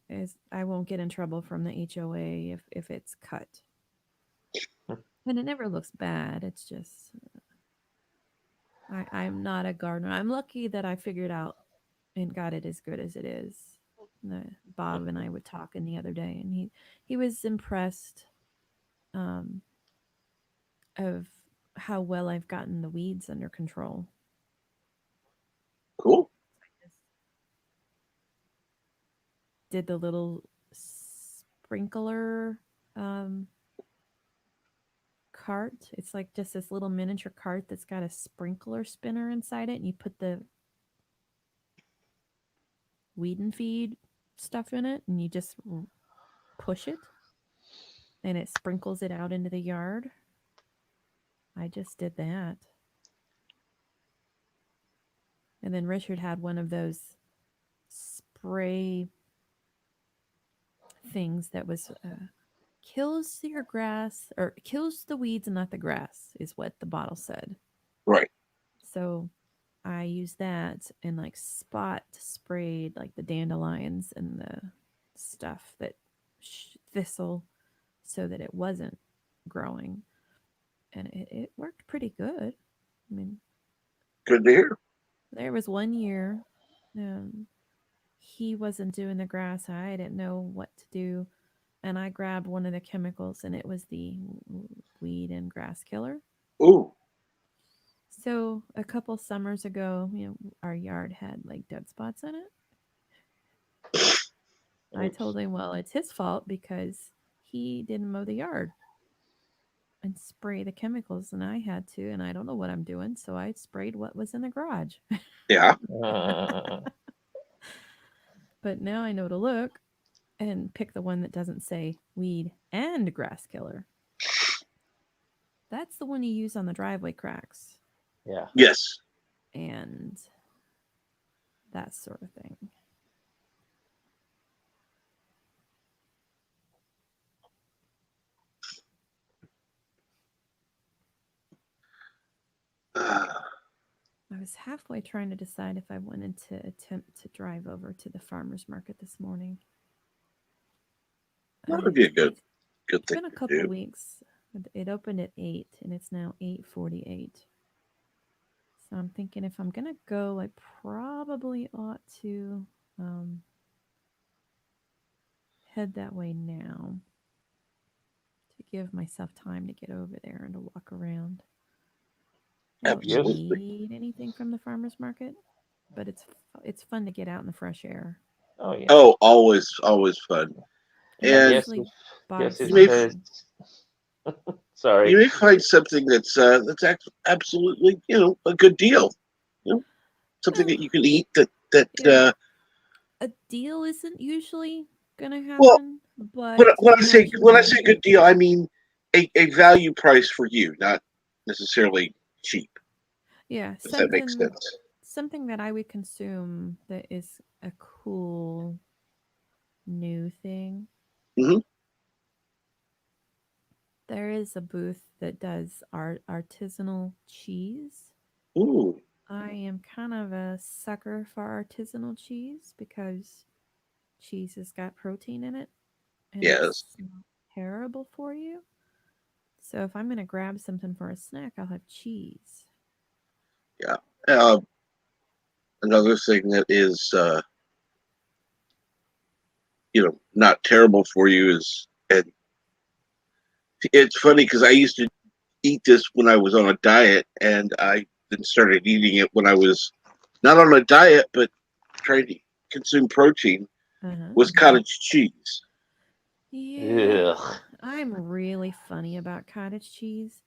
as I won't get in trouble from the HOA if it's cut. And it never looks bad. It's just I'm not a gardener. I'm lucky that I figured out and got it as good as it is. Bob and I were talking the other day, and he was impressed um, of how well I've gotten the weeds under control. Cool. I just did the little sprinkler um, cart. It's like just this little miniature cart that's got a sprinkler spinner inside it, and you put the weed and feed stuff in it, and you just push it, and it sprinkles it out into the yard. I just did that. And then Richard had one of those spray things that was kills your grass or kills the weeds and not the grass, is what the bottle said. Right. So I used that and like spot sprayed like the dandelions and the stuff that thistle so that it wasn't growing. And it worked pretty good. I mean, Good to hear. there was one year um, he wasn't doing the grass. I didn't know what to do. And I grabbed one of the chemicals, and it was the weed and grass killer. Ooh. So a couple summers ago, our yard had like dead spots in it. I Oops. told him, well, it's his fault because he didn't mow the yard and spray the chemicals, and I had to, and I don't know what I'm doing, so I sprayed what was in the garage. Yeah. But now I know to look and pick the one that doesn't say weed and grass killer. That's the one you use on the driveway cracks Yeah. Yes. and that sort of thing. I was halfway trying to decide if I wanted to attempt to drive over to the farmer's market this morning. That would be a good It's thing been a to couple do. weeks. It opened at 8 and it's now 8:48. So I'm thinking if I'm going to go, I probably ought to head that way now to give myself time to get over there and to walk around. I don't Yes. Absolutely. need anything from the farmer's market, but it's fun to get out in the fresh air. Oh yeah. Oh, always fun. And And And yes, usually buy yes, you if may something. Sorry. You may find something that's absolutely, a good deal. Something Well, that you can eat that yeah, a deal isn't usually gonna well, happen, when, but when I say when I occasionally, say good deal, I mean a value price for you, not necessarily cheap. yeah, If that makes sense. something that I would consume that is a cool new thing. Hmm. There is a booth that does artisanal cheese. Ooh, I am kind of a sucker for artisanal cheese because cheese has got protein in it and yes, it's not terrible for you. So if I'm going to grab something for a snack, I'll have cheese. yeah. Uh, Another thing that is, not terrible for you is, and it's funny because I used to eat this when I was on a diet, and I then started eating it when I was not on a diet, but trying to consume protein. Uh-huh. Was cottage cheese. Yeah, Ugh. I'm really funny about cottage cheese.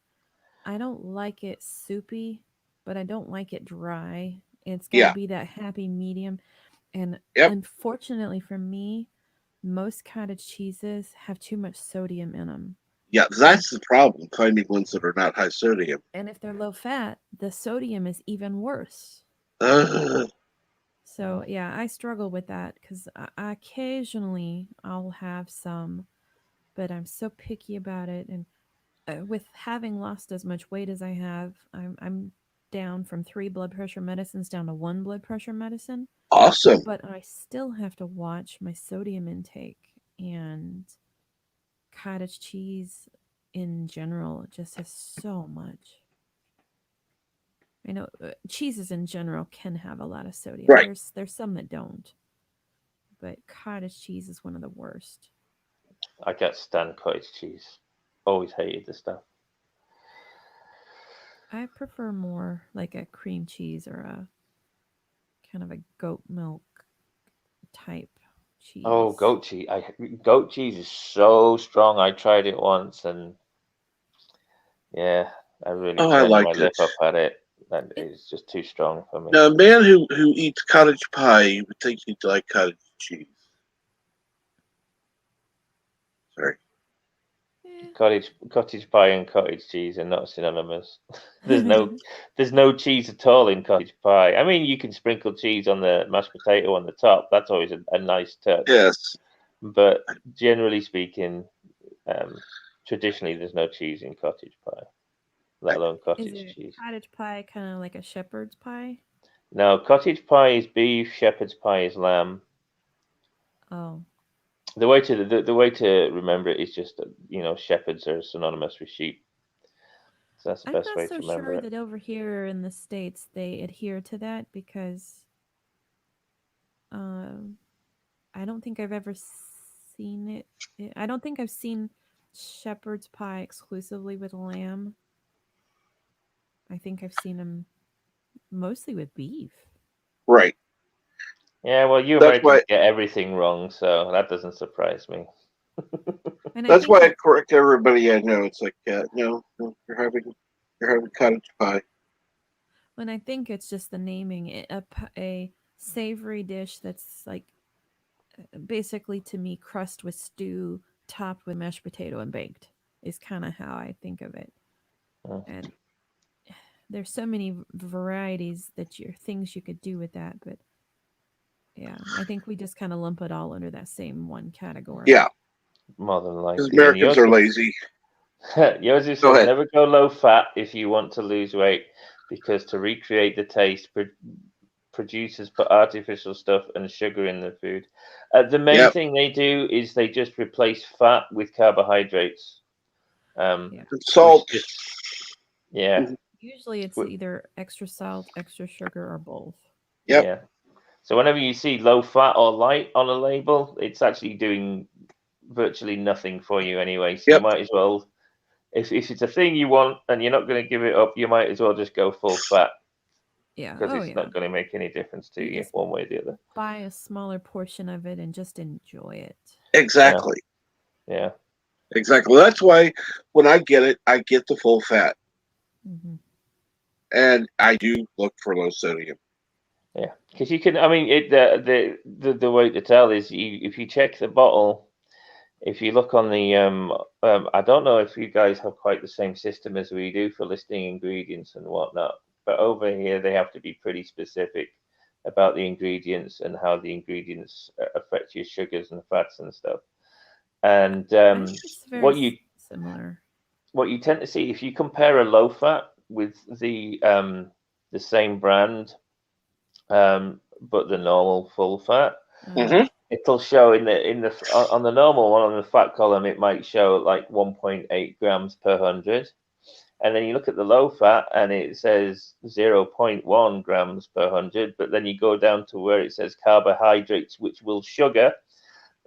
I don't like it soupy, but I don't like it dry. It's got to Yeah. be that happy medium. And Yep. unfortunately for me, most cottage cheeses have too much sodium in them. Yeah. That's the problem. Finding ones that are not high sodium. And if they're low fat, the sodium is even worse. Uh, So, yeah, I struggle with that because occasionally I'll have some, but I'm so picky about it. And with having lost as much weight as I have, I'm down from 3 blood pressure medicines down to 1 blood pressure medicine, awesome. but I still have to watch my sodium intake. And cottage cheese in general just has so much. I know cheeses in general can have a lot of sodium. Right. There's some that don't, but cottage cheese is one of the worst. I can't stand cottage cheese. Always hated the stuff. I prefer more like a cream cheese or a kind of a goat milk type Oh, cheese. goat cheese. Goat cheese is so strong. I tried it once, and yeah, I really Oh, I turned my liked it. lip up at it. That It is just too strong for me. Now, a man who eats cottage pie, you would think he'd like cottage cheese. Sorry. Cottage pie and cottage cheese are not synonymous. there's eh. no there's no cheese at all in cottage pie. I mean, you can sprinkle cheese on the mashed potato on the top. That's always a nice touch. Yes. But generally speaking, um, traditionally there's no cheese in cottage pie, let alone Is cottage it cheese. cottage pie kind of like a shepherd's pie? Now, cottage pie is beef, shepherd's pie is lamb. Oh, The way to remember it is just that, shepherds are synonymous with sheep. So that's the I'm best not way to so remember sure it. that over here in the States they adhere to that because um, I don't think I've ever seen it. I don't think I've seen shepherd's pie exclusively with lamb. I think I've seen them mostly with beef. Right. Yeah, well, you That's Americans why. get everything wrong, so that doesn't surprise me. And I That's think why I that correct everybody I know. It's like, no, no, you're having cottage pie. when I think it's just the naming, a savory dish that's like basically to me crust with stew topped with mashed potato and baked is kind of how I think of it. Mm. And there's so many varieties that you things you could do with that, but yeah, I think we just kind of lump it all under that same one category. Yeah, More than because likely. And Americans are lazy. Yosi Go says ahead. never go low fat if you want to lose weight because to recreate the taste, producers put artificial stuff and sugar in the food. The main Yep. thing they do is they just replace fat with carbohydrates, um, Yeah. which Salt. just, yeah, Mhm. Usually it's w- either extra salt, extra sugar, or both. Yep. yeah. So whenever you see low fat or light on a label, it's actually doing virtually nothing for you anyway. So you Yep. might as well, if it's a thing you want and you're not going to give it up, you might as well just go full fat Yeah. because Oh, it's yeah. not going to make any difference to You you just one way or the other. buy a smaller portion of it and just enjoy it. Yeah, Exactly. yeah. Exactly. That's why when I get it, I get the full fat, Mm-hmm. and I do look for low sodium. Yeah, because you can. I mean, the way to tell is if you check the bottle. If you look on the, I don't know if you guys have quite the same system as we do for listing ingredients and whatnot, but over here they have to be pretty specific about the ingredients and how the ingredients affect your sugars and fats and stuff. And I think it's very similar. what you tend to see if you compare a low fat with the same brand, but the normal full fat, Mm-hmm. it'll show on the normal one on the fat column, it might show like 1.8 grams per 100. And then you look at the low fat and it says 0.1 grams per 100. But then you go down to where it says carbohydrates, which will sugar,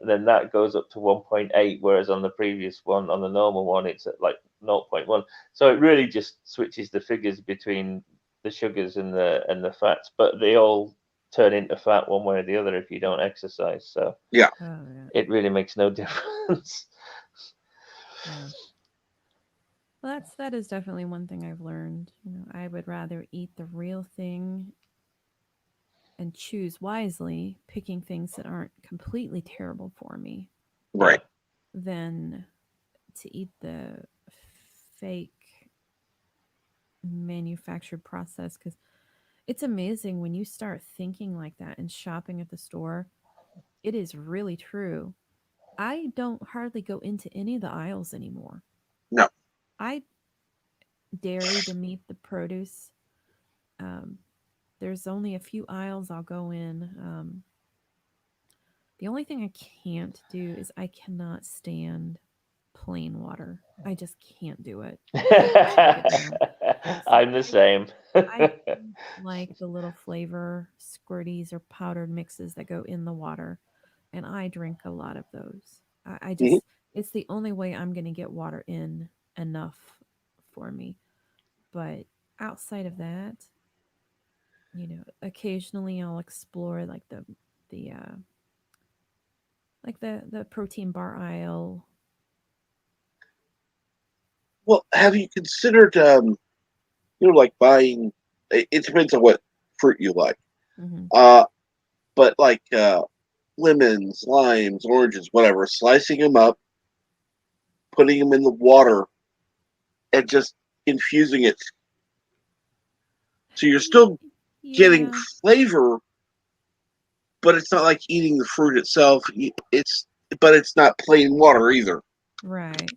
and then that goes up to 1.8. Whereas on the previous one, on the normal one, it's at like 0.1. So it really just switches the figures between the sugars and the fats, but they all turn into fat one way or the other if you don't exercise. So Yeah. Oh, yeah. it really makes no difference. Yeah. Well, that is definitely one thing I've learned. I would rather eat the real thing and choose wisely, picking things that aren't completely terrible for me, Yeah. Right. than to eat the fake manufactured process. Because it's amazing when you start thinking like that and shopping at the store. It is really true. I don't hardly go into any of the aisles anymore. No. I dairy, the meat, the produce. Um, there's only a few aisles I'll go in. The only thing I can't do is I cannot stand plain water. I just can't do it. I have to choke it down. So I'm the same. I do like the little flavor squirties or powdered mixes that go in the water, and I drink a lot of those. I Mm-hmm. just, it's the only way I'm going to get water in enough for me. But outside of that, occasionally I'll explore like the the protein bar aisle. Well, have you considered, like buying? It depends on what fruit you like. Hmm. Uh, but like lemons, limes, oranges, whatever, slicing them up, putting them in the water, and just infusing it. So you're still getting Yeah, flavor, but it's not like eating the fruit itself. But it's not plain water either. right.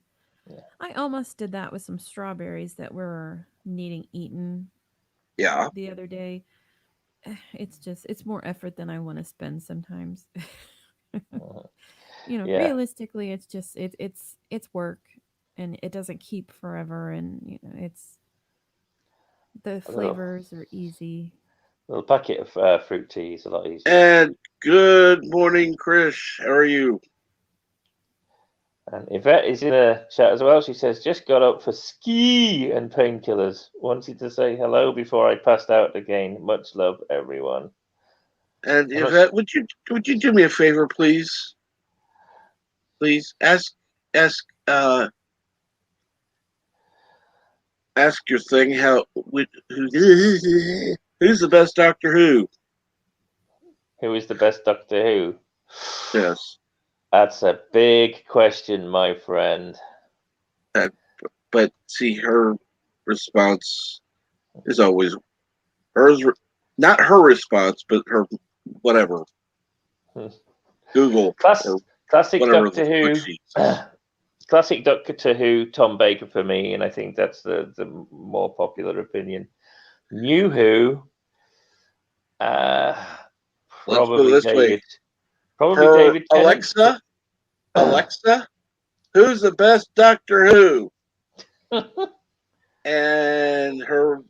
Yeah. I almost did that with some strawberries that were needing eaten Yeah. the other day. It's more effort than I want to spend sometimes. Mhm. Yeah. Realistically, it's just it's work, and it doesn't keep forever, and it's the A little flavors are easy. little packet of fruit tea is a lot easier. And good morning, Chris. How are you? And Yvette is in the chat as well. She says, just got up for ski and painkillers. Wanted to say hello before I passed out again. Much love, everyone. And I'm not Yvette, would you do me a favor, please? Please ask ask your thing who's the best Doctor Who? Who is the best Doctor Who? Yes. That's a big question, my friend. But see, her response is always hers. Not her response, but her whatever Google Class, or classic whatever the Doctor fuck Who. she says. Classic Doctor Who, Tom Baker for me, and I think that's the more popular opinion. New Who, uh, Let's put it probably this way: David. Probably her David Tennant. Alexa, who's the best Doctor Who? And her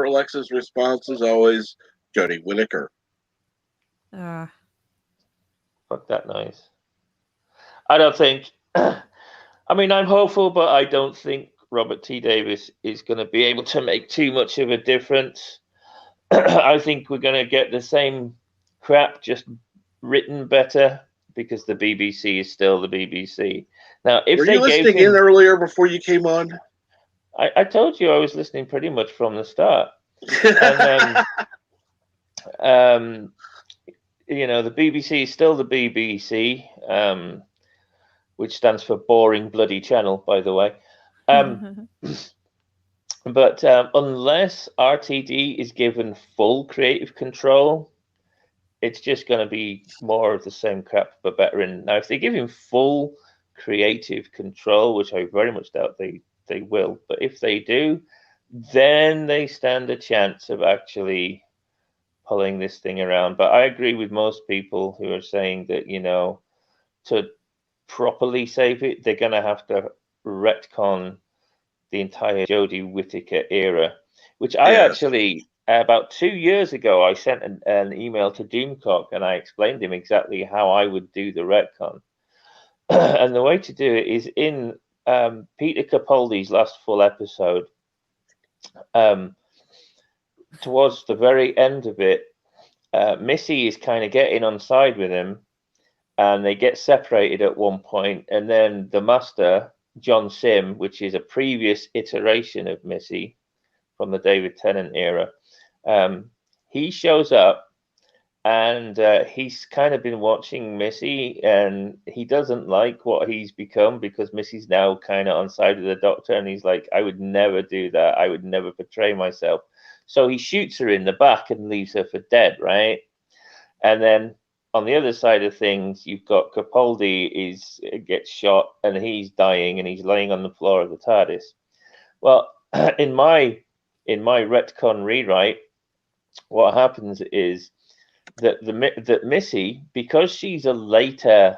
Alexa's response is always Jodie Whittaker. Uh, Fuck that noise. I don't think. I mean, I'm hopeful, but I don't think Robert T. Davis is going to be able to make too much of a difference. I think we're going to get the same crap, just written better. because the BBC is still the BBC. Now, if Were they you gave listening in him, earlier before you came on? I told you I was listening pretty much from the start, and you know, the BBC is still the BBC, which stands for Boring Bloody Channel, by the way. But unless RTD is given full creative control, it's just going to be more of the same crap, but better. In now, if they give him full creative control, which I very much doubt they will, but if they do, then they stand a chance of actually pulling this thing around. But I agree with most people who are saying that, you know, to properly save it, they're going to have to retcon the entire Jodie Whittaker era, which I actually, about 2 years ago, I sent an email to Doomcock and I explained him exactly how I would do the retcon. And the way to do it is in Peter Capaldi's last full episode. Towards the very end of it, Missy is kind of getting on side with him, and they get separated at one point, and then the Master, John Sim, which is a previous iteration of Missy from the David Tennant era, he shows up, and he's kind of been watching Missy, and he doesn't like what he's become because Missy's now kind of on side of the Doctor, and he's like, I would never do that. I would never betray myself. So he shoots her in the back and leaves her for dead, right? And then on the other side of things, you've got Capaldi gets shot and he's dying and he's laying on the floor of the TARDIS. Well, in my retcon rewrite, what happens is that Missy, because she's a later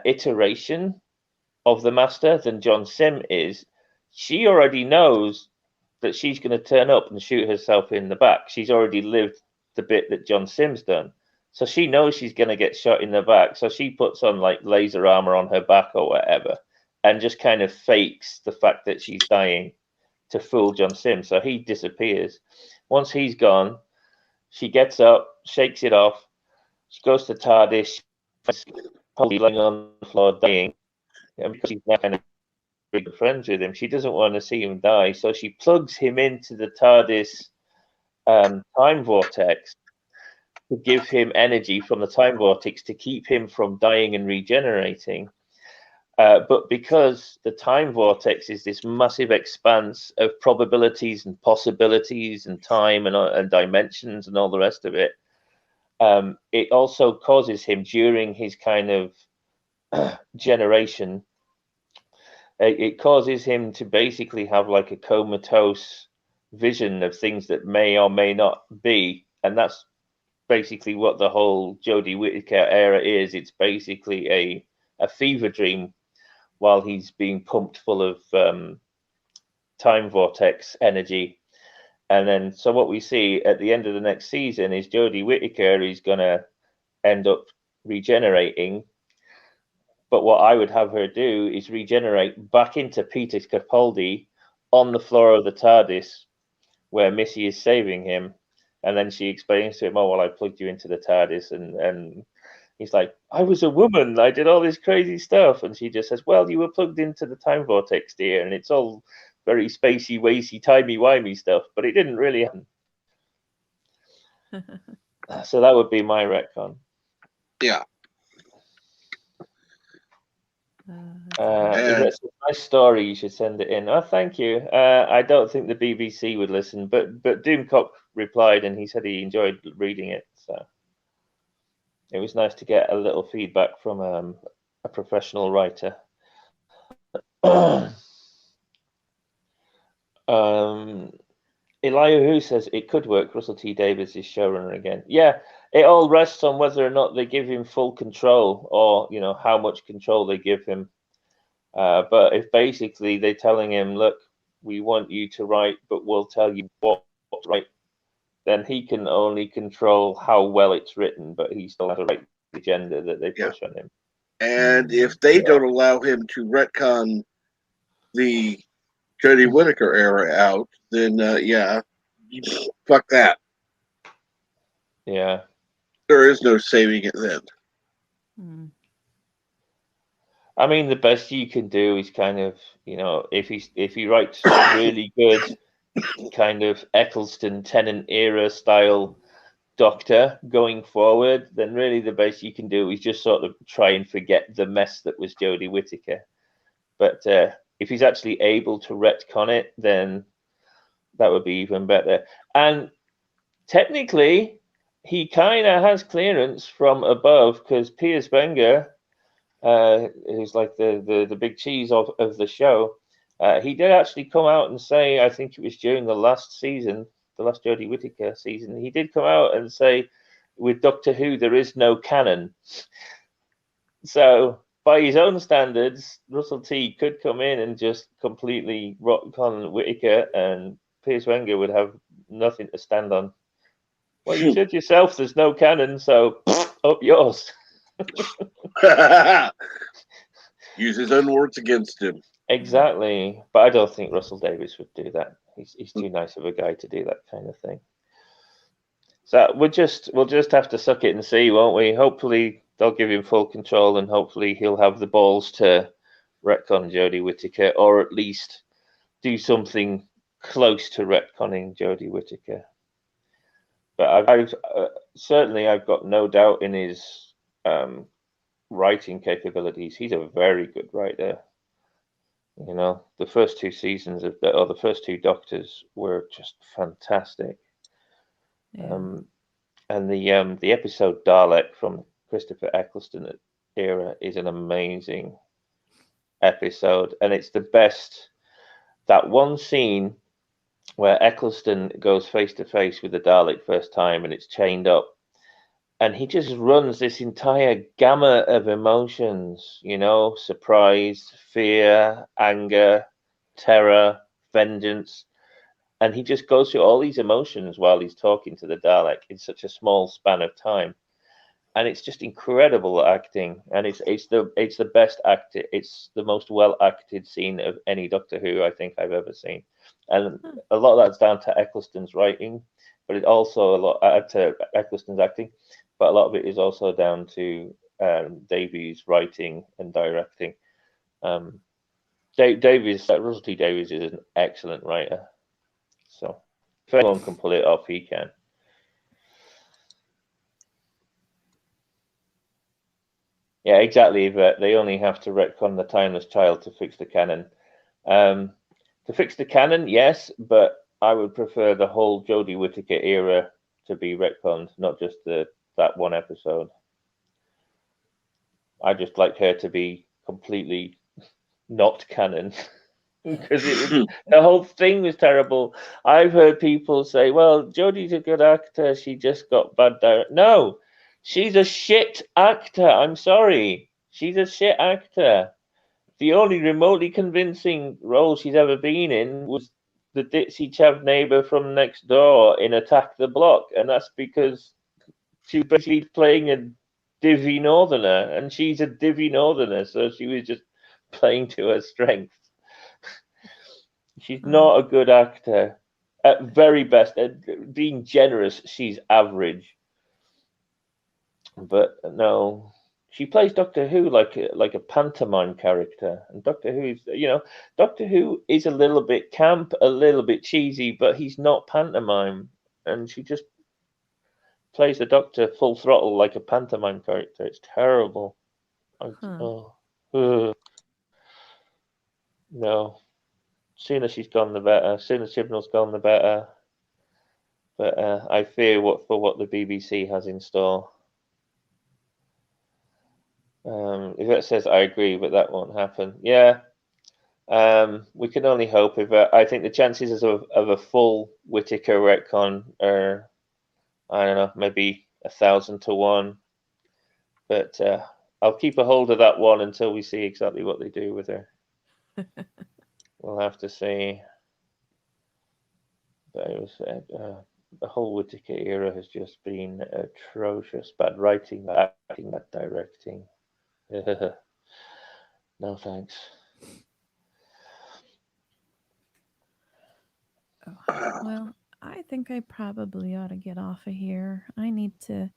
iteration of the Master than John Sim is, she already knows that she's going to turn up and shoot herself in the back. She's already lived the bit that John Sim's done. So she knows she's going to get shot in the back. So she puts on like laser armor on her back or whatever and just kind of fakes the fact that she's dying to fool John Sim. So he disappears. Once he's gone, she gets up, shakes it off. She goes to TARDIS, probably laying on the floor dying. And because she's now kind of good friends with him, she doesn't want to see him die. So she plugs him into the TARDIS time vortex to give him energy from the time vortex to keep him from dying and regenerating. But because the time vortex is this massive expanse of probabilities and possibilities and time and dimensions and all the rest of it, it also causes him during his kind of generation, it causes him to basically have like a comatose vision of things that may or may not be. And that's basically what the whole Jodie Whittaker era is. It's basically a fever dream while he's being pumped full of time vortex energy. And then, so what we see at the end of the next season is Jodie Whittaker is going to end up regenerating. But what I would have her do is regenerate back into Peter Capaldi on the floor of the TARDIS where Missy is saving him. And then she explains to him, oh, well, I plugged you into the TARDIS. And he's like, I was a woman. I did all this crazy stuff. And she just says, well, you were plugged into the time vortex, dear. And it's all very spacey, wacy, timey-wimey stuff. But it didn't really happen. So that would be my retcon. Yeah. It's a nice story. You should send it in. Oh, thank you. I don't think the BBC would listen, but Doomcock replied, and he said he enjoyed reading it. So it was nice to get a little feedback from a professional writer. Eliahu says it could work. Russell T Davies is showrunner again. Yeah, it all rests on whether or not they give him full control, or how much control they give him. But if basically they're telling him, look, we want you to write, but we'll tell you what to write, then he can only control how well it's written, but he still has to write the agenda that they push on him. And if they don't allow him to retcon the Jodie Whittaker era out, then fuck that. Yeah. There is no saving it then. Mm. I mean, the best you can do is kind of, if he writes really good kind of Eccleston Tennant era style Doctor going forward, then really the best you can do is just sort of try and forget the mess that was Jodie Whittaker. But if he's actually able to retcon it, then that would be even better. And technically, he kind of has clearance from above because Piers Wenger, who's like the big cheese of the show, he did actually come out and say, I think it was during the last season, the last Jodie Whittaker season, he did come out and say, with Doctor Who, there is no canon. So, by his own standards, Russell T could come in and just completely rock on Whittaker, and Piers Wenger would have nothing to stand on. Well, you said yourself there's no canon, so up yours. Use his own words against him. Exactly. But I don't think Russell Davies would do that. He's too nice of a guy to do that kind of thing. So we'll just have to suck it and see, won't we? Hopefully they'll give him full control, and hopefully he'll have the balls to retcon Jodie Whittaker, or at least do something close to retconning Jodie Whittaker. But I've certainly I've got no doubt in his writing capabilities. He's a very good writer. You know, the first two seasons or the first two Doctors were just fantastic. Yeah. And the episode Dalek from Christopher Eccleston era is an amazing episode, and it's the best. That one scene where Eccleston goes face to face with the Dalek first time, and it's chained up, and he just runs this entire gamut of emotions. You know, surprise, fear, anger, terror, vengeance. And he just goes through all these emotions while he's talking to the Dalek in such a small span of time, and it's just incredible acting. And it's the best acted. It's the most well acted scene of any Doctor Who I think I've ever seen, and a lot of that's down to Eccleston's writing, but it also a lot to Eccleston's acting, but a lot of it is also down to Davies' writing and directing. Um, Russell T Davies is an excellent writer. So if anyone can pull it off, he can. Yeah, exactly. But they only have to retcon the Timeless Child to fix the canon. To fix the canon, yes, but I would prefer the whole Jodie Whittaker era to be retconned, not just that one episode. I just like her to be completely not canon. Because the whole thing was terrible. I've heard people say, "Well, Jodie's a good actor. She just got bad direct." No, she's a shit actor. I'm sorry, she's a shit actor. The only remotely convincing role she's ever been in was the ditzy chav neighbor from next door in Attack the Block, and that's because she's basically playing a divvy northerner, and she's a divvy northerner, so she was just playing to her strengths. She's not a good actor. At very best, at being generous, she's average. But no, she plays Doctor Who like a pantomime character, and Doctor Who is a little bit camp, a little bit cheesy, but he's not pantomime, and she just plays the Doctor full throttle like a pantomime character. It's terrible. No. Sooner she's gone, the better. Sooner Chibnall's gone, the better. But I fear what the BBC has in store. Yvette says, I agree, but that won't happen. Yeah, we can only hope. I think the chances of a full Whittaker retcon are, I don't know, maybe 1,000 to 1. But I'll keep a hold of that one until we see exactly what they do with her. We'll have to see. But it was, the whole Whittaker era has just been atrocious. Bad writing, bad acting, bad directing. No thanks. Oh, well, I think I probably ought to get off of here. I need to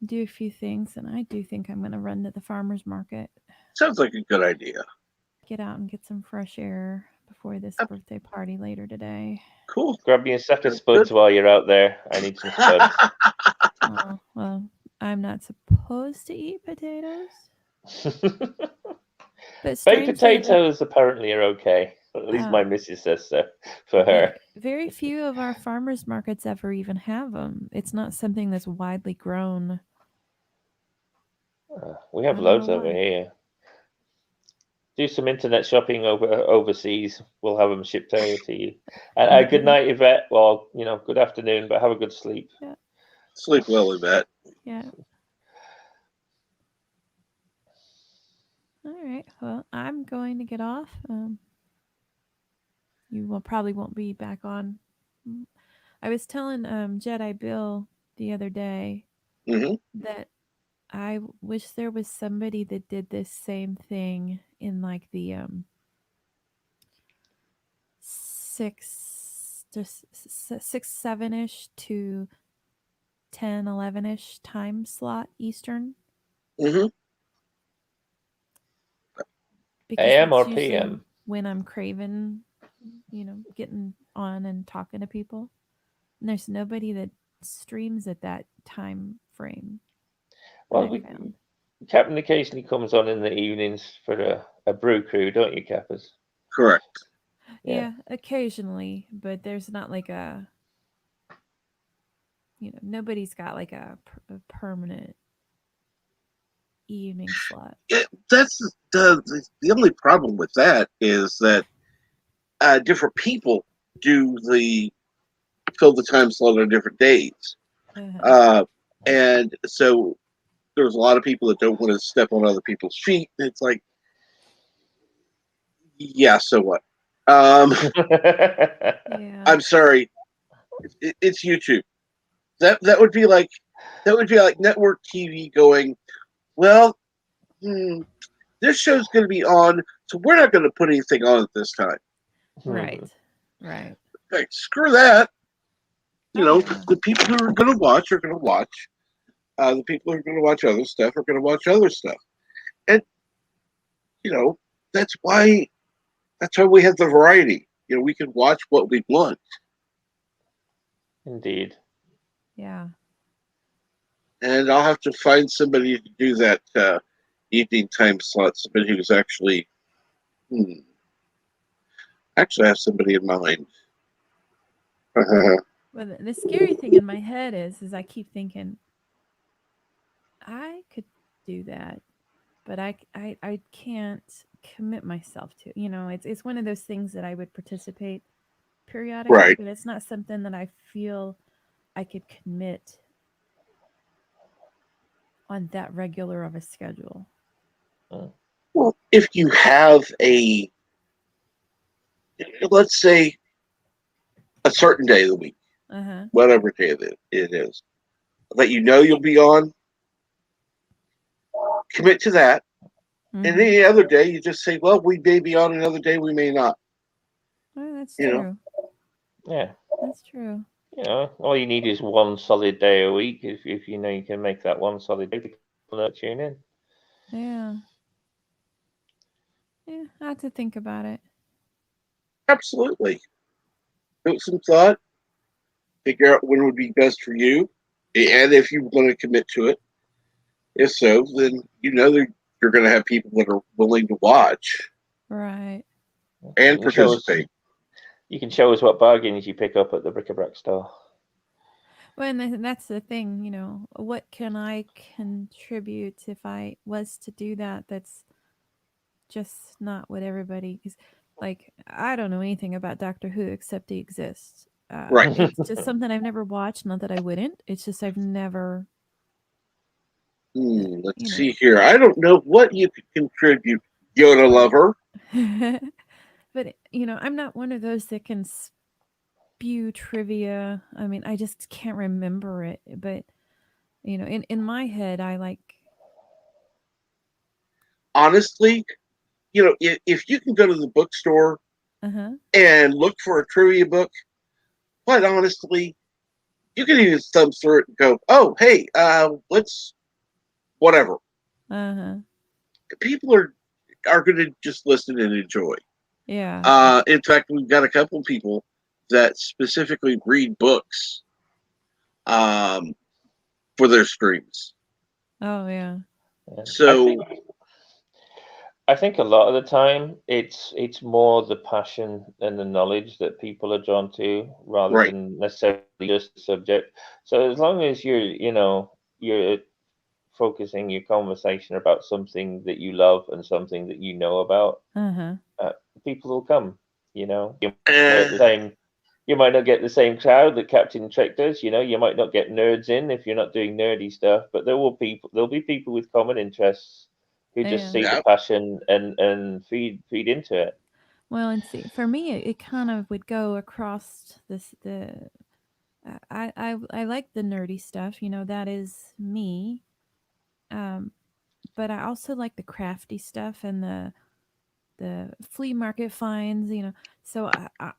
do a few things, and I do think I'm going to run to the farmer's market, Sounds like a good idea. get out and get some fresh air before this birthday party later today. Cool. Grab me a sack of Sounds spuds good. while you're out there. I need some spuds. Oh, well, I'm not supposed to eat potatoes, but Baked strangely, potatoes apparently are okay. At least my missus says so for her. very few of our farmers markets ever even have them. It's not something that's widely grown. We have I don't know loads over why. here. Do some internet shopping overseas. We'll have them shipped over to you. And good night, Yvette. Well, good afternoon, but have a good sleep. Yeah. Sleep well, Yvette. Yeah. All right. Well, I'm going to get off. You probably won't be back on. I was telling Jedi Bill the other day Mm-hmm. that I wish there was somebody that did this same thing in like the 6 7ish to 10 11ish time slot Eastern, Mm-hmm. because AM that's or usually PM? when I'm craving, getting on and talking to people. And there's nobody that streams at that time frame that Well, I found. Captain occasionally comes on in the evenings for a brew crew, don't you, Cappers? Correct. Yeah, occasionally, but there's not like nobody's got like a permanent evening slot. That's the only problem with that is that different people do fill the time slot on different days. Uh-huh. And so there's a lot of people that don't want to step on other people's feet. It's like, yeah, so what? Yeah. I'm sorry, it's YouTube. That would be like network TV going, well, this show's going to be on, so we're not going to put anything on at this time. Right. Right. Like, screw that. Oh yeah. The people who are going to watch are going to watch. The people who are going to watch other stuff are going to watch other stuff. And, that's why we have the variety. We can watch what we want. Indeed. Yeah. And I'll have to find somebody to do that evening time slot. Somebody who's actually I have somebody in mind. Well, the scary thing in my head is I keep thinking I could do that, but I can't commit myself to. It's one of those things that I would participate periodically, Right. but it's not something that I feel I could commit on that regular of a schedule. Well, if you have let's say, a certain day of the week, whatever day it is, that you'll be on, commit to that. And any other day, you just say, well, we may be on another day, we may not. Oh, that's true. Yeah. That's true. All you need is one solid day a week. If you can make that one solid day, people know to tune in. Yeah. Yeah, I have to think about it. Absolutely. Put some thought. Figure out when would be best for you, and if you want to commit to it. If so, then that you're going to have people that are willing to watch Right. and participate. You can show us what bargains you pick up at the bric-a-brac store. Well, and that's the thing, what can I contribute if I was to do that? That's just not what everybody is. Like, I don't know anything about Doctor Who except he exists. Right. It's just something I've never watched. Not that I wouldn't. It's just I've never. Let's see here. I don't know what you could contribute, Yoda lover. But I'm not one of those that can spew trivia. I mean, I just can't remember it. But in my head, I like. Honestly, if you can go to the bookstore and look for a trivia book, quite honestly, you can even thumb through it and go, oh, hey, let's whatever. Uh-huh. People are going to just listen and enjoy. Yeah. In fact, we've got a couple of people that specifically read books um, for their streams. Oh, yeah. And So, I think a lot of the time it's more the passion and the knowledge that people are drawn to rather right. than necessarily just the subject. So as long as you're focusing your conversation about something that you love and something that you know about, Uh-huh. uh, people will come. You might Uh, get the same. You might not get the same crowd that Captain Trek does. You might not get nerds in if you're not doing nerdy stuff, but there'll be people with common interests who just Yeah. see the yeah. passion and feed into it. Well, and see, for me, it kind of would go across this the I like the nerdy stuff, that is me. Um, but I also like the crafty stuff and the flea market finds, So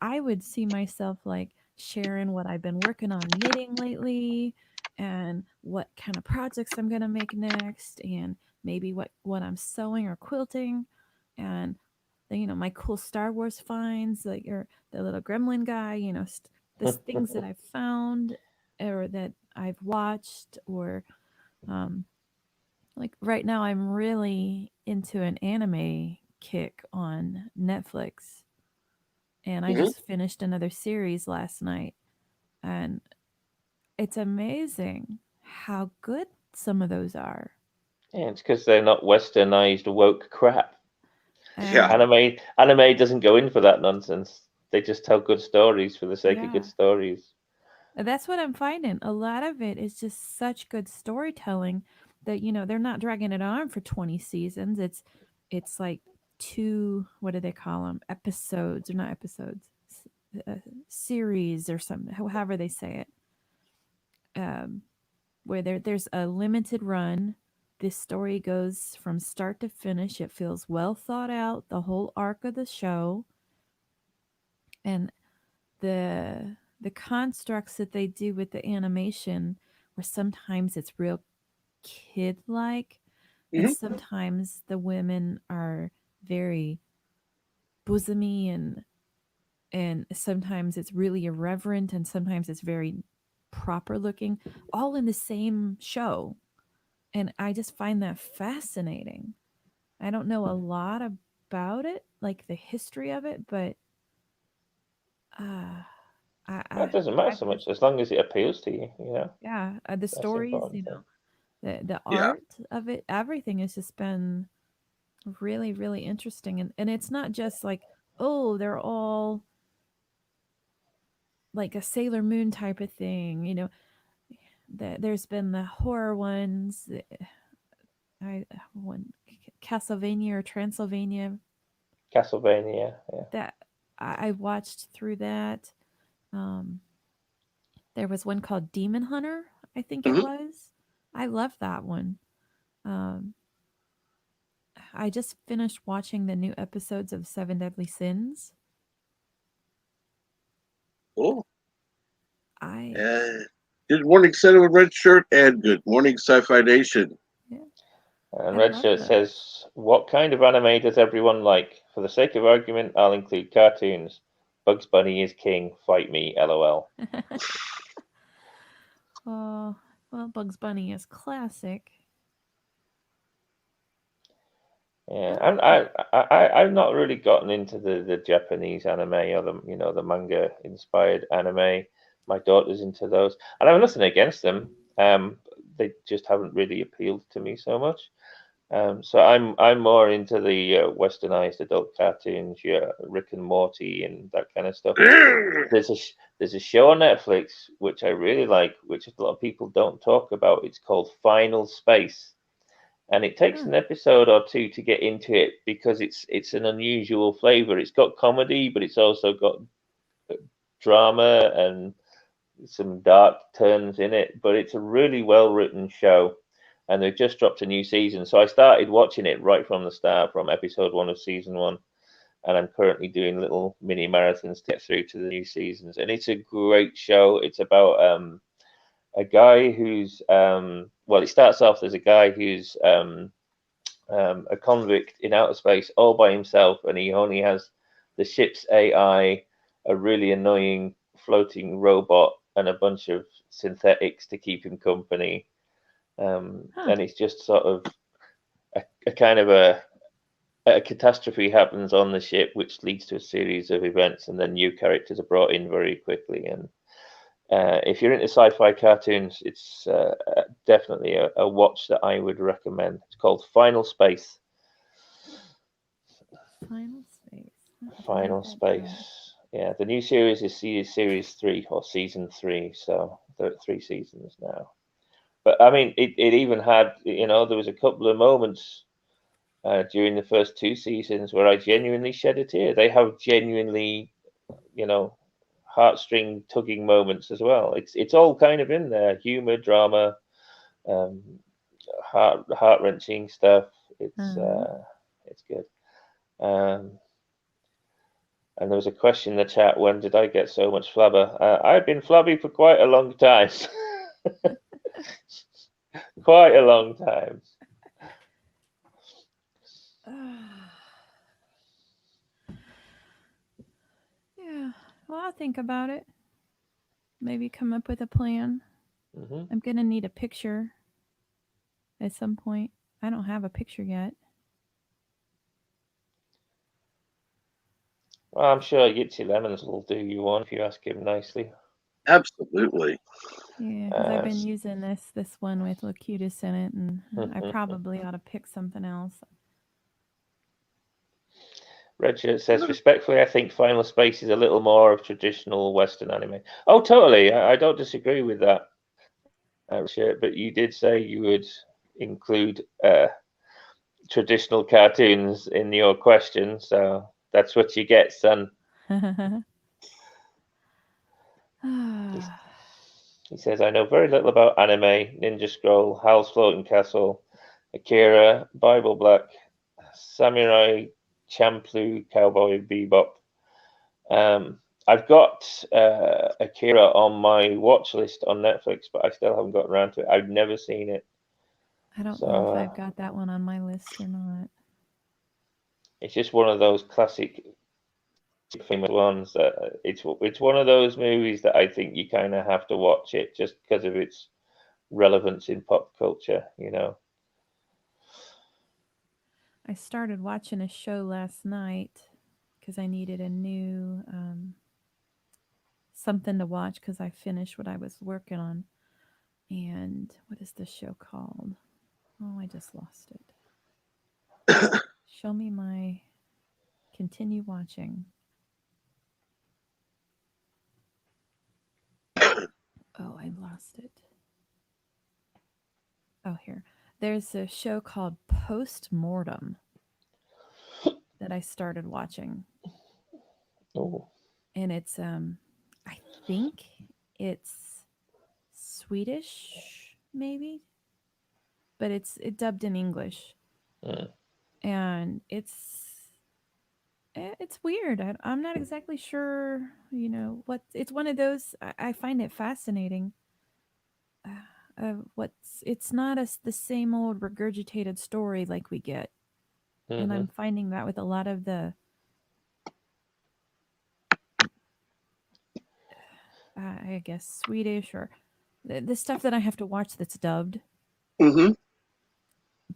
I would see myself like sharing what I've been working on knitting lately and what kind of projects I'm gonna make next and maybe what I'm sewing or quilting and my cool Star Wars finds like or the little gremlin guy, the things that I've found or that I've watched or um like right now, I'm really into an anime kick on Netflix, and I Mm-hmm. just finished another series last night, and it's amazing how good some of those are. Yeah, it's because they're not westernized woke crap. Yeah. And Anime doesn't go in for that nonsense. They just tell good stories for the sake of good yeah, stories. that's what I'm finding. A lot of it is just such good storytelling that they're not dragging it on for 20 seasons. It's like two, what do they call them? Episodes or not episodes, uh, series or something, however they say it. Where there's a limited run. This story goes from start to finish. It feels well thought out, the whole arc of the show, and the constructs that they do with the animation, where sometimes it's real kid like, and Mm-hmm. sometimes the women are very bosomy and sometimes it's really irreverent and sometimes it's very proper looking, all in the same show. And I just find that fascinating. I don't know a lot about it, like the history of it, but uh, I, Well, I, it doesn't matter I so just, much as long as it appeals to you. yeah, the That's the stories, important thing. the Yeah. art of it, everything has just been really, really interesting. And it's not just like, oh, they're all like a Sailor Moon type of thing, there's been the horror ones. I one Castlevania or Transylvania Castlevania, yeah. that I watched through that. Um, there was one called Demon Hunter, I think it Mm-hmm. was. I love that one. Um, I just finished watching the new episodes of Seven Deadly Sins. Cool. I Good morning, Cinnamon Red Shirt, and good morning, Sci-Fi Nation. Yeah, And I love Redshirt those. says, "What kind of anime does everyone like? For the sake of argument, I'll include cartoons. Bugs Bunny is king. Fight me, lol." Oh, well, Bugs Bunny is classic. Yeah, I I'm, like I've not really gotten into the Japanese anime or the manga inspired anime. My daughter's into those, and I have nothing against them. They just haven't really appealed to me so much. So I'm more into the westernized adult cartoons, yeah, Rick and Morty and that kind of stuff. There's a show on Netflix which I really like, which a lot of people don't talk about. It's called Final Space, and it takes Huh. an episode or two to get into it because it's an unusual flavor. It's got comedy, but it's also got drama and some dark turns in it. But it's a really well written show, and they've just dropped a new season. So I started watching it right from the start, from episode one of season one, and I'm currently doing little mini marathons to get through to the new seasons. And it's a great show. It's about a guy who's well, it starts off as a guy who's a convict in outer space all by himself, and he only has the ship's AI, a really annoying floating robot, and a bunch of synthetics to keep him company. And it's just sort of a kind of a catastrophe happens on the ship, which leads to a series of events, and then new characters are brought in very quickly. And if you're into sci-fi cartoons, it's definitely a watch that I would recommend. It's called Final Space. Final Space. Final Space. Yeah, the new series is series 3 or season 3, so there are 3 seasons now. But I mean, it even had, there was a couple of moments during the first 2 seasons where I genuinely shed a tear. They have genuinely, heartstring tugging moments as well. It's all kind of in there: humor, drama, heart wrenching stuff. It's good. And there was a question in the chat: when did I get so much flabber? I've been flabby for quite a long time. Quite a long time. Yeah, well, I'll think about it. Maybe come up with a plan. Mm-hmm. I'm gonna need a picture at some point. I don't have a picture yet. Well, I'm sure Yitzy Lemons will do you one if you ask him nicely. Absolutely. Yeah, because I've been using this one with Locutus in it, and I probably ought to pick something else. Redshirt says, respectfully, I think Final Space is a little more of traditional Western anime. Oh, totally. I don't disagree with that, Redshirt, but you did say you would include traditional cartoons in your question, so that's what you get, son. He says, I know very little about anime, Ninja Scroll, Howl's Floating Castle, Akira, Bible Black, Samurai Champloo, Cowboy Bebop. I've got Akira on my watch list on Netflix, but I still haven't gotten around to it. I've never seen it. I don't know if I've got that one on my list or not. It's just one of those classic famous ones that it's one of those movies that I think you kind of have to watch it just because of its relevance in pop culture, I started watching a show last night because I needed a new something to watch because I finished what I was working on. And what is the show called? Oh, I just lost it. Show me my continue watching. Oh, I lost it. Oh, here. There's a show called Postmortem that I started watching. Oh. And it's I think it's Swedish maybe, but it's dubbed in English. And it's weird. I'm not exactly sure, what it's one of those. I find it fascinating. It's not the same old regurgitated story like we get, and I'm finding that with a lot of the I guess Swedish or the stuff that I have to watch that's dubbed. Mm-hmm.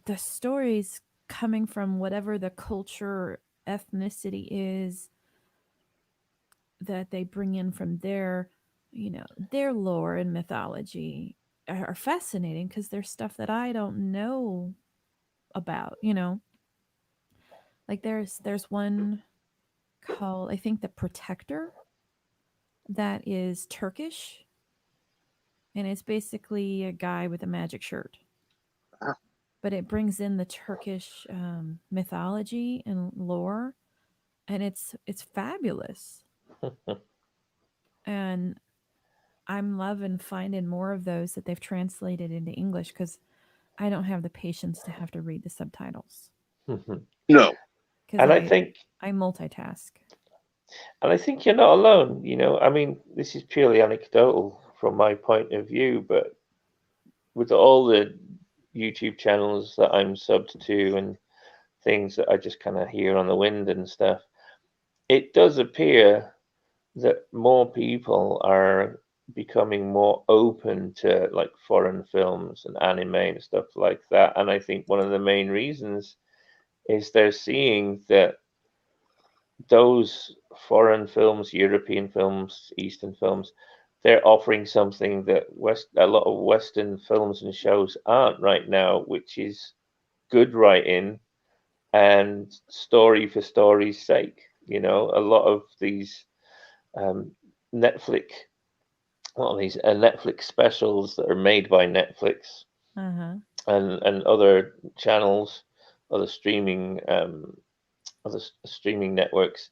The stories coming from whatever the culture or ethnicity is that they bring in from their lore and mythology are fascinating because there's stuff that I don't know about. Like there's one called, I think, The Protector, that is Turkish, and it's basically a guy with a magic shirt. But it brings in the Turkish mythology and lore, and it's fabulous. And I'm loving finding more of those that they've translated into English because I don't have the patience to have to read the subtitles. No. And I think I multitask. And I think you're not alone. I mean, this is purely anecdotal from my point of view. But with all the YouTube channels that I'm subbed to and things that I just kind of hear on the wind and stuff, it does appear that more people are becoming more open to like foreign films and anime and stuff like that. And I think one of the main reasons is they're seeing that those foreign films, European films, Eastern films, they're offering something that a lot of Western films and shows aren't right now, which is good writing and story for story's sake. You know, a lot of these Netflix, what are these Netflix specials that are made by Netflix and other channels, other streaming networks.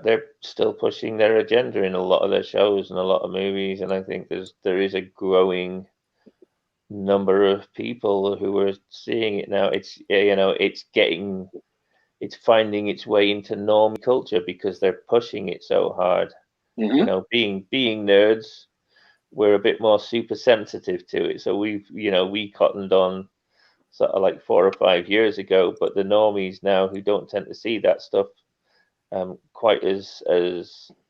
They're still pushing their agenda in a lot of their shows and a lot of movies, and I think there is a growing number of people who are seeing it now. It's it's finding its way into normie culture because they're pushing it so hard. Mm-hmm. You know, being nerds, we're a bit more super sensitive to it. So we cottoned on sort of like 4 or 5 years ago, but the normies now who don't tend to see that stuff quite as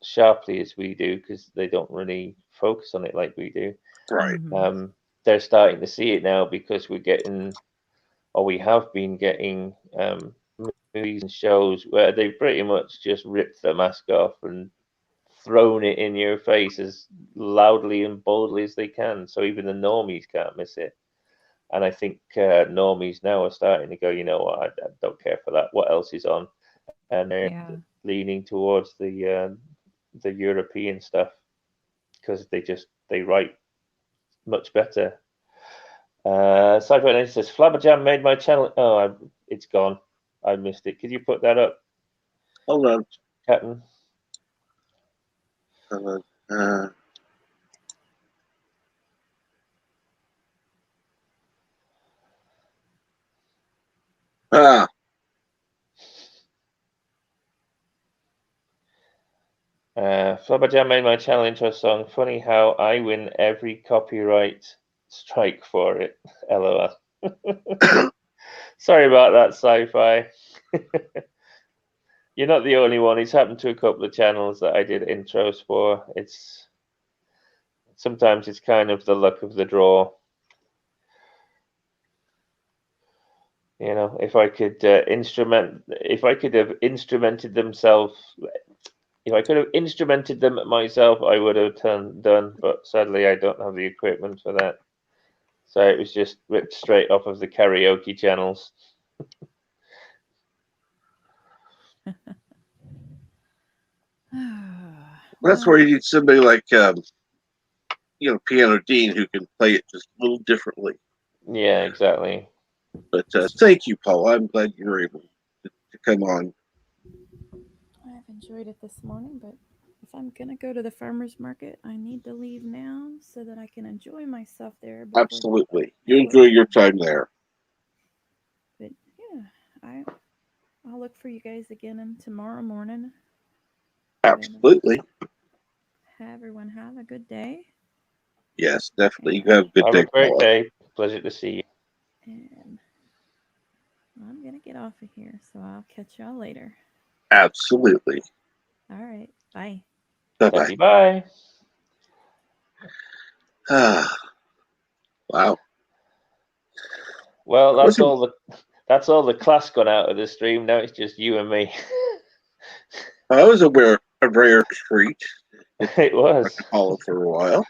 sharply as we do because they don't really focus on it like we do. Right. They're starting to see it now because we're getting, or we have been getting, movies and shows where they pretty much just ripped the mask off and thrown it in your face as loudly and boldly as they can. So even the normies can't miss it. And I think normies now are starting to go, you know what, I don't care for that. What else is on? And they're leaning towards the European stuff because they write much better. Sci-Fi says Flabberjam made my channel. Oh, it's gone. I missed it. Could you put that up? Hold on, Captain. Flabberjam made my channel intro song. Funny how I win every copyright strike for it. LOL. Sorry about that, Sci-Fi. You're not the only one. It's happened to a couple of channels that I did intros for. Sometimes it's kind of the luck of the draw. You know, if I could have instrumented them myself, I would have done. But sadly, I don't have the equipment for that. So it was just ripped straight off of the karaoke channels. That's where you need somebody like Piano Dean who can play it just a little differently. Yeah, exactly. But thank you, Paul. I'm glad you were able to come on. I've enjoyed it this morning, but if I'm gonna go to the farmer's market, I need to leave now so that I can enjoy myself there. Absolutely, you enjoy your time there. But yeah, I'll look for you guys again tomorrow morning. Absolutely. Everyone have a good day. Yes, definitely. You have a good day. Have a great day. Pleasure to see you. And I'm going to get off of here, so I'll catch y'all later. Absolutely. All right. Bye. Bye-bye. Bye. Wow. Well, that's all the class gone out of the stream. Now it's just you and me. That was a rare treat. It was. I followed for a while.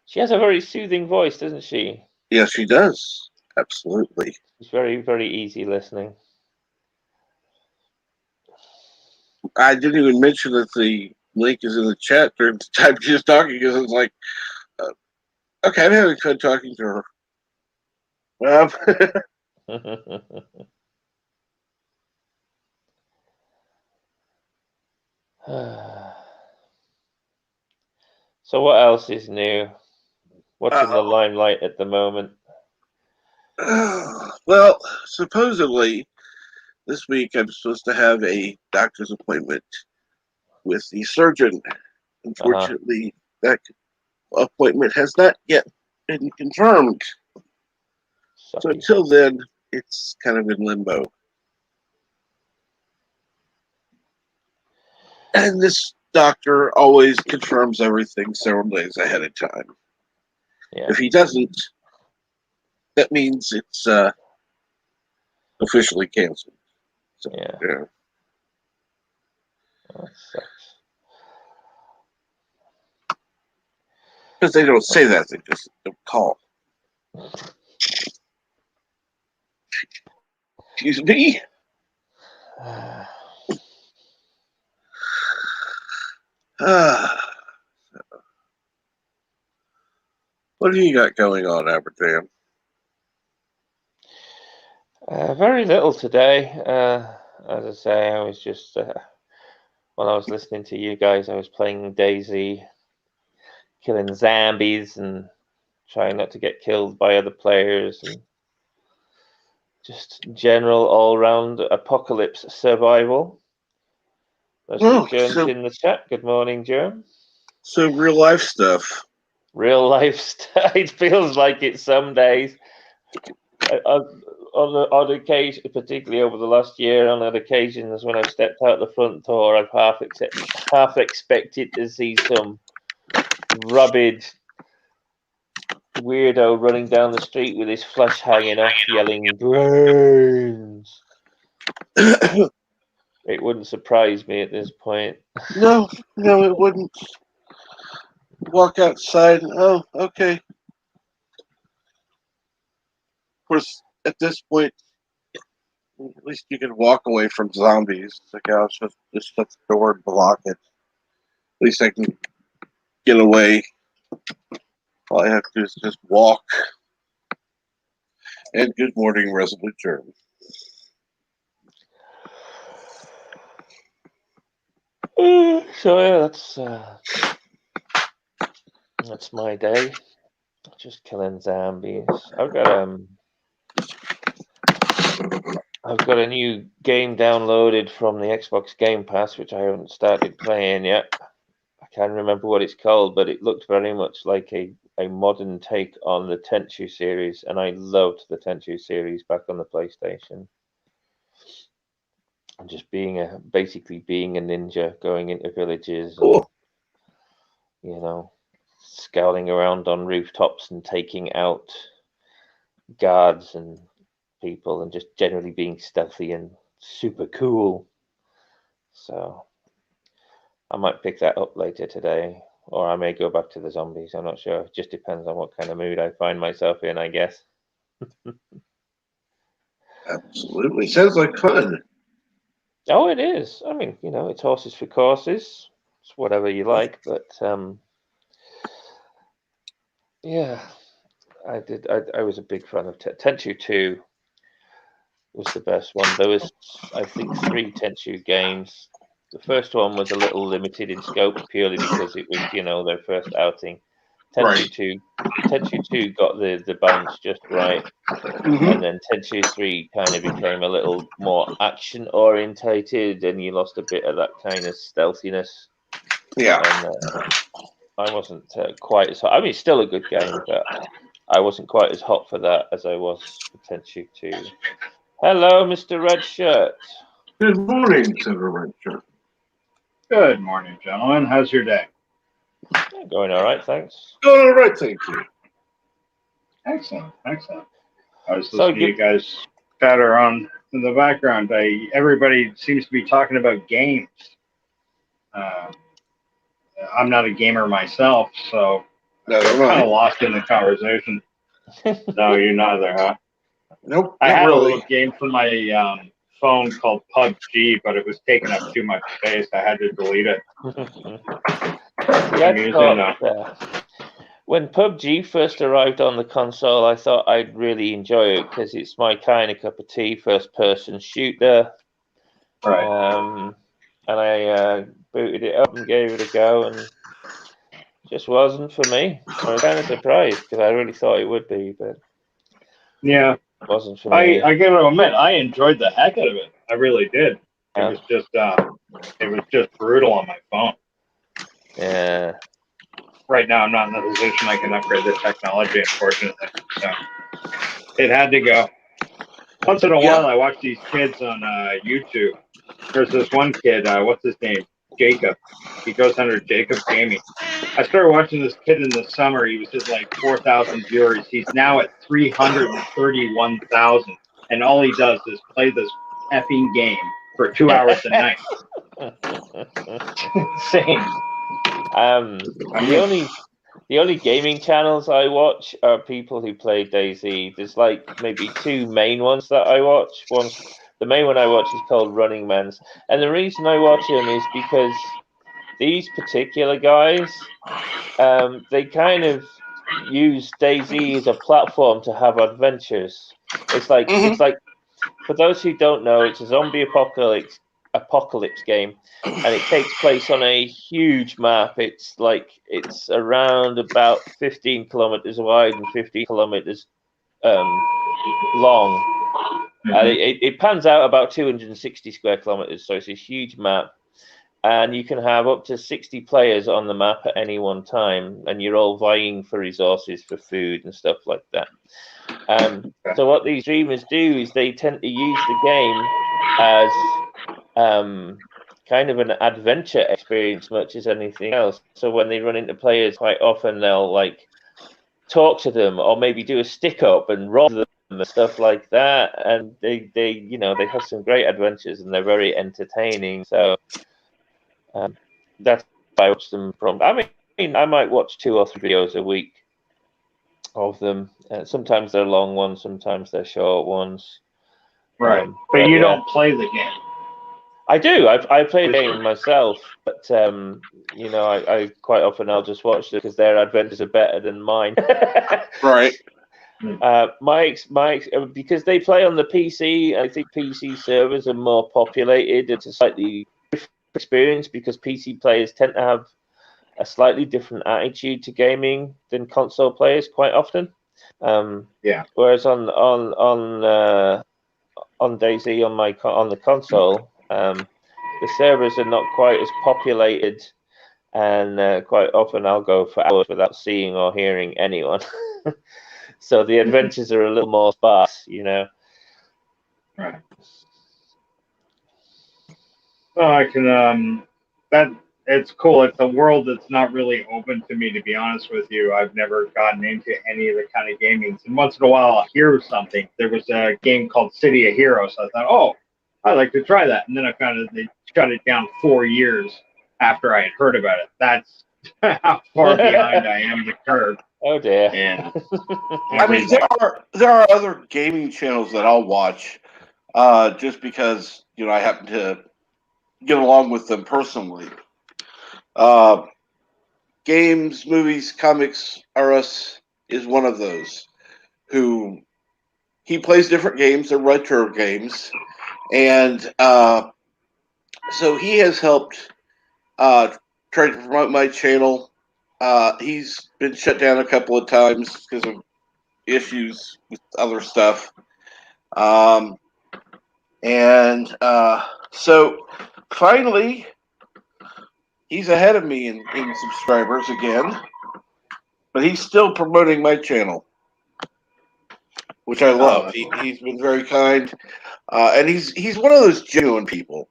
She has a very soothing voice, doesn't she? Yes, she does. Absolutely. It's very, very easy listening. I didn't even mention that the link is in the chat during the time she was talking because I was like, okay, I'm having fun talking to her. So what else is new? What's in the limelight at the moment? Well, supposedly this week I'm supposed to have a doctor's appointment with the surgeon. Unfortunately, that appointment has not yet been confirmed. So Sucky. until then, it's kind of in limbo. And this doctor always confirms everything several days ahead of time. Yeah. If he doesn't, that means it's officially canceled. So, Yeah. yeah. Oh, that sucks. Because they don't say that, they just don't call. Excuse me? What do you got going on, Aberdam? Very little today. As I say, I was just when I was listening to you guys, I was playing Daisy, killing zombies and trying not to get killed by other players, and just general all-round apocalypse survival. Germ's in the chat. Good morning, Germ. So real life stuff. Real life stuff. It feels like it some days. On occasion, particularly over the last year, on occasions when I've stepped out the front door, I've half expected to see some rabid weirdo running down the street with his flesh hanging off, yelling brains. It wouldn't surprise me at this point. No, it wouldn't. Walk outside and, oh, okay. Of course, at this point, at least you can walk away from zombies. Like, I'll just shut the door and block it. At least I can get away. All I have to do is just walk. And good morning, Resolute German. So yeah, that's my day. Just killing zombies. I've got a new game downloaded from the Xbox Game Pass, which I haven't started playing yet. I can't remember what it's called, but it looked very much like a modern take on the Tenchu series, and I loved the Tenchu series back on the PlayStation. And just basically being a ninja, going into villages, cool. And, scouting around on rooftops and taking out guards and people, and just generally being stealthy and super cool. So I might pick that up later today, or I may go back to the zombies. I'm not sure. It just depends on what kind of mood I find myself in, I guess. Absolutely. Sounds like fun. Oh, it is. I mean, it's horses for courses. It's whatever you like, but yeah, I was a big fan of Tenchu 2 was the best one. There was, I think, 3 Tenchu games. The first one was a little limited in scope purely because it was, their first outing. Tenchu 2 got the balance just right. And then Tenchu 3 kind of became a little more action orientated, and you lost a bit of that kind of stealthiness. Yeah. And I wasn't quite as hot. I mean, it's still a good game, but I wasn't quite as hot for that as I was for Tenchu 2. Hello, Mr. Red Shirt. Good morning, Senator Red Shirt. Good morning, gentlemen. How's your day? Yeah, going all right, thanks. Going all right, thank you. Excellent. I was listening to you guys chatter on in the background. Everybody seems to be talking about games. I'm not a gamer myself, so I'm kind of lost in the conversation. No, you neither, huh? Nope. I had really. a little game for my phone called PUBG, but it was taking up too much space. I had to delete it. When PUBG first arrived on the console, I thought I'd really enjoy it because it's my kind of cup of tea, first-person shooter. Right. And I booted it up and gave it a go, and it just wasn't for me. I was kind of surprised because I really thought it would be, but yeah, it wasn't for me. I gotta admit, I enjoyed the heck out of it. I really did. It was just brutal on my phone. Yeah. Right now, I'm not in a position I can upgrade the technology, unfortunately. So it had to go. Once in a while, I watch these kids on YouTube. There's this one kid, what's his name? Jacob. He goes under Jacob Gaming. I started watching this kid in the summer. He was just like 4,000 viewers. He's now at 331,000. And all he does is play this effing game for 2 hours a night. Insane. The only gaming channels I watch are people who play DayZ. There's like maybe two main ones that I watch. The main one I watch is called Running Man's, and the reason I watch him is because these particular guys, they kind of use DayZ as a platform to have adventures. It's like for those who don't know, it's a zombie apocalypse game, and it takes place on a huge map. It's around about 15 kilometers wide and 50 kilometers long. It pans out about 260 square kilometers, so it's a huge map. And you can have up to 60 players on the map at any one time, and you're all vying for resources, for food and stuff like that. So what these streamers do is they tend to use the game as kind of an adventure experience much as anything else. So when they run into players, quite often they'll like talk to them or maybe do a stick up and rob them and stuff like that. And they have some great adventures and they're very entertaining. So that's why I watch them from. I mean, I might watch 2 or 3 videos a week of them. Sometimes they're long ones, sometimes they're short ones. Right, but you don't play the game. I do. I play the game myself, but I quite often I'll just watch them because their adventures are better than mine. Right. Because they play on the PC, I think PC servers are more populated. It's a slightly different experience because PC players tend to have a slightly different attitude to gaming than console players quite often. Whereas on DayZ on the console, the servers are not quite as populated, and quite often I'll go for hours without seeing or hearing anyone. So the adventures are a little more sparse, Right. Well, I can it's cool. It's a world that's not really open to me, to be honest with you. I've never gotten into any of the kind of gamings. And once in a while, I'll hear something. There was a game called City of Heroes. I thought, oh, I'd like to try that. And then I found out they shut it down 4 years after I had heard about it. That's how far behind I am the curve. Oh, dear. And I mean, there are other gaming channels that I'll watch just because, I happen to get along with them personally. Games, movies, comics, RS is one of those who he plays different games, they're retro games, and so he has helped try to promote my channel. He's been shut down a couple of times because of issues with other stuff, so finally he's ahead of me in subscribers again, but he's still promoting my channel, which I love. He's been very kind, and he's one of those genuine people.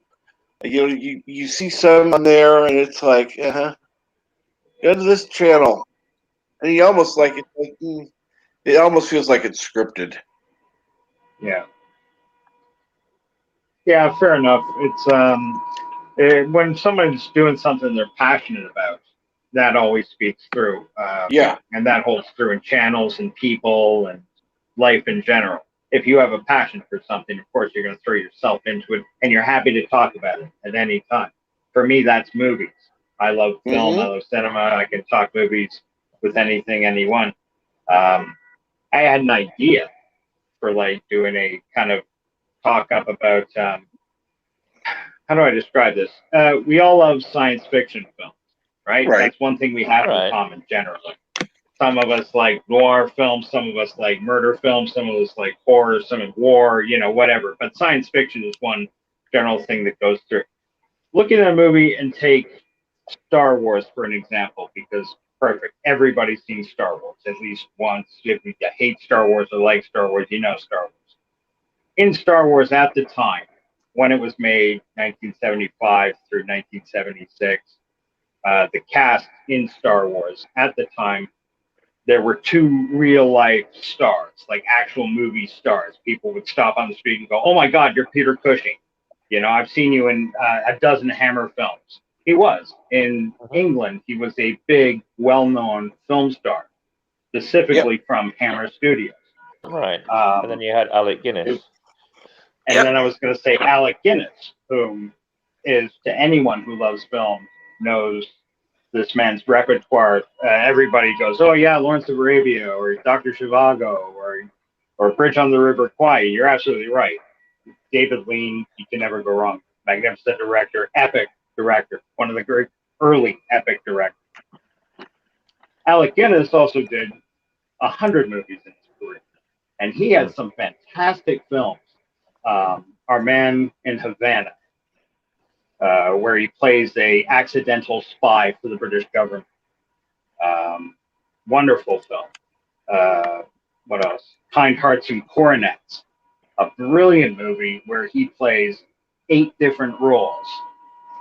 You see some on there, and it's like, go to this channel, and he almost it almost feels like it's scripted. Yeah. Yeah, fair enough. It's when someone's doing something they're passionate about, that always speaks through. And that holds through in channels and people and life in general. If you have a passion for something, of course, you're going to throw yourself into it, and you're happy to talk about it at any time. For me, that's movies. I love film. I love cinema. I can talk movies with anything, anyone. I had an idea for doing a kind of talk up about how do I describe this? We all love science fiction films, right? That's one thing we have in common generally. Some of us like noir films, some of us like murder films, some of us like horror, some of war, whatever. But science fiction is one general thing that goes through. Look at a movie and take Star Wars for an example, because perfect. Everybody's seen Star Wars at least once. If you hate Star Wars or like Star Wars, you know Star Wars. In Star Wars at the time, when it was made, 1975 through 1976, the cast in Star Wars at the time, there were two real life stars, like actual movie stars. People would stop on the street and go, "Oh my God, you're Peter Cushing. You know, I've seen you in a dozen Hammer films." He was. In England, he was a big, well-known film star, specifically from Hammer Studios. Right. And then you had Alec Guinness. And then I was going to say Alec Guinness, whom is, to anyone who loves film, knows this man's repertoire. Everybody goes, "Oh yeah, Lawrence of Arabia, or Dr. Zhivago, or Bridge on the River Kwai." You're absolutely right. David Lean, you can never go wrong. Magnificent director, epic director, one of the great early epic directors. Alec Guinness also did 100 movies in his career, and he had some fantastic films. Our Man in Havana, where he plays a accidental spy for the British government. Wonderful film. What else? Kind Hearts and Coronets, a brilliant movie where he plays 8 different roles,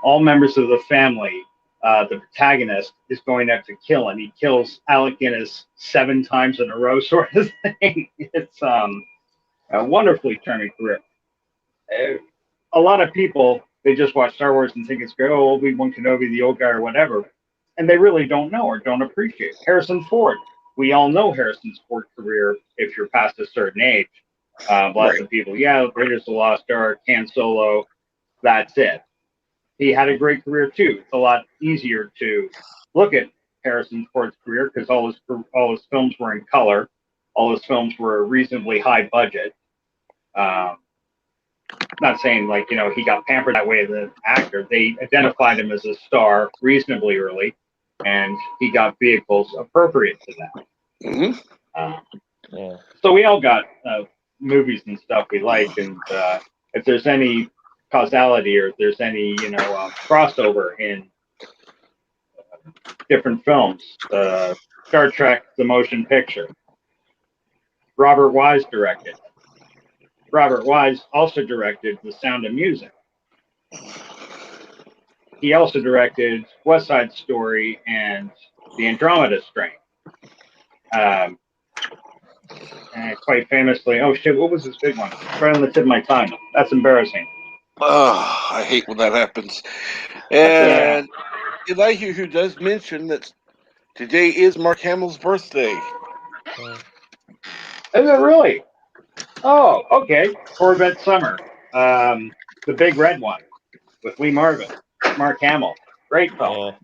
all members of the family. The protagonist is going out to kill, and he kills Alec Guinness 7 times in a row, sort of thing. It's a wonderfully charming career. A lot of people, they just watch Star Wars and think it's great. Oh, Obi-Wan Kenobi, the old guy, or whatever, and they really don't know or don't appreciate Harrison Ford. We all know Harrison Ford's career if you're past a certain age. Lots of people, Raiders of the Lost Ark, Han Solo, that's it. He had a great career too. It's a lot easier to look at Harrison Ford's career because all his films were in color. All his films were reasonably high budget. Not saying he got pampered that way as an actor. They identified him as a star reasonably early, and he got vehicles appropriate to that. So we all got movies and stuff we like, and if there's any causality or if there's any crossover in different films, Star Trek: The Motion Picture, Robert Wise directed. Robert Wise also directed The Sound of Music. He also directed West Side Story and The Andromeda Strain. And quite famously, oh shit, what was his big one? Right on the tip of my tongue. That's embarrassing. Oh, I hate when that happens. And Elihu, who does mention that today is Mark Hamill's birthday. Is it really? Oh, okay. Corvette Summer. The big red one with Lee Marvin, Mark Hamill. Great film.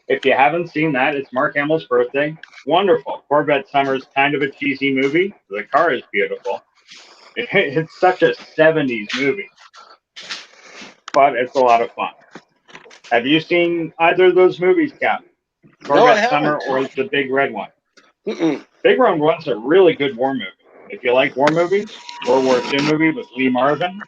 If you haven't seen that, it's Mark Hamill's birthday. Wonderful. Corvette Summer's kind of a cheesy movie. The car is beautiful. It's such a 70s movie. But it's a lot of fun. Have you seen either of those movies, Cap? Corvette Summer or the Big Red One? Big Red One's a really good war movie. If you like war movies, World War II movie with Lee Marvin,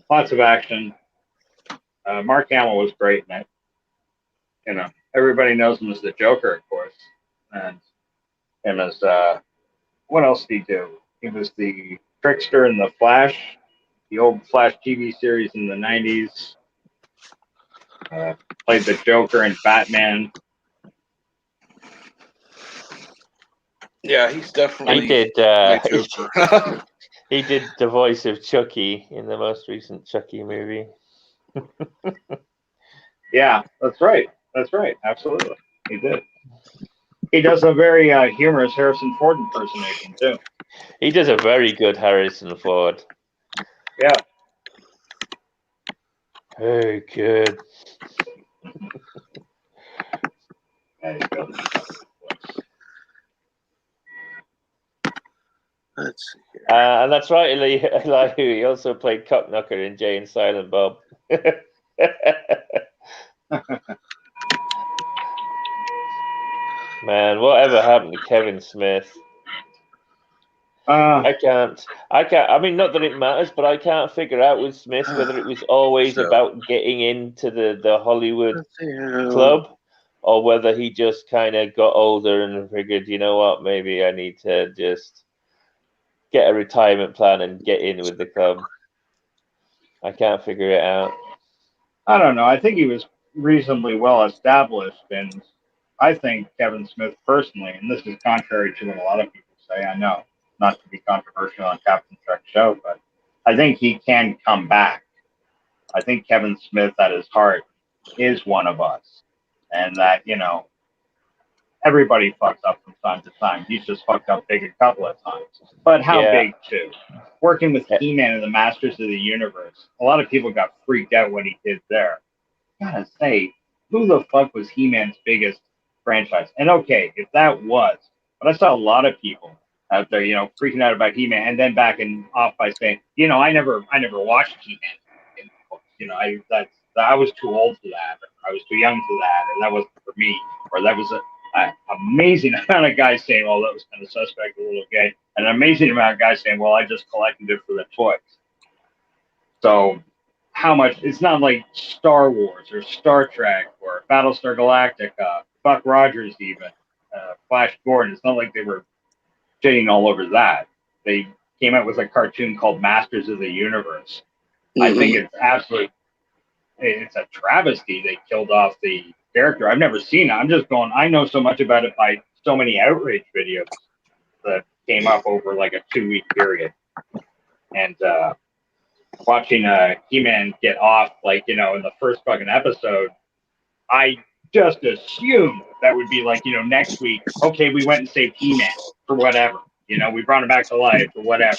lots of action. Mark Hamill was great in it. Everybody knows him as the Joker, of course, and him as what else did he do? He was the trickster in the Flash, the old Flash TV series in the 90s. Played the Joker in Batman. Yeah, he's definitely. He did. He did the voice of Chucky in the most recent Chucky movie. Yeah, that's right. Absolutely, he did. He does a very humorous Harrison Ford impersonation too. He does a very good Harrison Ford. Yeah. Hey, kid. There you go. Let's see here. And that's right, Elihu. He also played Cockknocker in Jay and Silent Bob. Man, whatever happened to Kevin Smith? I can't. I mean, not that it matters, but I can't figure out with Smith whether it was always about getting into the Hollywood club, or whether he just kind of got older and figured, you know what, maybe I need to just get a retirement plan and get in with the club. I can't figure it out. I don't know. I think he was reasonably well established, and I think Kevin Smith personally, and this is contrary to what a lot of people say, I know, not to be controversial on Captain Trek's show, but I think he can come back. I think Kevin Smith at his heart is one of us, and that, everybody fucks up from time to time. He's just fucked up big a couple of times. But how big, too? Working with He-Man and the Masters of the Universe, a lot of people got freaked out when he did there. Gotta say, who the fuck was He-Man's biggest franchise? And okay, if that was, but I saw a lot of people out there, freaking out about He-Man, and then backing off by saying, I never watched He-Man. I was too old for that, or I was too young for that, and that wasn't for me, or that was an amazing amount of guys saying, "Oh, that was kind of suspect, a little gay," and an amazing amount of guys saying, "Well, I just collected it for the toys." So, how much? It's not like Star Wars or Star Trek or Battlestar Galactica, Buck Rogers, even Flash Gordon. It's not like they were shitting all over that. They came out with a cartoon called Masters of the Universe. Mm-hmm. I think it's a travesty they killed off the character. I've never seen it. I'm just going, I know so much about it by so many outrage videos that came up over like a 2-week period. And watching He-Man get off, in the first fucking episode, I just assumed that would be next week, okay, we went and saved He-Man for whatever. We brought him back to life or whatever.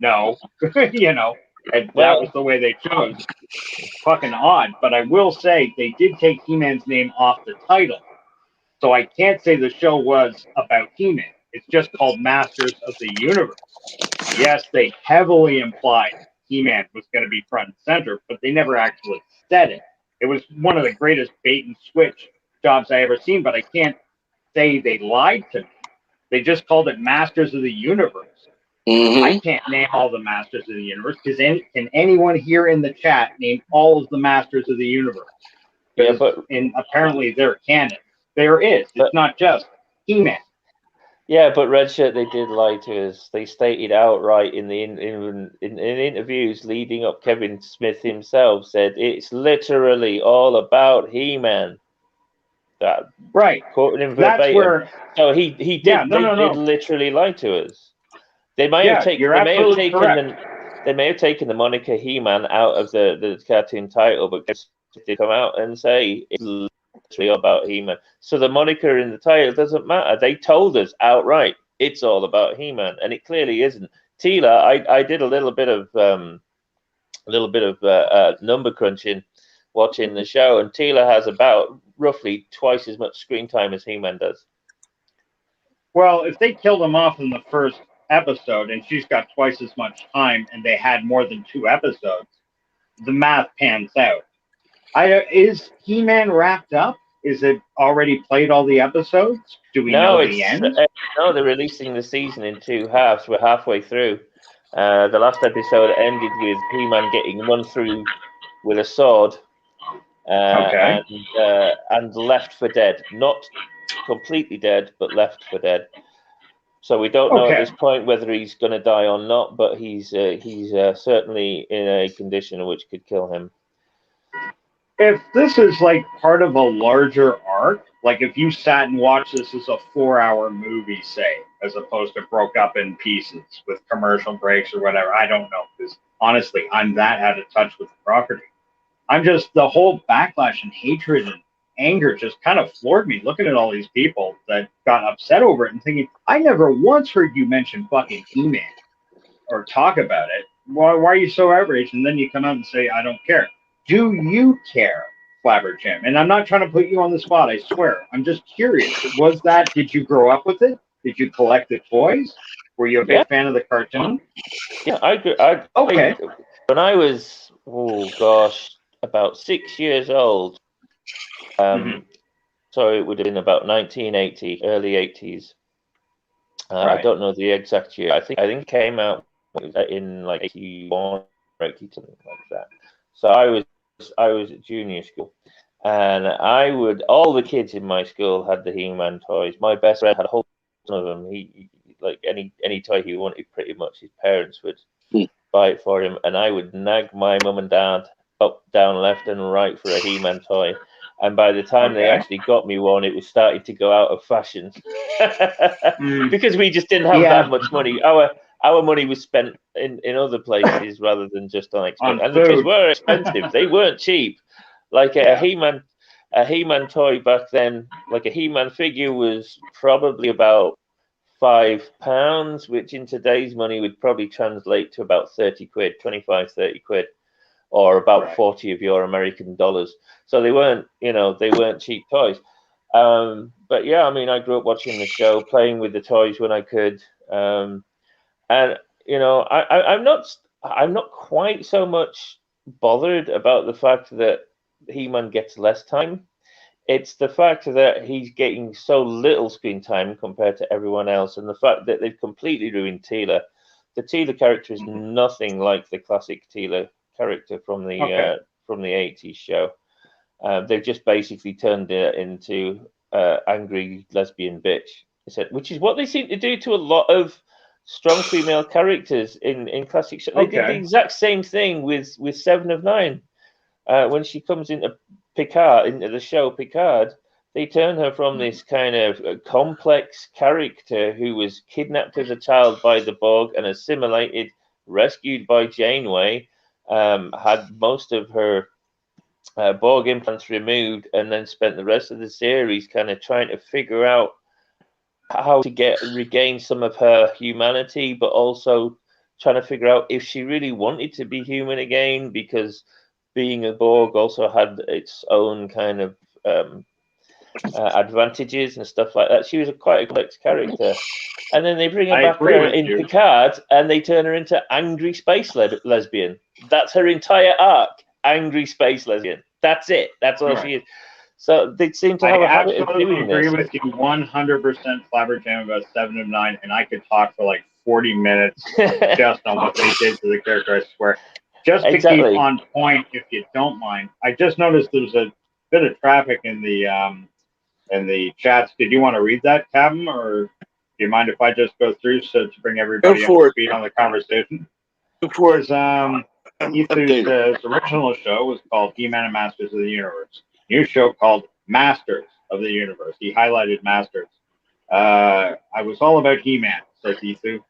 No, and that was the way they chose. Fucking odd, but I will say they did take He-Man's name off the title. So I can't say the show was about He-Man. It's just called Masters of the Universe. Yes, they heavily implied He-Man was going to be front and center, but they never actually said it. It was one of the greatest bait and switch jobs I ever seen, but I can't say they lied to me. They just called it Masters of the Universe. Mm-hmm. I can't name all the Masters of the Universe. Can anyone here in the chat name all of the Masters of the Universe? Yeah, and apparently they're canon. There is. It's not just He-Man. Yeah, but Redshirt, they did lie to us. They stated outright in interviews leading up. Kevin Smith himself said it's literally all about He-Man. That right. Quoting him verbatim. That's where. So he did. Yeah, did literally lie to us. They may have taken. They may have taken the moniker He-Man out of the cartoon title, but they did come out and say it's literally about He-Man. So the moniker in the title doesn't matter. They told us outright it's all about He-Man, and it clearly isn't. Tila, I did a little bit of number crunching, watching the show, and Tila has about roughly twice as much screen time as He-Man does. Well, if they killed him off in the first episode and she's got twice as much time and they had more than 2 episodes, the math pans out. Is He-Man wrapped up? Is it already played all the episodes? Do we know the end? No, they're releasing the season in 2 halves. We're halfway through. The last episode ended with He-Man getting run through with a sword and left for dead. Not completely dead, but left for dead. So we don't know at this point whether he's going to die or not, but he's certainly in a condition which could kill him. If this is like part of a larger arc, like if you sat and watched this as a 4-hour movie, say, as opposed to broke up in pieces with commercial breaks or whatever, I don't know, because honestly, I'm that out of touch with the property. I'm just, the whole backlash and hatred and anger just kind of floored me looking at all these people that got upset over it and thinking, I never once heard you mention fucking He-Man or talk about it. Why are you so outraged? And then you come out and say, I don't care. Do you care, Flabber Jim? And I'm not trying to put you on the spot, I swear. I'm just curious. Did you grow up with it? Did you collect the toys? Were you a big fan of the cartoon? Yeah, I agree. Okay. When I was, about 6 years old, so it would have been about 1980, early 80s, I don't know the exact year. I think it came out in like 81 or 80, something like that. So I was at junior school, and all the kids in my school had the He-Man toys. My best friend had a whole ton of them. He like any toy he wanted, pretty much his parents would buy it for him, and I would nag my mum and dad up, down, left, and right for a He-Man toy. And by the time they actually got me one, it was starting to go out of fashion because we just didn't have that much money. Our money was spent in other places rather than just on expensive. And the toys were expensive; they weren't cheap. Like a He-Man toy back then, like a He-Man figure was probably about £5, which in today's money would probably translate to about 30 quid, 25, 30 quid, or about 40 of your American dollars. So they weren't cheap toys. But yeah, I mean, I grew up watching the show, playing with the toys when I could. And, I'm not quite so much bothered about the fact that He-Man gets less time. It's the fact that he's getting so little screen time compared to everyone else, and the fact that they've completely ruined Teela. The Teela character is nothing like the classic Teela character from the 80s show. They've just basically turned it into angry lesbian bitch, which is what they seem to do to a lot of strong female characters in classic shows. They did the exact same thing with Seven of Nine. When she comes into the show Picard, they turn her from this kind of complex character who was kidnapped as a child by the Borg and assimilated, rescued by Janeway, had most of her Borg implants removed, and then spent the rest of the series kind of trying to figure out how to regain some of her humanity, but also trying to figure out if she really wanted to be human again, because being a Borg also had its own kind of advantages and stuff like that. She was quite a complex character. And then they bring her back there in Picard, and they turn her into angry space lesbian. That's her entire arc, angry space lesbian. That's it. That's all she is. So they seem to have a habit of doing this. I absolutely agree with you 100% flabbergasted about 7 of 9, and I could talk for like 40 minutes just on what they did to the character, I swear. Just to keep on point, if you don't mind, I just noticed there's a bit of traffic in the chats. Did you want to read that, Captain, or do you mind if I just go through to bring everybody up to speed on the conversation? Because Ethu's original show was called He-Man and Masters of the Universe. New show called Masters of the Universe. He highlighted Masters. I was all about He-Man, says Ethu.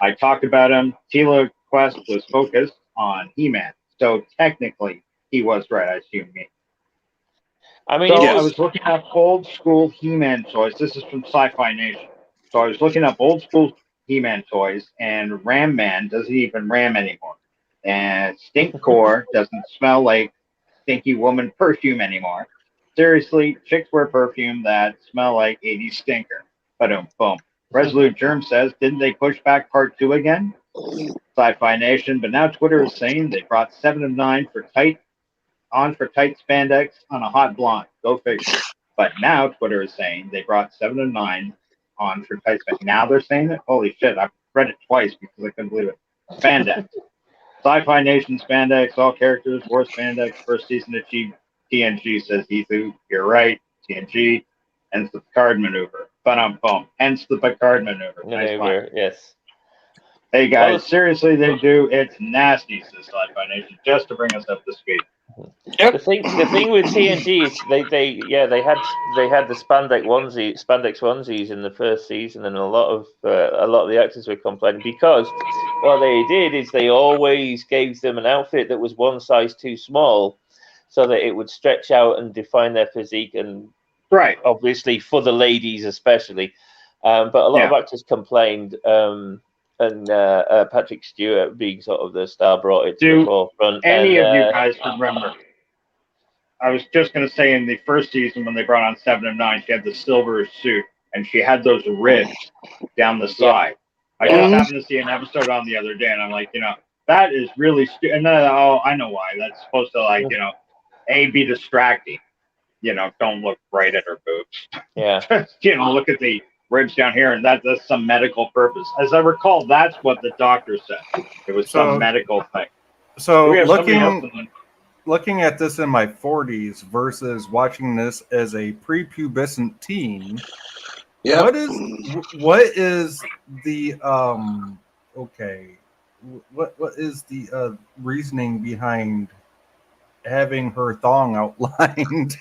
I talked about him. Teela Quest was focused on He-Man. So technically, he was right, I assume me. I was looking up old school He-Man toys. This is from Sci-Fi Nation. So I was looking up old school He-Man toys, and Ram Man doesn't even ram anymore. And Stink Core doesn't smell like stinky woman perfume anymore. Seriously, chicks wear perfume that smell like 80s stinker. Boom. Resolute Germ says, didn't they push back part 2 again? Sci-Fi Nation, but now Twitter is saying they brought 7 of 9 for tight spandex on a hot blonde. Go figure. But now Twitter is saying they brought 7 of 9 on for tight spandex. Now they're saying it? Holy shit, I've read it twice because I couldn't believe it. Spandex. Sci-Fi Nation spandex, all characters wore spandex. First season of TNG, says Ethu. You're right, TNG. Hence the Picard maneuver. Boom. Hence the Picard maneuver. Nice, yes. Hey guys, seriously, they do. It's nasty, says Sci-Fi Nation, just to bring us up to speed. Yep. The thing with TNG is they had the spandex onesies in the first season, and a lot of the actors were complaining because what they did is they always gave them an outfit that was one size too small, so that it would stretch out and define their physique, and obviously for the ladies especially. But a lot of actors complained. And Patrick Stewart being sort of the star brought it to the forefront. Any of you guys remember? I was just going to say in the first season when they brought on 7 of 9, she had the silver suit and she had those ribs down the side. I just happened to see an episode on the other day and I'm like, that is really stupid. And I know why. That's supposed to be distracting. Don't look right at her boobs. Yeah. Look at the ribs down here, and that's some medical purpose. As I recall, that's what the doctor said. It was some medical thing. So we have somebody else looking at this in my 40s versus watching this as a prepubescent teen. Yeah. What is the what is the reasoning behind having her thong outlined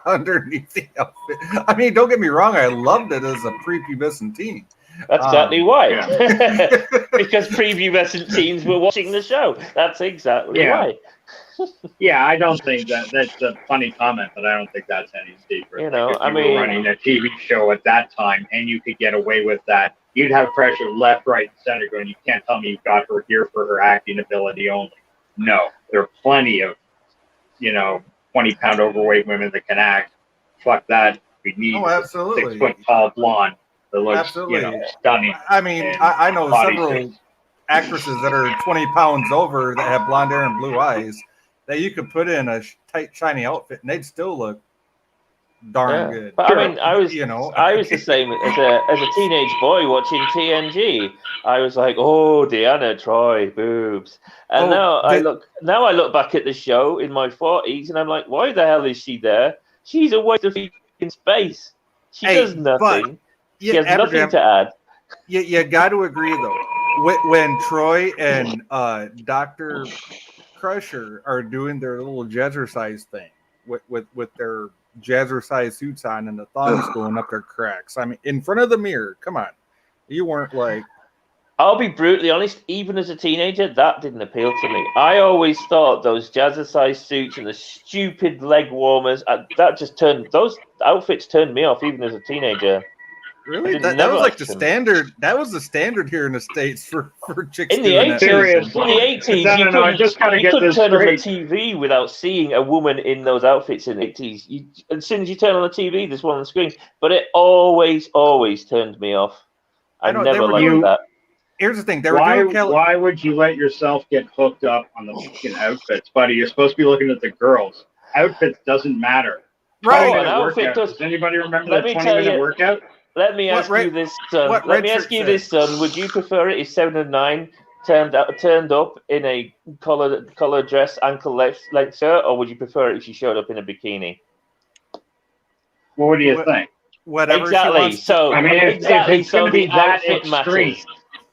underneath the outfit? I mean, don't get me wrong, I loved it as a prepubescent teen. That's exactly why. Yeah. Because prepubescent teens were watching the show. That's exactly why. Yeah, I don't think that's a funny comment, but I don't think that's any secret. You know, if you were running a TV show at that time and you could get away with that, you'd have pressure left, right, and center going, you can't tell me you got her here for her acting ability only. No, there are plenty of 20-pound overweight women that can act. Fuck that. We need a 6 foot tall blonde that looks stunning. I mean, I know several actresses that are 20 pounds over that have blonde hair and blue eyes that you could put in a tight, shiny outfit and they'd still look darn good. But I mean, I was the same as a teenage boy watching TNG. I was like, oh, Deanna Troi, boobs. And now I look back at the show in my 40s and I'm like, why the hell is she there? She's a waste of space. She does nothing. She has nothing to add. You got to agree though. When Troy and Dr. Crusher are doing their little jazzercise thing with their jazzercise suits on and the thongs going up their cracks. I mean, in front of the mirror. Come on. You weren't like... I'll be brutally honest, even as a teenager, that didn't appeal to me. I always thought those jazzercise suits and the stupid leg warmers, those outfits turned me off even as a teenager. Really? That was like the standard. That was the standard here in the States for chicks in the 80s. In the 80s, you couldn't turn on the TV without seeing a woman in those outfits in the 80s. As soon as you turn on the TV, there's one on the screen. But it always turned me off. I never liked that. Here's the thing. Why would you let yourself get hooked up on the fucking outfits, buddy? You're supposed to be looking at the girls. Outfits doesn't matter. Right. An outfit does. Does anybody remember that 20-minute workout? Let me ask you this, son. Would you prefer it if 7 and 9 turned up in a collar dress, ankle length shirt, or would you prefer it if she showed up in a bikini? What do you think? Whatever. Exactly. So I mean, if it's going to be that extreme,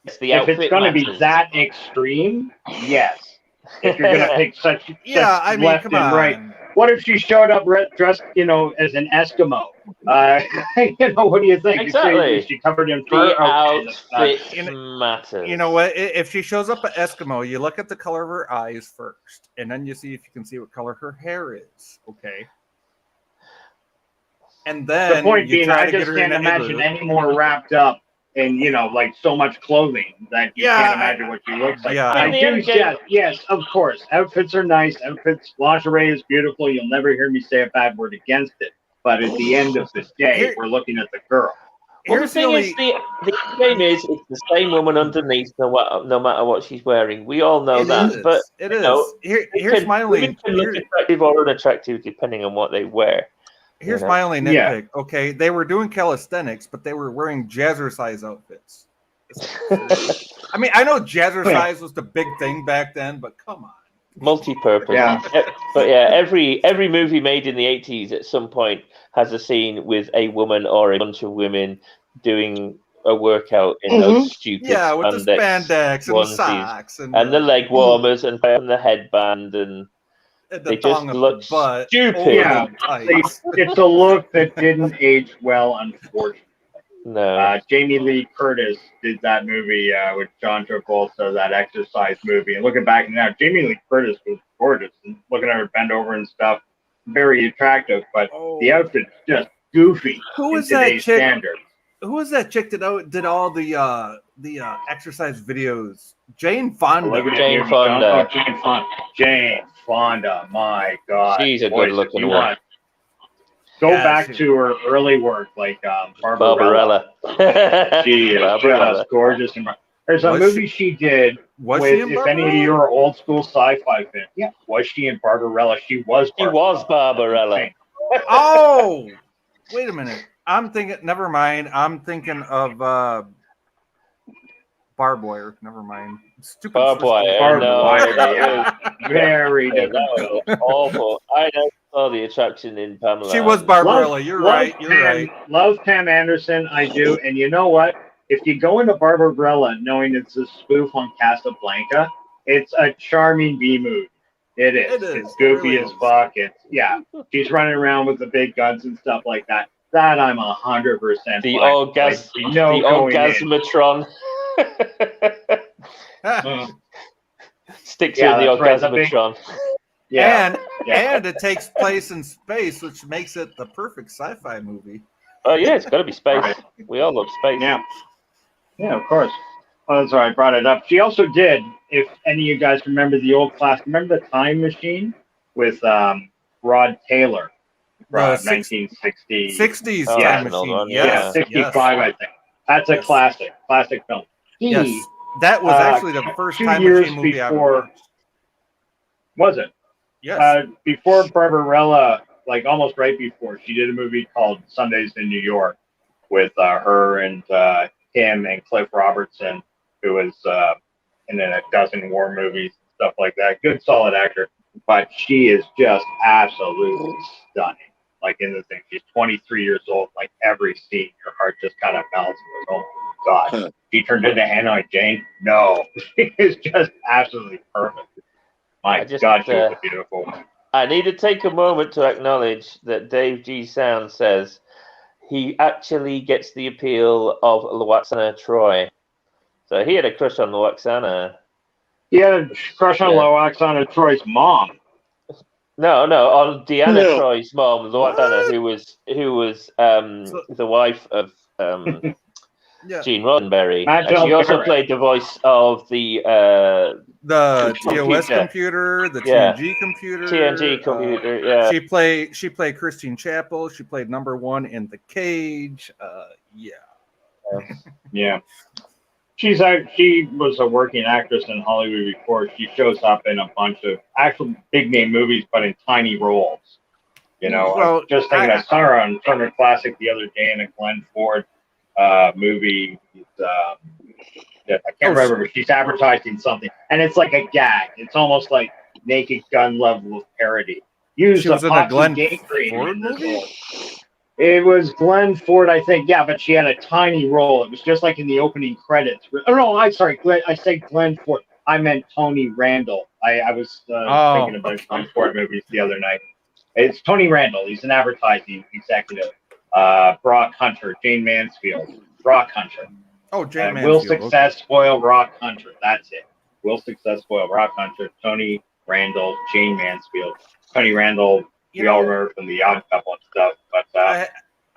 if it's going to be that extreme, yes. If you're going to pick such left and right. What if she showed up dressed, as an Eskimo? What do you think? Exactly. Is she covered in fur? The outfit matters. You know what? If she shows up an Eskimo, you look at the color of her eyes first, and then you see if you can see what color her hair is. Okay. And then the point being, I just can't imagine any more wrapped up in like so much clothing that you can't imagine what she looks like. Yeah. Yes, of course. Outfits are nice. Lingerie is beautiful. You'll never hear me say a bad word against it. But at the end of the day, we're looking at the girl. Well, the thing is, the game is it's the same woman underneath, no matter what she's wearing. We all know that. But it is. Here's my only. Women can look attractive or unattractive depending on what they wear. Here's my only nitpick. Okay, they were doing calisthenics, but they were wearing jazzercise outfits. I mean, I know jazzercise was the big thing back then, but come on. Multi-purpose. Yeah. But yeah, every movie made in the 80s at some point has a scene with a woman or a bunch of women doing a workout in those stupid with the spandex and the socks and the leg warmers and the headband and they just look stupid. Yeah, it's a look that didn't age well, unfortunately. No. Jamie Lee Curtis did that movie with John Travolta, that exercise movie. And looking back now, Jamie Lee Curtis was gorgeous. And looking at her bend over and stuff, very attractive. But the outfit's just goofy. Who was that chick? Standards. Who was that chick that did all the exercise videos? Jane Fonda. Jane Fonda. My God. She's a good-looking one. Go back to her early work, like Barbarella. She is just gorgeous. There's a movie she did with, if any of you are old school sci-fi fans. Yeah, was she in Barbarella? She was Barbarella. Barbarella. Oh, wait a minute. I'm thinking. Never mind. I'm thinking of barbed wire. Never mind. Stupid. Barbed wire. Barbed No, wire, that yeah. Very was, different that film. was awful. I never saw the attraction in Pamela. She was Barbarella. You're right. You're right. Love Pam Anderson, I do. And you know what? If you go into Barbarella knowing it's a spoof on Casablanca, it's a charming B movie. It is. It is. It's goofy It really as is. fuck. She's running around with the big guns and stuff like that. That I'm 100% The fine. orgasmatron. Sticks her in the orgasmatron. And it takes place in space, which makes it the perfect sci-fi movie. Oh yeah, it's got to be space. Right. We all love space. Yeah, of course. Oh, that's why I brought it up. She also did, if any of you guys remember the old class, remember the Time Machine with Rod Taylor from 1960. 60s Time Machine. Yeah, 65, I think. That's a classic film. That was actually the first 2 Time years Machine movie before, I ever watched. Was it? Yes. Before Barbarella, like almost right before, she did a movie called Sundays in New York with her and him and Cliff Robertson, who was in a dozen war movies and stuff like that. Good, solid actor. But she is just absolutely stunning. Like in the thing, she's 23 years old. Like every scene, your heart just kind of melts. Oh my God, she turned into Hanoi Jane. No, she is just absolutely perfect. My God, she was a beautiful woman. I need to take a moment to acknowledge that Dave G. Sound says he actually gets the appeal of Loaxana Troy. So he had a crush on Loaxana. He had a crush on Loaxana Troy's mom. No, on Deanna Troy's mom, Loaxana, who was the wife of Gene Roddenberry. And she also played the voice of the TOS computer, the TNG computer. TNG computer, yeah. She played Christine Chapel. She played number 1 in The Cage. Yeah. She was a working actress in Hollywood before. She shows up in a bunch of actual big name movies, but in tiny roles. You know, well, just thinking I saw her on Turner Classic the other day in a Glenn Ford movie. I can't remember. She's advertising something, and it's like a gag. It's almost like Naked Gun level of parody. She was in a Glenn Ford movie? It was Glenn Ford, I think. Yeah, but she had a tiny role. It was just like in the opening credits. Oh, no, I'm sorry. I said Glenn Ford. I meant Tony Randall. I was thinking about Glenn Ford movies the other night. It's Tony Randall. He's an advertising executive. Brock Hunter, Jane Mansfield, Brock Hunter. Oh, Jane Mansfield. Will Success Spoil Rock Hunter. That's it. Will Success Spoil Rock Hunter, Tony Randall, Jane Mansfield. Tony Randall, we all remember from The Odd Couple and stuff. But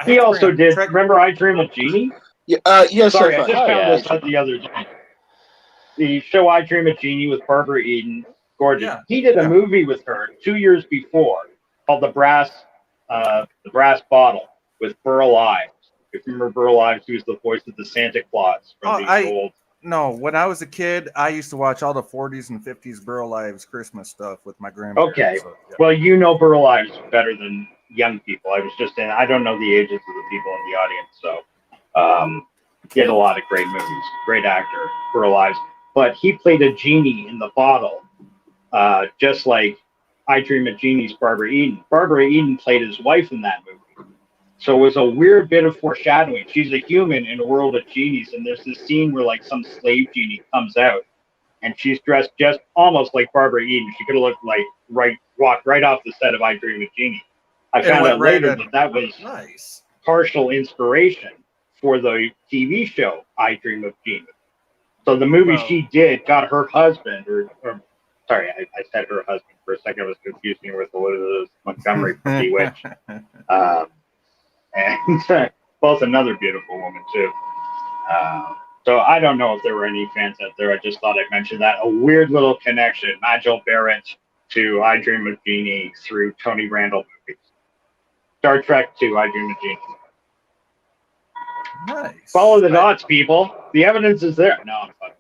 he also did, remember I Dream of Jeannie? Yes, sorry, I just found this out the other day. The show I Dream of Jeannie with Barbara Eden, gorgeous. Yeah, he did a movie with her 2 years before called The Brass Bottle with Burl Ives. If you remember Burl Ives, he was the voice of the Santa Claus from the old. No, when I was a kid, I used to watch all the 40s and 50s Burl Ives Christmas stuff with my grandparents. Okay, well, you know Burl Ives better than young people. I was just saying, I don't know the ages of the people in the audience, so he had a lot of great movies. Great actor, Burl Ives. But he played a genie in the bottle, just like I Dream of Jeannie's Barbara Eden. Barbara Eden played his wife in that movie. So it was a weird bit of foreshadowing. She's a human in a world of genies, and there's this scene where like some slave genie comes out, and she's dressed just almost like Barbara Eden. She could have looked like walked right off the set of I Dream of Jeannie. I found out later that was partial inspiration for the TV show I Dream of Jeannie. So the movie she did got her husband, sorry, I said her husband for a second. I was confusing her with Elizabeth Montgomery from Bewitched. And both another beautiful woman, too. So I don't know if there were any fans out there. I just thought I'd mention that. A weird little connection, Majel Barrett to I Dream of Jeannie through Tony Randall movies. Star Trek 2, I Dream of Jeannie. Nice. Follow the dots, people. The evidence is there. No, I'm fine.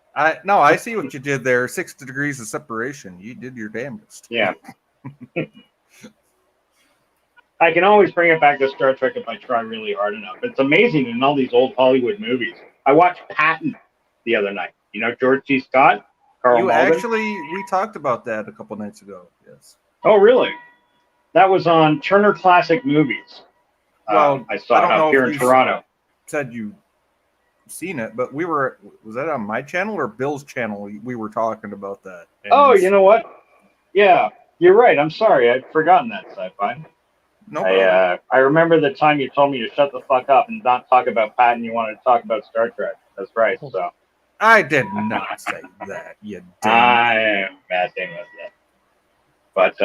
I see what you did there. 6 degrees of separation. You did your damnedest. Yeah. I can always bring it back to Star Trek if I try really hard enough. It's amazing in all these old Hollywood movies. I watched Patton the other night. You know George C. Scott, Carl Malden. We talked about that a couple nights ago. Yes. Oh, really? That was on Turner Classic Movies. Well, I saw it out here in Toronto. Said you seen it, but was that on my channel or Bill's channel? We were talking about that. And you know what? Yeah, you're right. I'm sorry. I'd forgotten that, Sci-Fi. No, I remember the time you told me to shut the fuck up and not talk about Patton. You wanted to talk about Star Trek. That's right. So I did not say that. You didn't. I am messing with you. But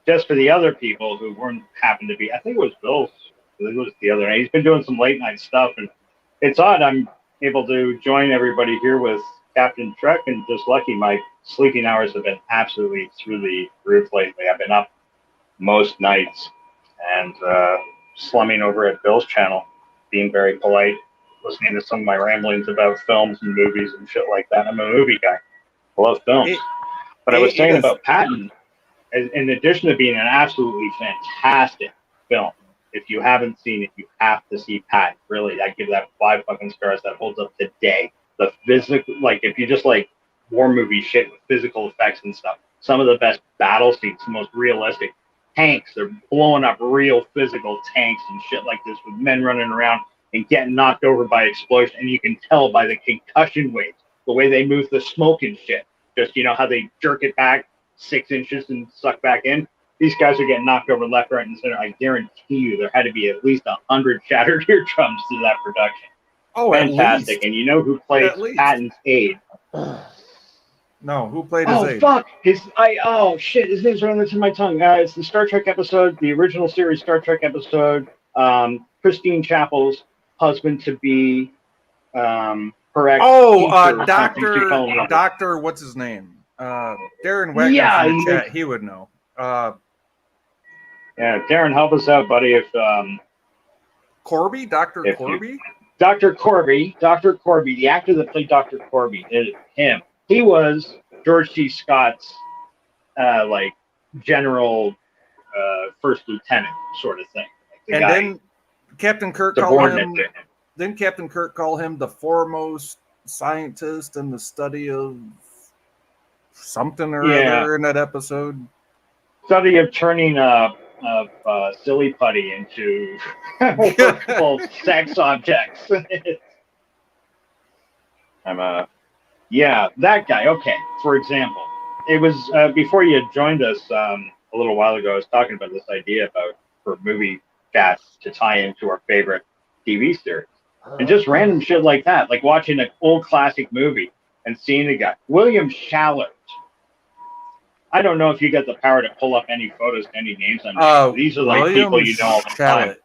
just for the other people who happened to be, I think it was Bill's. I think it was the other night. He's been doing some late night stuff, and it's odd. I'm able to join everybody here with Captain Trek, and just lucky my sleeping hours have been absolutely through the roof lately. I've been up most nights and slumming over at Bill's channel, being very polite, listening to some of my ramblings about films and movies and shit like that. I'm a movie guy. I love films. But I was saying about Patton, in addition to being an absolutely fantastic film, if you haven't seen it, you have to see Patton. Really, I give that 5 fucking stars. That holds up today. The physical, like if you just like war movie shit with physical effects and stuff, some of the best battle scenes, the most realistic tanks. They're blowing up real physical tanks and shit like this with men running around and getting knocked over by explosion. And you can tell by the concussion waves, the way they move the smoke and shit. Just, you know, how they jerk it back 6 inches and suck back in. These guys are getting knocked over left, right, and center. I guarantee you there had to be at least 100 shattered eardrums to that production. Oh, fantastic. And you know who plays Patton's aide? No, who played his aide? Oh, fuck. Oh, shit. His name's right on the tip of my tongue. It's the Star Trek episode, the original series Star Trek episode. Christine Chapel's husband-to-be, her ex. Doctor, what's his name? Darren Wagner in the chat. He would know. Yeah, Darren, help us out, buddy. If Corby? Dr. Corby? Dr. Corby, the actor that played Dr. Corby, him. He was George C. Scott's general first lieutenant sort of thing. And then Captain Kirk called him. Then Captain Kirk called him the foremost scientist in the study of something or other in that episode. Study of turning silly putty into workable sex objects. That guy. Okay, for example, it was before you had joined us a little while ago. I was talking about this idea for movie casts to tie into our favorite TV series, and just random shit like that, like watching an old classic movie and seeing the guy William Shallert. I don't know if you got the power to pull up any photos, any names on these are like William people you know all the time.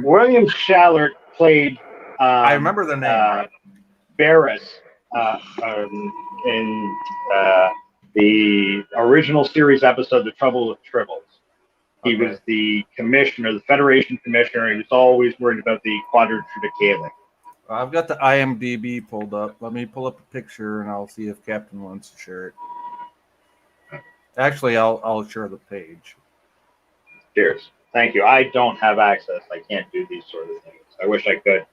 William Shallert played. I remember the name. Barris in the original series episode, "The Trouble with Tribbles." He was the commissioner, the Federation commissioner. He was always worried about the quadrilateral. I've got the IMDb pulled up. Let me pull up a picture, and I'll see if Captain wants to share it. Actually, I'll share the page. Cheers. Thank you. I don't have access. I can't do these sort of things. I wish I could.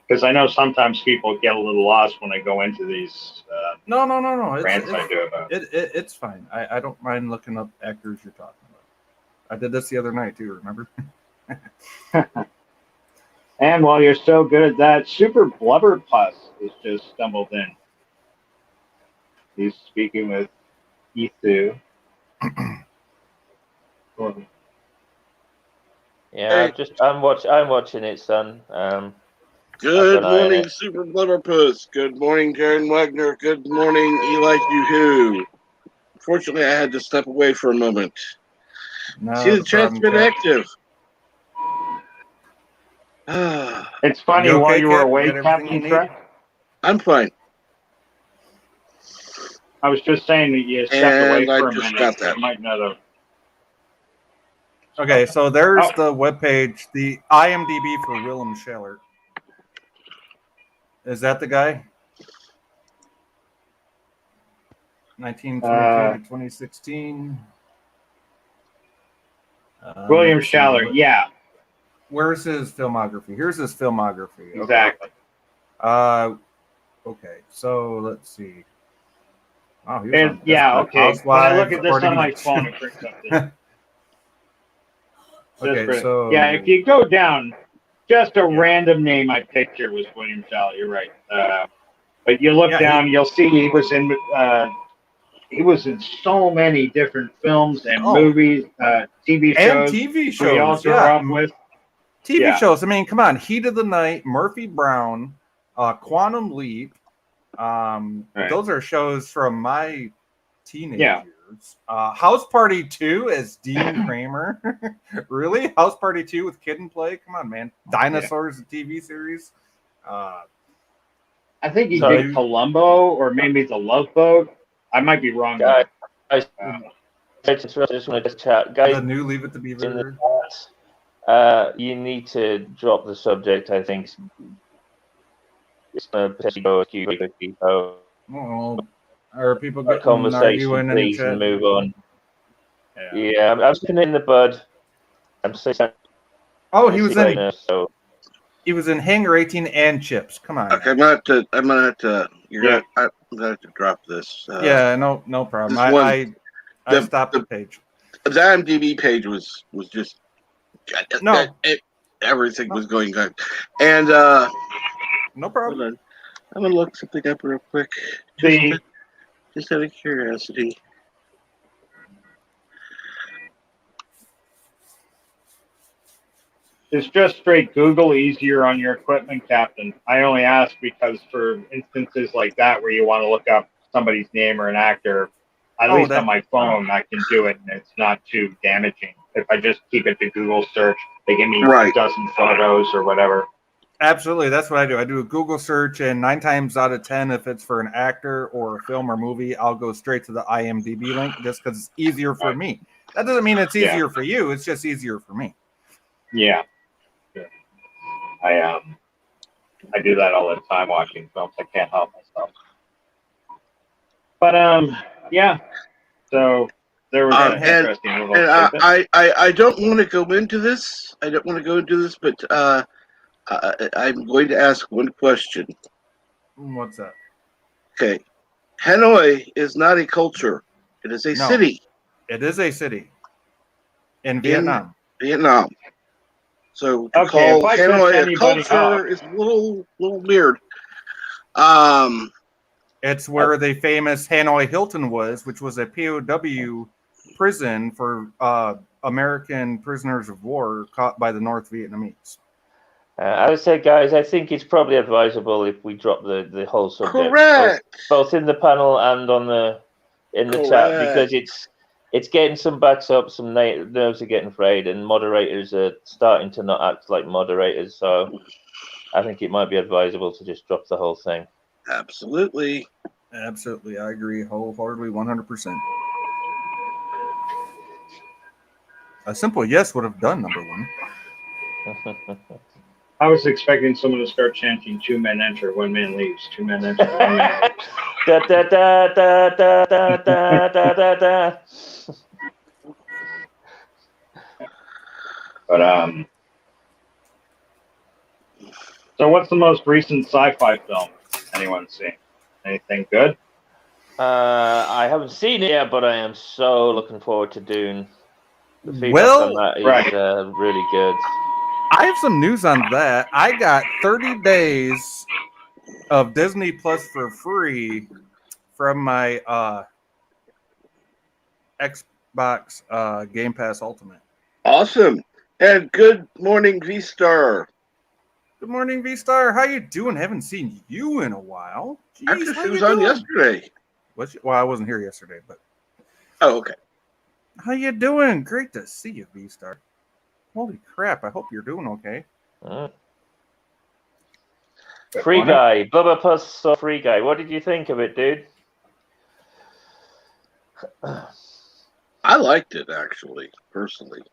Because I know sometimes people get a little lost when I go into these No. rants I do about it. It's fine. I don't mind looking up actors you're talking about. I did this the other night, too, remember? And while you're so good at that, Super Blubber Puss has just stumbled in. He's speaking with Ethu. Yeah, I'm watching it, son. Good morning, Super Blubberpuss. Good morning, Darren Wagner. Good morning, Eli Yoo-hoo. Unfortunately, I had to step away for a moment. See, the chat's been active. It's funny, while you were away, Captain Trek. I'm fine. I was just saying that you stepped away for a minute. Got that. You might not have. Okay, so there's the webpage, the IMDb for William Shallert. Is that the guy? 1922 to 2016. William Let's see. Schaller, yeah, Where's his filmography? Here's his filmography. Okay. exactly. Okay, so let's see. Oh, he was And on yeah, Desperate okay. When I look Housewives, at this on my According- phone, it brings up this. Okay, Desperate. so Yeah, if you go down, just a Yeah. random name I picked here was William Schaller. You're right. But you look Yeah, down, you'll see he was in so many different films and movies, TV and shows. TV We all shows, grew yeah, up with. TV Yeah. shows. I mean, come on, Heat of the Night, Murphy Brown, Quantum Leap. Right. Those are shows from my teenage Yeah. years. House Party 2 as Dean Kramer. Really? House Party 2 with Kid and Play? Come on, man. Dinosaurs, the TV series. I think he Sorry. did Columbo or maybe The Love Boat. I might be wrong. Guys, I Um, just want to chat, guys. The new Leave It to in the Beaver. chat, you need to drop the subject. I think it's potentially go Oh, are people a getting conversation, arguing in the please, chat? and move on. Yeah. Yeah, I'm sitting in the bud. I'm saying. Oh, he was in. Right now, so He was in Hangar 18 and Chips. Come on. Okay, I'm gonna have to. I'm gonna have to drop this. Yeah, no problem. this one- I stopped the page. The IMDb page was just No. everything was going on, and No hold problem. on. I'm gonna look something up real quick, just out of curiosity. It's just straight Google easier on your equipment, Captain. I only ask because for instances like that where you want to look up somebody's name or an actor, at least on my phone, I can do it and it's not too damaging. If I just keep it to Google search, they give me a dozen photos or whatever. Absolutely, that's what I do. I do a Google search, and 9 times out of 10, if it's for an actor or a film or movie, I'll go straight to the IMDb link just because it's easier for me. That doesn't mean it's easier for you. It's just easier for me. Yeah. I do that all the time watching films. I can't help myself. But yeah. So there was an interesting little tidbit. I don't want to go into this. But I'm going to ask one question. What's that? Okay. Hanoi is not a culture. It is a city. It is a city. In Vietnam. So to call Hanoi a culture is a little weird. It's where the famous Hanoi Hilton was, which was a POW prison for American prisoners of war caught by the North Vietnamese. I would say, guys, I think it's probably advisable if we drop the whole subject, both in the panel and in the chat, because it's getting some backs up, some nerves are getting frayed, and moderators are starting to not act like moderators. So I think it might be advisable to just drop the whole thing. Absolutely. I agree wholeheartedly, 100%. A simple yes would have done number one. I was expecting someone to start chanting 2 men enter, 1 man leaves, 2 men enter, 1 man leaves. Da, da, da, da, da, da, da, da, da, da. But so what's the most recent sci-fi film anyone's seen? Anything good? I haven't seen it yet, but I am so looking forward to doing the feedback on that. Is really good. I have some news on that. I got 30 days of Disney Plus for free from my Xbox Game Pass Ultimate. Awesome. And good morning, V-Star. Good morning, V-Star. How you doing? Haven't seen you in a while. Jeez, Actually, she was on yesterday. Well, I wasn't here yesterday, but... Oh, okay. How you doing? Great to see you, V-Star. Holy crap, I hope you're doing okay. Free Guy. Bubba Puss saw Free Guy. What did you think of it, dude? I liked it, actually, personally.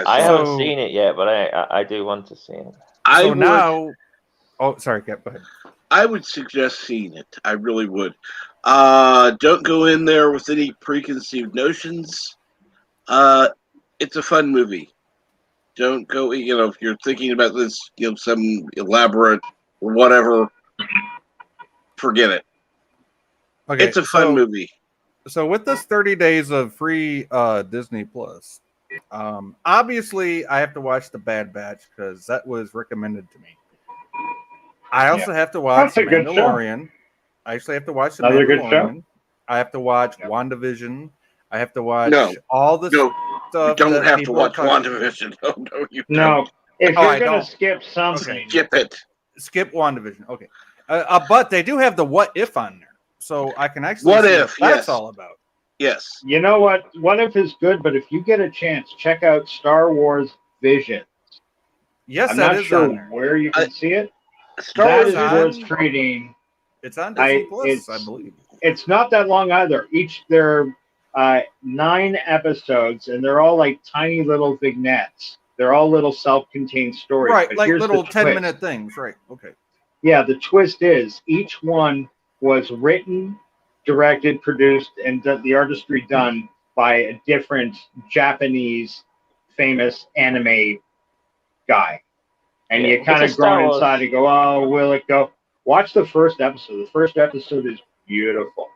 I haven't seen it yet, but I do want to see it. Oh, sorry, Cap, go ahead. I would suggest seeing it. I really would. Don't go in there with any preconceived notions. It's a fun movie. Don't go. If you're thinking about this, some elaborate or whatever, forget it. Okay, It's a fun movie. So with this 30 days of free Disney Plus, obviously I have to watch The Bad Batch because that was recommended to me. I also have to watch The Mandalorian. I actually have to watch The Mandalorian. I have to watch WandaVision. I have to watch all the stuff. You don't have to watch WandaVision. No, you don't. No, if you're going to skip something, skip it. Skip WandaVision. Okay. But they do have the What If on there. So I can actually what see if, what that's all about. Yes. You know what? What If is good, but if you get a chance, check out Star Wars Vision. Yes, I'm that not is sure on there. where you can see it. Star Wars worth treating. It's on Disney Plus, I believe. It's not that long either. There are 9 episodes, and they're all like tiny little vignettes. They're all little self-contained stories. Right, but like here's little the 10-minute things. Right, okay. Yeah, the twist is each one was written, directed, produced, and the artistry done by a different Japanese famous anime guy. And you kind of grow inside and go, oh, will it go? Watch the first episode. The first episode is beautiful.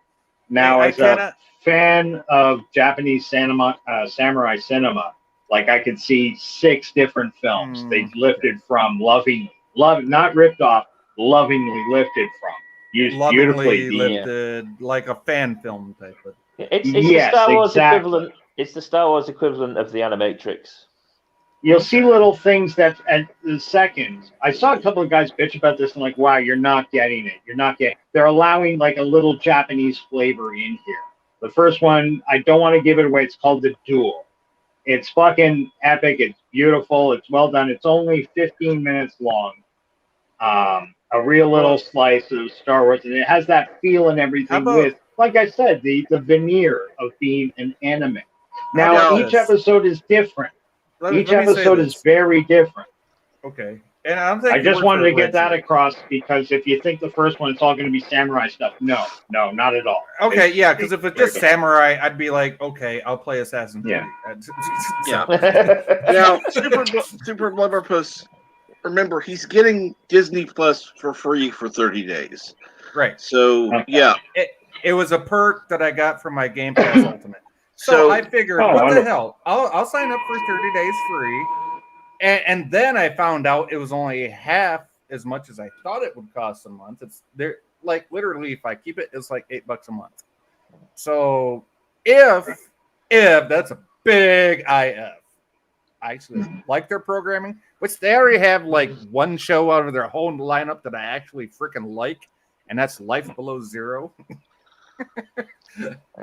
Now, as a fan of Japanese samurai cinema, like I could see 6 different films they lifted from not ripped off, lovingly lifted from. Used lovingly lifted, like a fan film type of. It's the Star Wars equivalent. It's the Star Wars equivalent of the Animatrix. You'll see little things that at the second. I saw a couple of guys bitch about this and like, wow, you're not getting it. You're not getting. They're allowing like a little Japanese flavor in here. The first one, I don't want to give it away. It's called The Duel. It's fucking epic. It's beautiful. It's well done. It's only 15 minutes long. A real little slice of Star Wars, and it has that feel and everything with, like I said, the veneer of being an anime. Now, each episode is different. Each episode is very different. Okay. And I just wanted to get that across because if you think the first one, it's all going to be samurai stuff. No, not at all. Okay, yeah, because if it's just samurai, I'd be like, okay, I'll play Assassin's Creed. Yeah. Now, Super Blubberpuss, remember, he's getting Disney Plus for free for 30 days. Right. So, yeah. It was a perk that I got from my Game Pass Ultimate. So I figured, what the hell? I'll sign up for 30 days free. And then I found out it was only half as much as I thought it would cost a month. They're like literally, if I keep it, it's like $8 a month. So if that's a big IF, I actually like their programming, which they already have like one show out of their whole lineup that I actually freaking like, and that's Life Below Zero,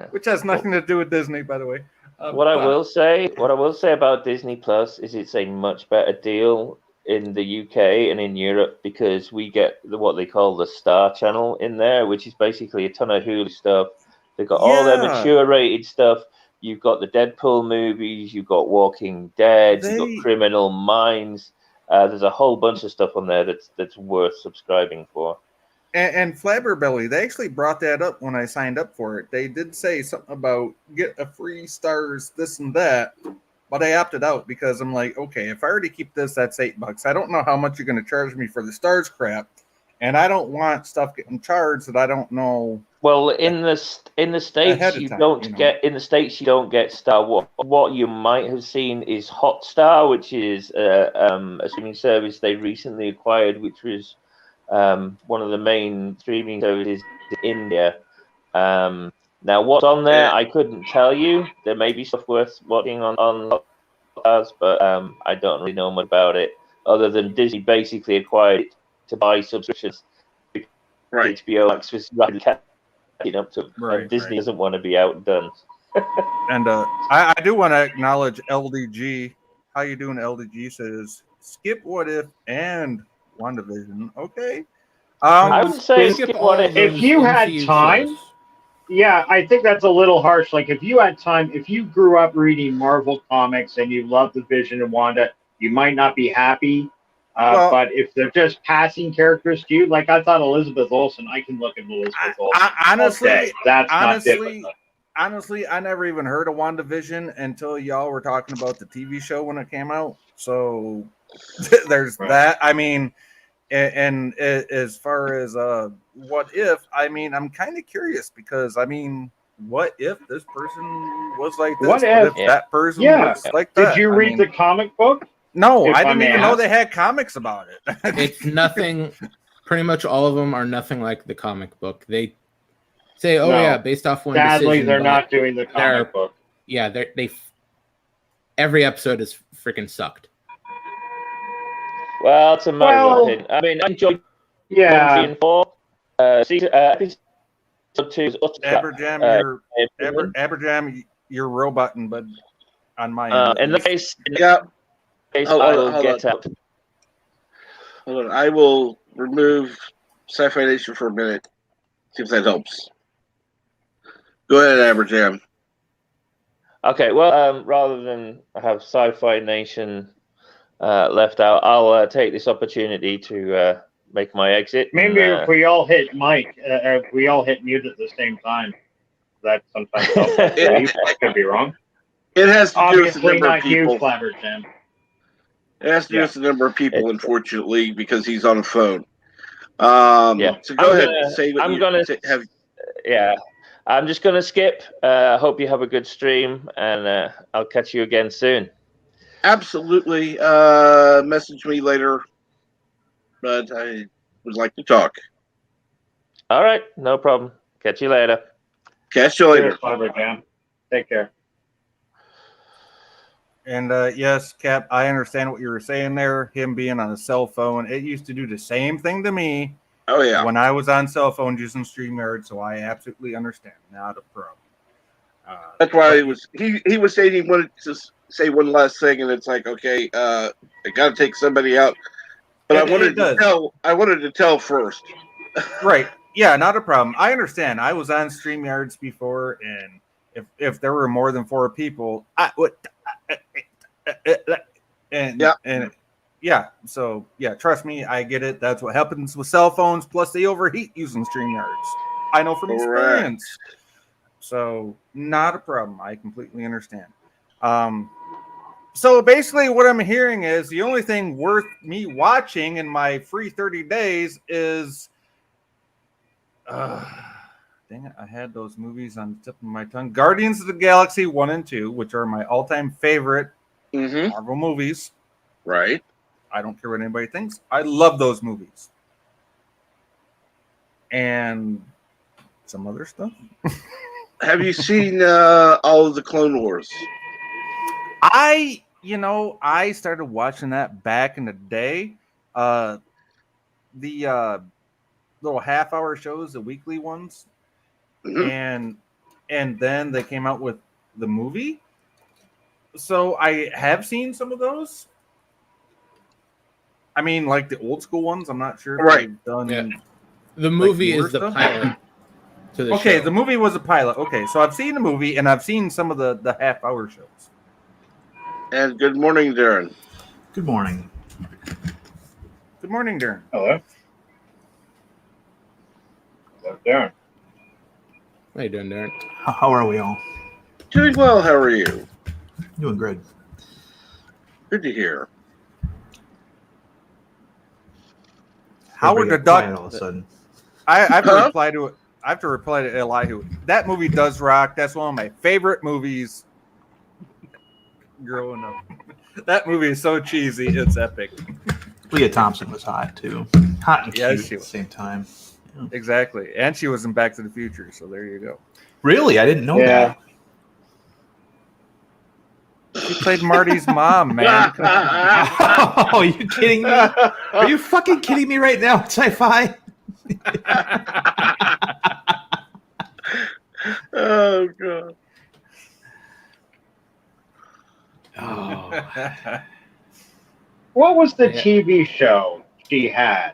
which has nothing to do with Disney, by the way. What I will say about Disney Plus is it's a much better deal in the UK and in Europe because we get what they call the Star Channel in there, which is basically a ton of Hulu stuff. They've got all their mature rated stuff. You've got the Deadpool movies. You've got Walking Dead. You've got Criminal Minds. There's a whole bunch of stuff on there that's worth subscribing for. And Flabberbelly, they actually brought that up when I signed up for it. They did say something about get a free stars, this and that, but I opted out because I'm like, okay, if I already keep this, that's $8. I don't know how much you're going to charge me for the stars crap, and I don't want stuff getting charged that I don't know. Well, in the States, you don't get Star. What you might have seen is Hotstar, which is a streaming service they recently acquired, which was one of the main streaming services in India. Now, what's on there, I couldn't tell you. There may be stuff worth watching on Hotstar, but I don't really know much about it, other than Disney basically acquired it to buy subscriptions. Right. HBO Max was catching up to, and Disney doesn't want to be outdone. And I do want to acknowledge LDG. How you doing, LDG? Says skip What If and WandaVision. Okay. I would say skip What If. If you had time, yeah, I think that's a little harsh. Like if you had time, if you grew up reading Marvel comics and you love the Vision and Wanda, you might not be happy. But if they're just passing characters to you, like I thought Elizabeth Olsen, I can look at Elizabeth Olsen. Honestly, not difficult. honestly, I never even heard of WandaVision until y'all were talking about the TV show when it came out. So there's that. I mean, and as far as what if, I mean, I'm kind of curious because I mean, what if this person was like this? What What if- if that person Yeah. was like that? Did you I read mean, the comic book? no, if I I didn't may even know ask? they had comics about it. It's nothing. Pretty much all of them are nothing like the comic book. They say, "Oh No. yeah, based off one Sadly, decision." they're but not doing the they're- comic book. Yeah, they every episode is freaking sucked. Well, it's a matter of Well, opinion. I mean, I enjoyed 1, 3, Yeah. and 4. Episode 2 is utter crap. Aberjam, in my opinion. Aberjam, you're roboting, but on my end. In the case, Yeah. I Hold will on. get out. Hold on. I will remove Sci-Fi Nation for a minute. See if that helps. Go ahead, Aberjam. Okay, well, rather than have Sci-Fi Nation left out, I'll take this opportunity to make my exit. Maybe and, if we all hit if we all hit mute at the same time, that sometimes helps us leave. I could be wrong. It has to do with the Obviously number of not you, people. Flabberjam. It has to do Yeah. with the number of people, unfortunately, because he's on a phone. Yeah. So go I'm ahead. gonna- Say what I'm you gonna- have. Yeah, I'm just going to skip. Hope you have a good stream, and I'll catch you again soon. Absolutely. Message me later, but I would like to talk. All right, no problem. Catch you later. Catch you later. Cheers, Flabberjam. Take care. And yes, Cap, I understand what you were saying there. Him being on a cell phone, it used to do the same thing to me Oh yeah. when I was on cell phone using StreamYard. So I absolutely understand. Not a problem. That's why he was saying he wanted to say one last thing, and it's like, okay, I got to take somebody out, but I wanted to tell first. Right. Yeah, not a problem. I understand. I was on StreamYards before, and if there were more than 4 people, I would. And yeah, so yeah, trust me, I get it. That's what happens with cell phones. Plus, they overheat using StreamYards. I know from experience. So not a problem. I completely understand. So basically, what I'm hearing is the only thing worth me watching in my free 30 days is. Dang it, I had those movies on the tip of my tongue. Guardians of the Galaxy 1 and 2, which are my all-time favorite Marvel movies. Right. I don't care what anybody thinks. I love those movies. And some other stuff. Have you seen all of the Clone Wars? I started watching that back in the day. The little half-hour shows, the weekly ones. And then they came out with the movie. So I have seen some of those. I mean, like the old school ones. I'm not sure if they've done. Yeah. The movie is the stuff. pilot to the Okay, show. the movie was a pilot. Okay, so I've seen the movie and I've seen some of the half-hour shows. And good morning, Darren. Good morning. Good morning, Darren. Hello. Hello, Darren. How you doing, Darren? How are we all? Doing well. How are you? Doing good. Good to hear. Howard the Everybody got quiet Duck. all of a sudden. I have to reply to it. I have to reply to Elihu. That movie does rock. That's one of my favorite movies growing up. That movie is so cheesy. It's epic. Leah Thompson was hot too. Hot and Yeah, cute she at the was. same time. Yeah. Exactly. And she was in Back to the Future, so there you go. Really? I didn't know Yeah. that. She played Marty's mom, man. Oh, are you kidding me? Are you fucking kidding me right now? Sci-fi? Oh god. Oh. What was the Yeah. TV show she had?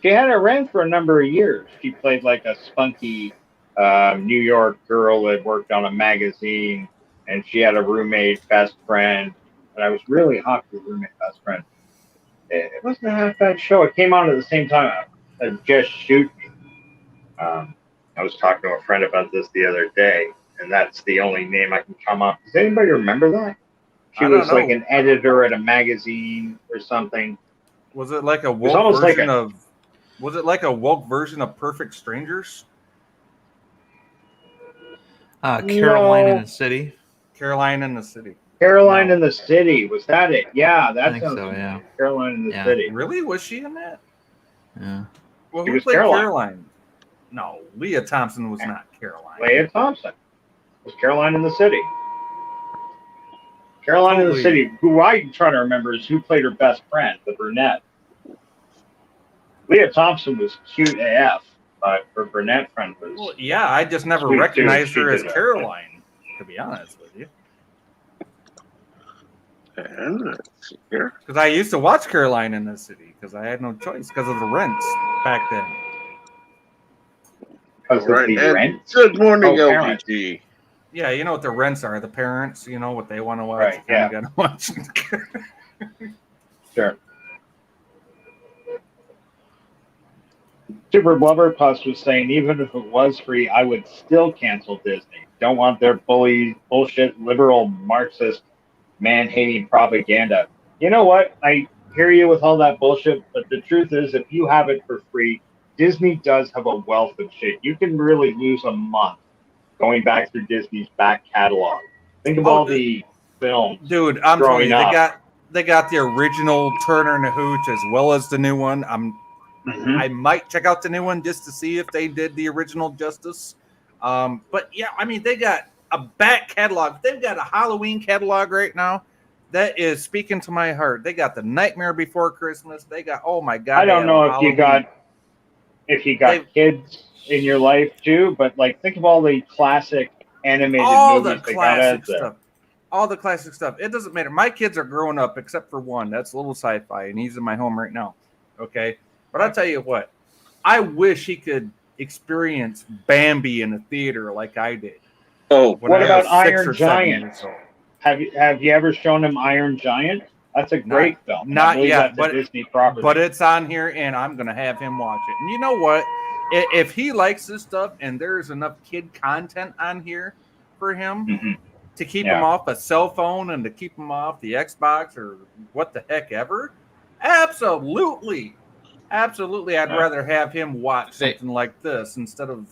She had it ran for a number of years. She played like a spunky New York girl that worked on a magazine, and she had a roommate best friend. And I was really hot for roommate best friend. It wasn't a half bad show. It came on at the same time as Just Shoot Me. I was talking to a friend about this the other day, and that's the only name I can come up. Does anybody remember that? She I don't was like know. an editor at a magazine or something. Was it like a woke almost like version of? Was it like a woke version of Perfect Strangers? Caroline in the City. Caroline in the City. Caroline in the City. Was that it? Yeah, that I think sounds so, familiar. yeah. Caroline in the Yeah. City. Really? Was she in that? Yeah. Well, She who was played Caroline. Caroline? No, Leah Thompson was not Caroline. Leah Thompson was Caroline in the City. Caroline in the City, who I'm trying to remember is who played her best friend, the brunette. Leah Thompson was cute AF, but her brunette friend was. Well, yeah, I just never sweet, recognized too. her as She did Caroline, to be honest with you. And let's see here. Because I used to watch Caroline in the City because I had no choice because of the rents back then. Because of the rent? Good morning, Oh, LBT. Yeah, you know what the rents are. The parents, you know what they want to watch. Right, yeah. You gotta watch. Sure. Super Blubber Puss was saying, even if it was free, I would still cancel Disney. Don't want their bullshit, liberal, Marxist, man-hating propaganda. You know what? I hear you with all that bullshit, but the truth is, if you have it for free, Disney does have a wealth of shit. You can really lose a month going back through Disney's back catalog. Think of all the films. Dude, I'm telling you, up. they got the original Turner and Hooch as well as the new one. I might check out the new one just to see if they did the original justice. But yeah, I mean, they got a back catalog. They've got a Halloween catalog right now that is speaking to my heart. They got the Nightmare Before Christmas. They got, oh my God. I don't know if you got kids in your life too, but like think of all the classic animated movies they got out there. All the classic stuff. It doesn't matter. My kids are growing up except for one. That's a little sci-fi, and he's in my home right now. Okay. But I'll tell you what, I wish he could experience Bambi in a theater like I did. Oh, what about Iron Giant? Have you ever shown him Iron Giant? That's a great film. Not yet, but Disney property. But it's on here, and I'm gonna have him watch it. And you know what? If he likes this stuff, and there's enough kid content on here for him to keep him off a cell phone and to keep him off the Xbox or what the heck ever, absolutely. I'd rather have him watch something like this instead of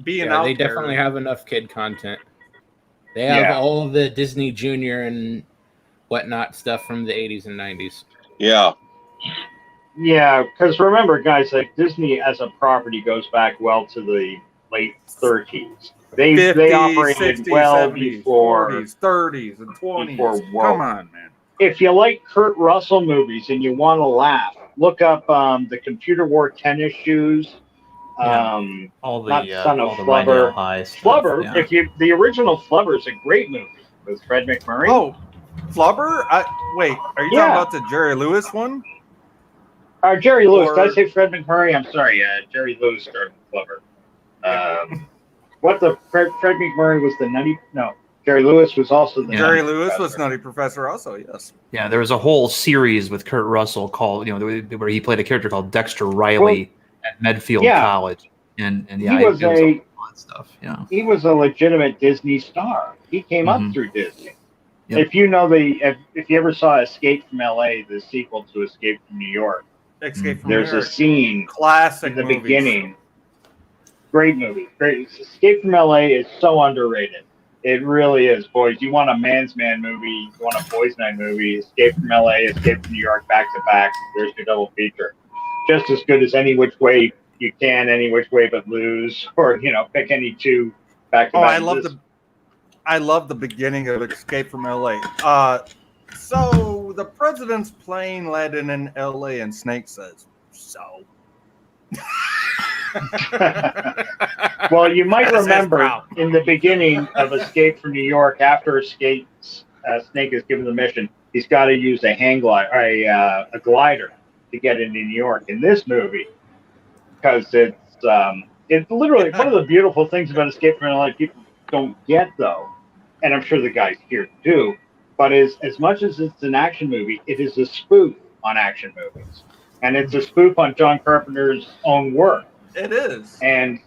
being out there. They definitely have enough kid content. They have all the Disney Junior and whatnot stuff from the 80s and 90s. Yeah. Yeah, because remember, guys, like Disney as a property goes back well to the late 30s. They 50s, they operated 60s, well 70s, before 40s, 30s, and 20s. Come on, man. If you like Kurt Russell movies and you want to laugh, look up the Computer Wore Tennis Shoes. All the Son of all the Flubber. Rydell High stuff, Flubber. yeah. The original Flubber is a great movie with Fred McMurray. Oh, Flubber? Wait, are you talking about the Jerry Lewis one? Jerry Lewis. Did I say Fred McMurray? I'm sorry. Jerry Lewis started Flubber. Fred McMurray was the nutty? No, Jerry Lewis was also the Jerry Lewis was Nutty Professor also, yes. Yeah, there was a whole series with Kurt Russell called, where he played a character called Dexter Riley at Medfield College, and he was a fun stuff. Yeah, he was a legitimate Disney star. He came up through Disney. Yep. If you know if you ever saw Escape from L.A., the sequel to Escape from New York, there's a scene classic in the beginning. Great movie. Great. Escape from L.A. is so underrated. It really is, boys. You want a man's man movie, you want a boys' night movie, Escape from L.A., Escape from New York, back to back. There's your double feature. Just as good as Any Which Way You Can, Any Which Way But Lose, or pick any two back to back. I love the beginning of Escape from L.A. So the president's plane landed in L.A. and Snake says, so. Well, you might remember in the beginning of Escape from New York, after Snake is given the mission, he's got to use a a glider to get into New York. In this movie, because it's literally one of the beautiful things about Escape from LA people don't get, though, and I'm sure the guys here do, but as much as it's an action movie, it is a spoof on action movies, and it's a spoof on John Carpenter's own work. It is. And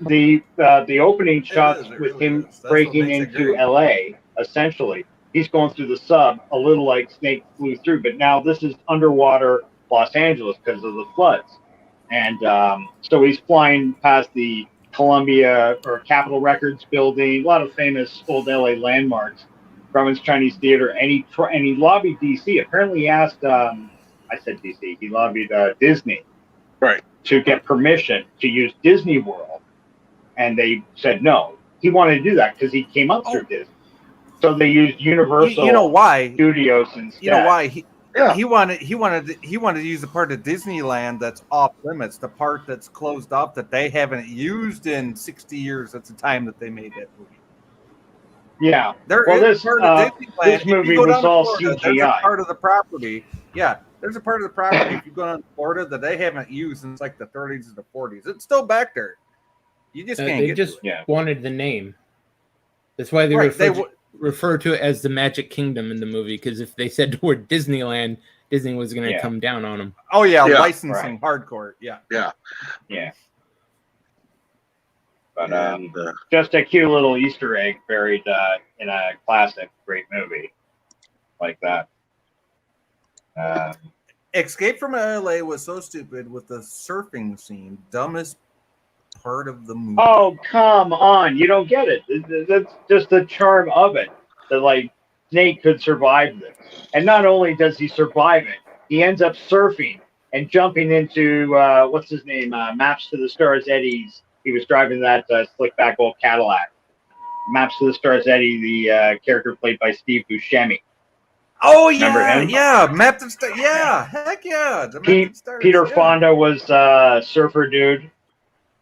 the opening shots it with really him is. That's what breaking makes it into great. L.A. Essentially, he's going through the sub, a little like Snake flew through, but now this is underwater Los Angeles because of the floods, and so he's flying past the Columbia or Capitol Records building, a lot of famous old LA landmarks, Grauman's Chinese Theater, and he lobbied DC. Apparently, he asked I said DC. He lobbied Disney, right, to get permission to use Disney World, and they said no. He wanted to do that because he came up through Disney, so they used Universal You know why? Studios instead. You know why yeah, he wanted to use the part of Disneyland that's off limits, the part that's closed off that they haven't used in 60 years at the time that they made that movie. Yeah. There Well, is part of Disneyland. this If you movie go was down to all Florida, there's a CGI. part of the property. Yeah, there's a part of the property if you go down to Florida that they haven't used since like the 30s and the 40s. It's still back there. You just can't They get just to it. wanted the name. That's why they refer to it as the Magic Kingdom in the movie, because if they said the word Disneyland, Disney was going to come down on them. Oh yeah, licensing hardcore. Yeah. But just a cute little Easter egg buried in a classic great movie like that. Escape from LA was so stupid with the surfing scene, dumbest part of the movie. Oh, come on. You don't get it. That's just the charm of it. That, like, Snake could survive this. And not only does he survive it, he ends up surfing and jumping into, what's his name? Maps to the Stars Eddie's. He was driving that slick back old Cadillac. Maps to the Stars Eddie, the character played by Steve Buscemi. Oh Remember yeah, him? yeah, Map to Stars. Yeah, heck yeah. The Map to Stars, Peter yeah. Fonda was Surfer Dude.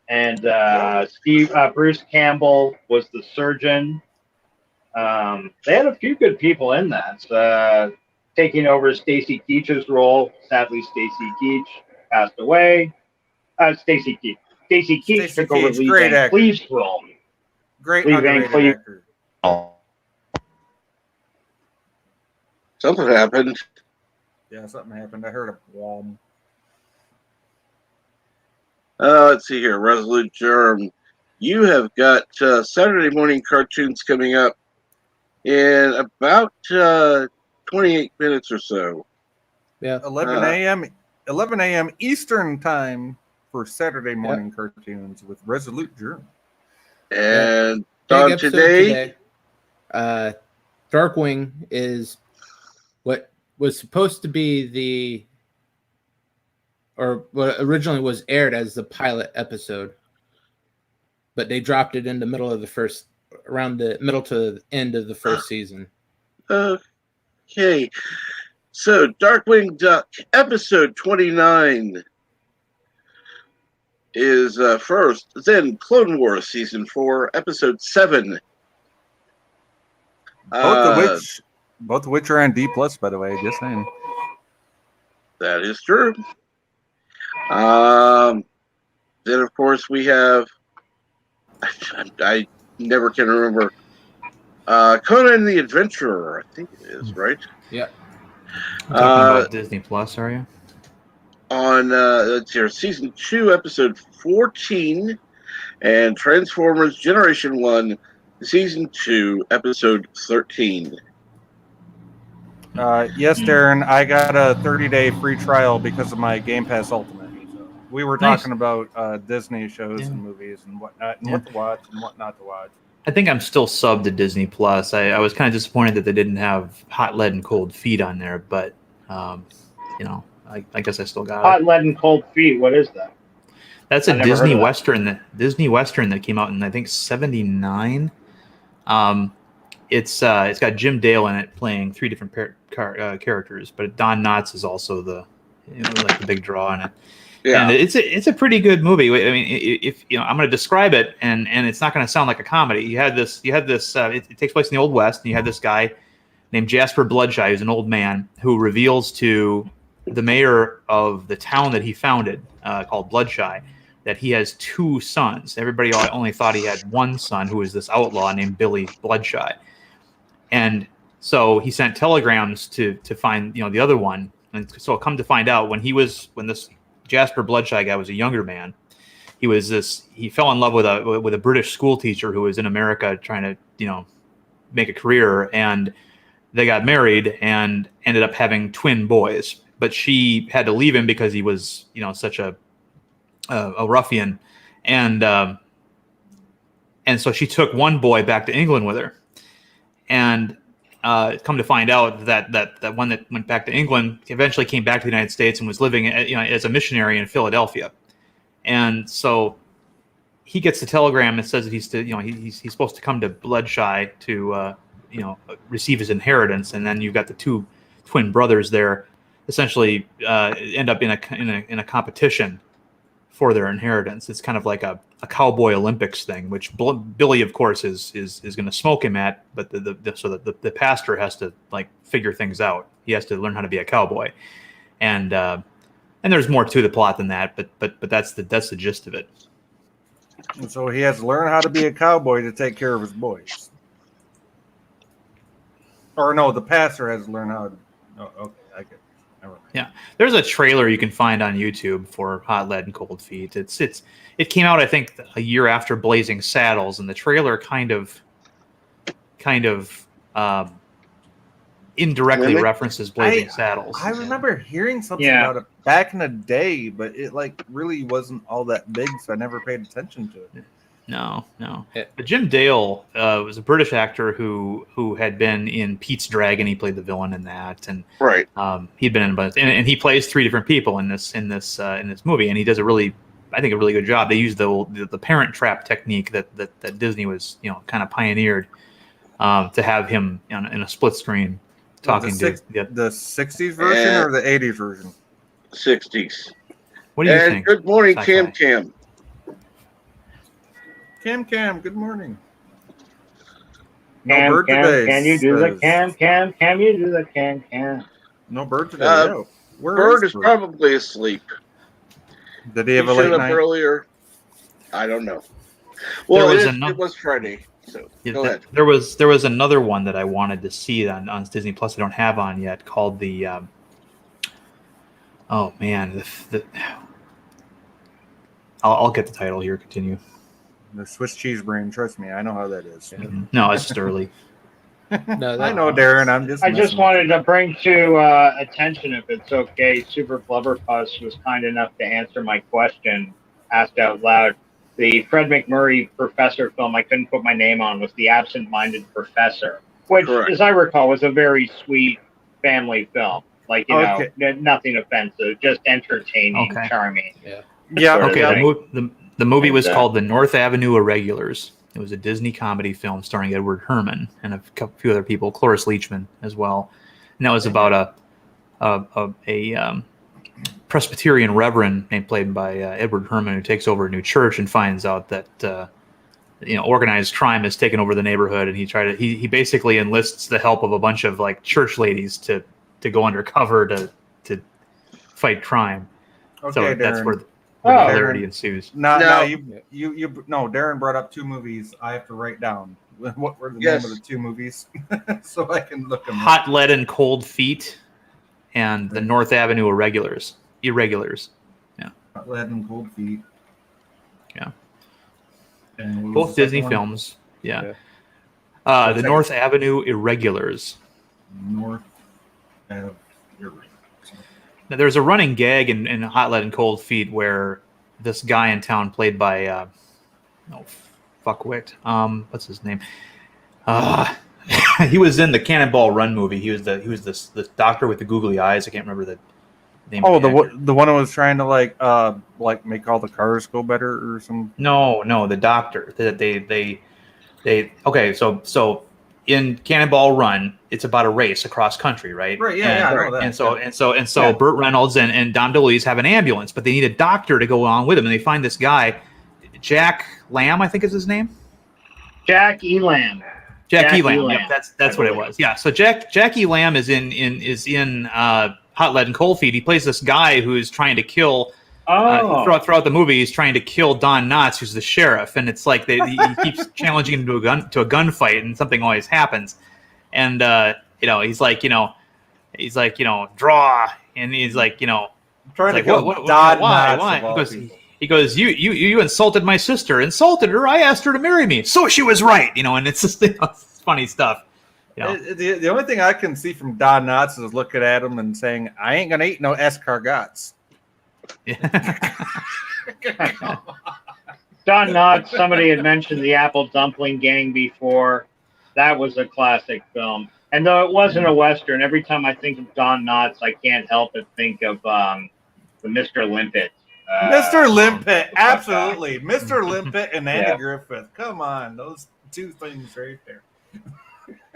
And Bruce Campbell was the surgeon. They had a few good people in that. Taking over Stacy Keach's role. Sadly, Stacy Keach passed away. Stacy Keach took over Lee Van Cleef's role. Great Lee Van Cleef. actor. something happened. Yeah, something happened. I heard a whom. Let's see here, Resolute Germ. You have got Saturday morning cartoons coming up in about 28 minutes or so. Yeah, 11 a.m. Eastern time for Saturday morning cartoons with Resolute Germ. And Big on today, Darkwing is what was supposed to be what originally was aired as the pilot episode, but they dropped it in the middle of around the middle to the end of the first season. Okay, so Darkwing Duck episode 29 is first. Then Clone Wars season 4 episode 7. Both of which are on D+, by the way, just saying. That is true. Then, of course, we have, I never can remember, Conan the Adventurer, I think it is, right? Yeah. Talking about Disney Plus, are you? On, let's hear, season 2, episode 14, and Transformers Generation 1, season 2, episode 13. Yes, Darren, I got a 30-day free trial because of my Game Pass Ultimate. So we were talking about Disney shows and movies and whatnot, and what to watch and what not to watch. I think I'm still subbed to Disney Plus. I was kind of disappointed that they didn't have Hot Lead and Cold Feet on there, but I guess I still got Hot Lead and Cold Feet. What is that? That's a Disney Western. Disney Western that came out in I think '79. It's got Jim Dale in it playing 3 different characters, but Don Knotts is also the big draw in it. Yeah, and it's a pretty good movie. I mean, if I'm going to describe it, and it's not going to sound like a comedy. You had this. It takes place in the Old West, and you had this guy named Jasper Bloodshy, who's an old man who reveals to the mayor of the town that he founded, called Bloodshy, that he has 2 sons. Everybody only thought he had 1 son, who was this outlaw named Billy Bloodshy. And so he sent telegrams to find the other one. And so come to find out, when this Jasper Bloodshy guy was a younger man, he fell in love with a British school teacher who was in America trying to, make a career, and they got married and ended up having twin boys. But she had to leave him because he was, such a ruffian, and so she took one boy back to England with her, and come to find out that one that went back to England eventually came back to the United States and was living, as a missionary in Philadelphia, and so he gets the telegram that says that he's supposed to come to Bloodshy to receive his inheritance, and then you've got the two twin brothers there, essentially end up in a competition for their inheritance. It's kind of like a cowboy Olympics thing, which Billy, of course, is going to smoke him at, but the pastor has to figure things out. He has to learn how to be a cowboy, and there's more to the plot than that, but that's the gist of it. And so he has to learn how to be a cowboy to take care of his boys. Or no, the pastor has to learn how to. Oh, okay, I get it. Never mind. Yeah, there's a trailer you can find on YouTube for Hot Lead and Cold Feet. It came out, I think, a year after Blazing Saddles, and the trailer kind of indirectly references Blazing Saddles. I remember hearing something about it back in the day, but it really wasn't all that big, so I never paid attention to it. No. But Jim Dale was a British actor who had been in Pete's Dragon. He played the villain in that, and he'd been in a bunch, and he plays three different people in this movie, and he does a really good job. They use the Parent Trap technique that Disney was kind of pioneered to have him in a split screen talking the 60s version or the 80s version? 60s. What do you think? Good morning, Sci-fi. Cam. Cam, good morning. Cam, no bird today. Can you do the Cam? Can you do the Cam? No bird today. Bird is probably asleep. Did he have a late night? Earlier. I don't know. Well, it was Friday. So go ahead. There was another one that I wanted to see on Disney Plus. I don't have on yet, called the. Oh man, I'll get the title here. Continue. The Swiss cheese brain. Trust me, I know how that is. No, it's just early. No, I know, Darren. I just wanted to bring to attention, if it's okay, Super Blubberpuss was kind enough to answer my question asked out loud. The Fred McMurray Professor film I couldn't put my name on was The Absent-Minded Professor, which, correct, as I recall, was a very sweet family film. Nothing offensive, just entertaining, charming. Yeah. Okay. The movie was called The North Avenue Irregulars. It was a Disney comedy film starring Edward Herrmann and a few other people, Cloris Leachman as well. And that was about a Presbyterian reverend played by Edward Herrmann, who takes over a new church and finds out that organized crime has taken over the neighborhood, and he basically enlists the help of a bunch of church ladies to go undercover to fight crime. Okay, so Darren. that's where the hilarity ensues. Darren brought up two movies I have to write down. What were the name of the two movies? So I can look them up. Hot Lead and Cold Feet and The North Avenue Irregulars. Yeah. Hot Lead and Cold Feet. Yeah. And both Disney films. Yeah. The North Avenue Irregulars. North Avenue Irregulars. Now, there's a running gag in Hot Lead and Cold Feet where this guy in town, played by what's his name? He was in the Cannonball Run movie. He was this doctor with the googly eyes. I can't remember the name. Oh, the one who was trying to make all the cars go better or something. No, the doctor that they so in Cannonball Run, it's about a race across country, right? Right. Yeah. I know that. And so Burt Reynolds and Dom DeLuise have an ambulance, but they need a doctor to go along with them, and they find this guy, Jack Lamb, I think is his name. Jack E. Lamb. Jackie Lamb. Yep, that's what it was. Yeah. So Jackie Lamb is in Hot Lead and Cold Feet. He plays this guy who is trying to kill. Throughout the movie, he's trying to kill Don Knotts, who's the sheriff, and it's like he keeps challenging him to a gunfight, and something always happens. And he's like, draw, and he's like, trying to kill Don Knotts. Why? he goes, you insulted my sister, insulted her. I asked her to marry me, so she was right. And it's just it's funny stuff. The only thing I can see from Don Knotts is looking at him and saying, "I ain't gonna eat no escargots." Don Knotts. Somebody had mentioned the Apple Dumpling Gang before. That was a classic film. And though it wasn't a Western, every time I think of Don Knotts, I can't help but think of the Mr. Limpet. Mr. Limpet, absolutely. Mr. Limpet and Andy Griffith. Come on, those two things right there.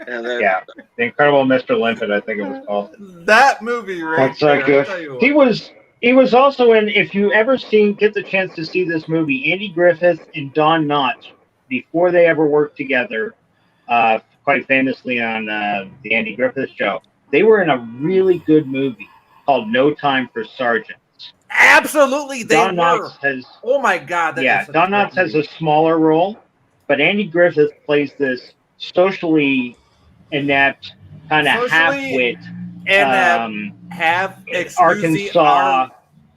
The Incredible Mr. Limpet, I think it was called. That movie right there. Good. He was also in, if you ever get the chance to see this movie, Andy Griffith and Don Knotts, before they ever worked together, quite famously on the Andy Griffith Show, they were in a really good movie called No Time for Sergeants. Absolutely, Don Knotts has. Oh my God! Don Knotts has a smaller role, but Andy Griffith plays this socially inept, kind of half-wit, half Arkansas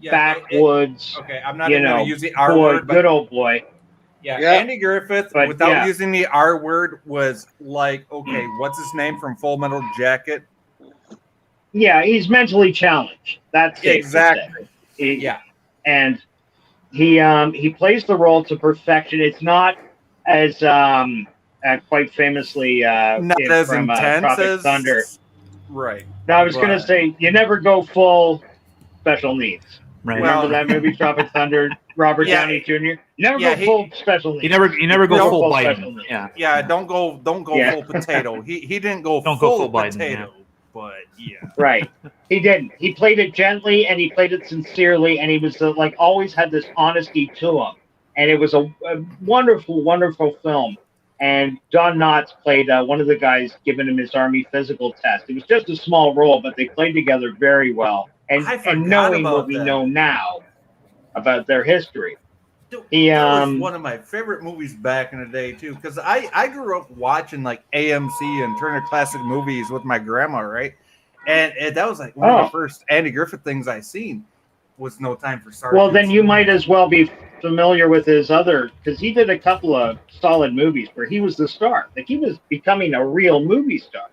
backwoods. Okay, I'm not going to use the R word, but good old boy. Yeah, Andy Griffith, without using the R word, was like, okay, what's his name from Full Metal Jacket? Yeah, he's mentally challenged. That's exactly. And he plays the role to perfection. It's not as quite famously not as from intense Tropic as Thunder. Right. Now I was going to say you never go full special needs. Right. Remember that movie Tropic Thunder? Robert Downey Jr. You never go full special needs. You never go full Biden. Don't go full potato. He didn't go full potato. Biden, but right. He didn't. He played it gently and he played it sincerely, and he was like always had this honesty to him, and it was a wonderful, wonderful film. And Don Knotts played one of the guys giving him his Army physical test. It was just a small role, but they played together very well. And knowing what we know now about their history. That was one of my favorite movies back in the day, too, because I grew up watching like AMC and Turner Classic Movies with my grandma, right? And that was like one of the first Andy Griffith things I seen was No Time for Sergeants. Well, then you might as well be familiar with his other, because he did a couple of solid movies where he was the star. Like he was becoming a real movie star.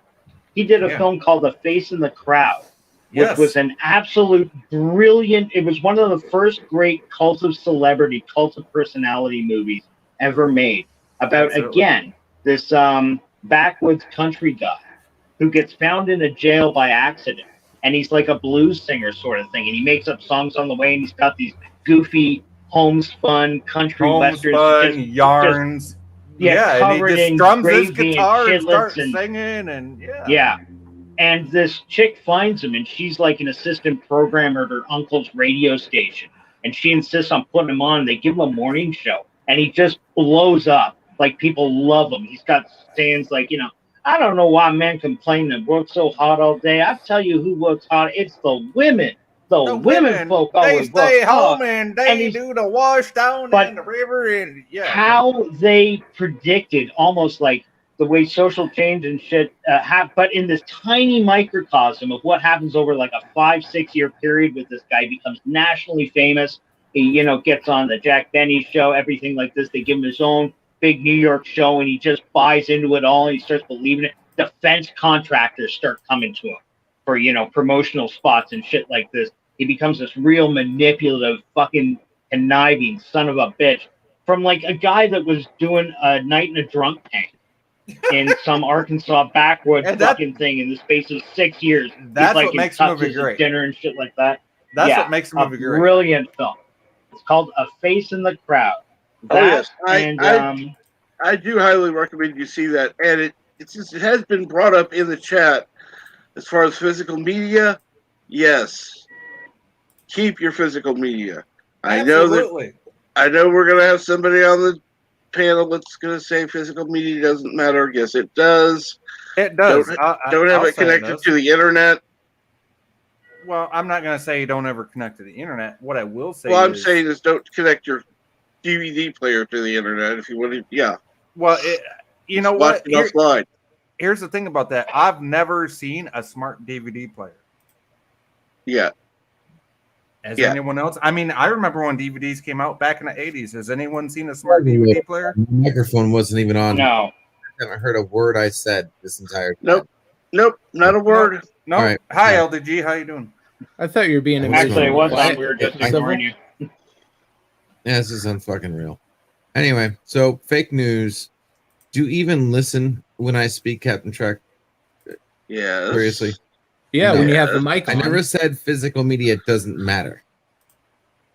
He did a film called The Face in the Crowd, which was an absolute brilliant. It was one of the first great cult of celebrity, cult of personality movies ever made about, again, this backwoods country guy who gets found in a jail by accident. And he's like a blues singer sort of thing. And he makes up songs on the way. And he's got these goofy homespun country westerns. Yarns. Covered and he in just drums his gravy guitar and and starts shitlets singing. And And this chick finds him, and she's like an assistant programmer at her uncle's radio station. And she insists on putting him on. They give him a morning show, and he just blows up. Like, people love him. He's got sayings like, I don't know why men complain that work so hard all day. I tell you who works hard. It's the women. The women folk always stay work home hard. and they do the wash down in the river. And how they predicted almost like the way social change and shit but in this tiny microcosm of what happens over like a 5-6 year period with this guy becomes nationally famous. He, gets on the Jack Benny show, everything like this. They give him his own big New York show, and he just buys into it all. And he starts believing it. Defense contractors start coming to him for, promotional spots and shit like this. He becomes this real manipulative, fucking conniving son of a bitch from like a guy that was doing a night in a drunk tank in some Arkansas backwoods fucking thing in the space of 6 years. That's like what makes the movie great. Dinner and shit like that. That's what makes the movie great. Brilliant film. It's called A Face in the Crowd. I do highly recommend you see that. And it has been brought up in the chat as far as physical media. Yes. Keep your physical media. Absolutely. I know we're going to have somebody on the panel that's going to say physical media doesn't matter. Yes, it does. It does. Don't have it connected to the internet. Well, I'm not going to say don't ever connect to the internet. What I will say I'm saying is don't connect your DVD player to the internet if you want to. Yeah. Well, you know what? Offline. Here's the thing about that. I've never seen a smart DVD player. Yeah. Has anyone else? I mean, I remember when DVDs came out back in the 80s. Has anyone seen a smart DVD player? The microphone wasn't even on. No. I haven't heard a word I said this entire time. Nope, not a word. No. All right. Hi, LDG. How you doing? I thought you were being Actually, it was quiet. on. We were just ignoring you. Yeah, this is unfucking real. Anyway, so fake news. Do you even listen when I speak, Captain Trek? Yeah. Seriously? Yeah, No. when you have the mic I on. never said physical media doesn't matter.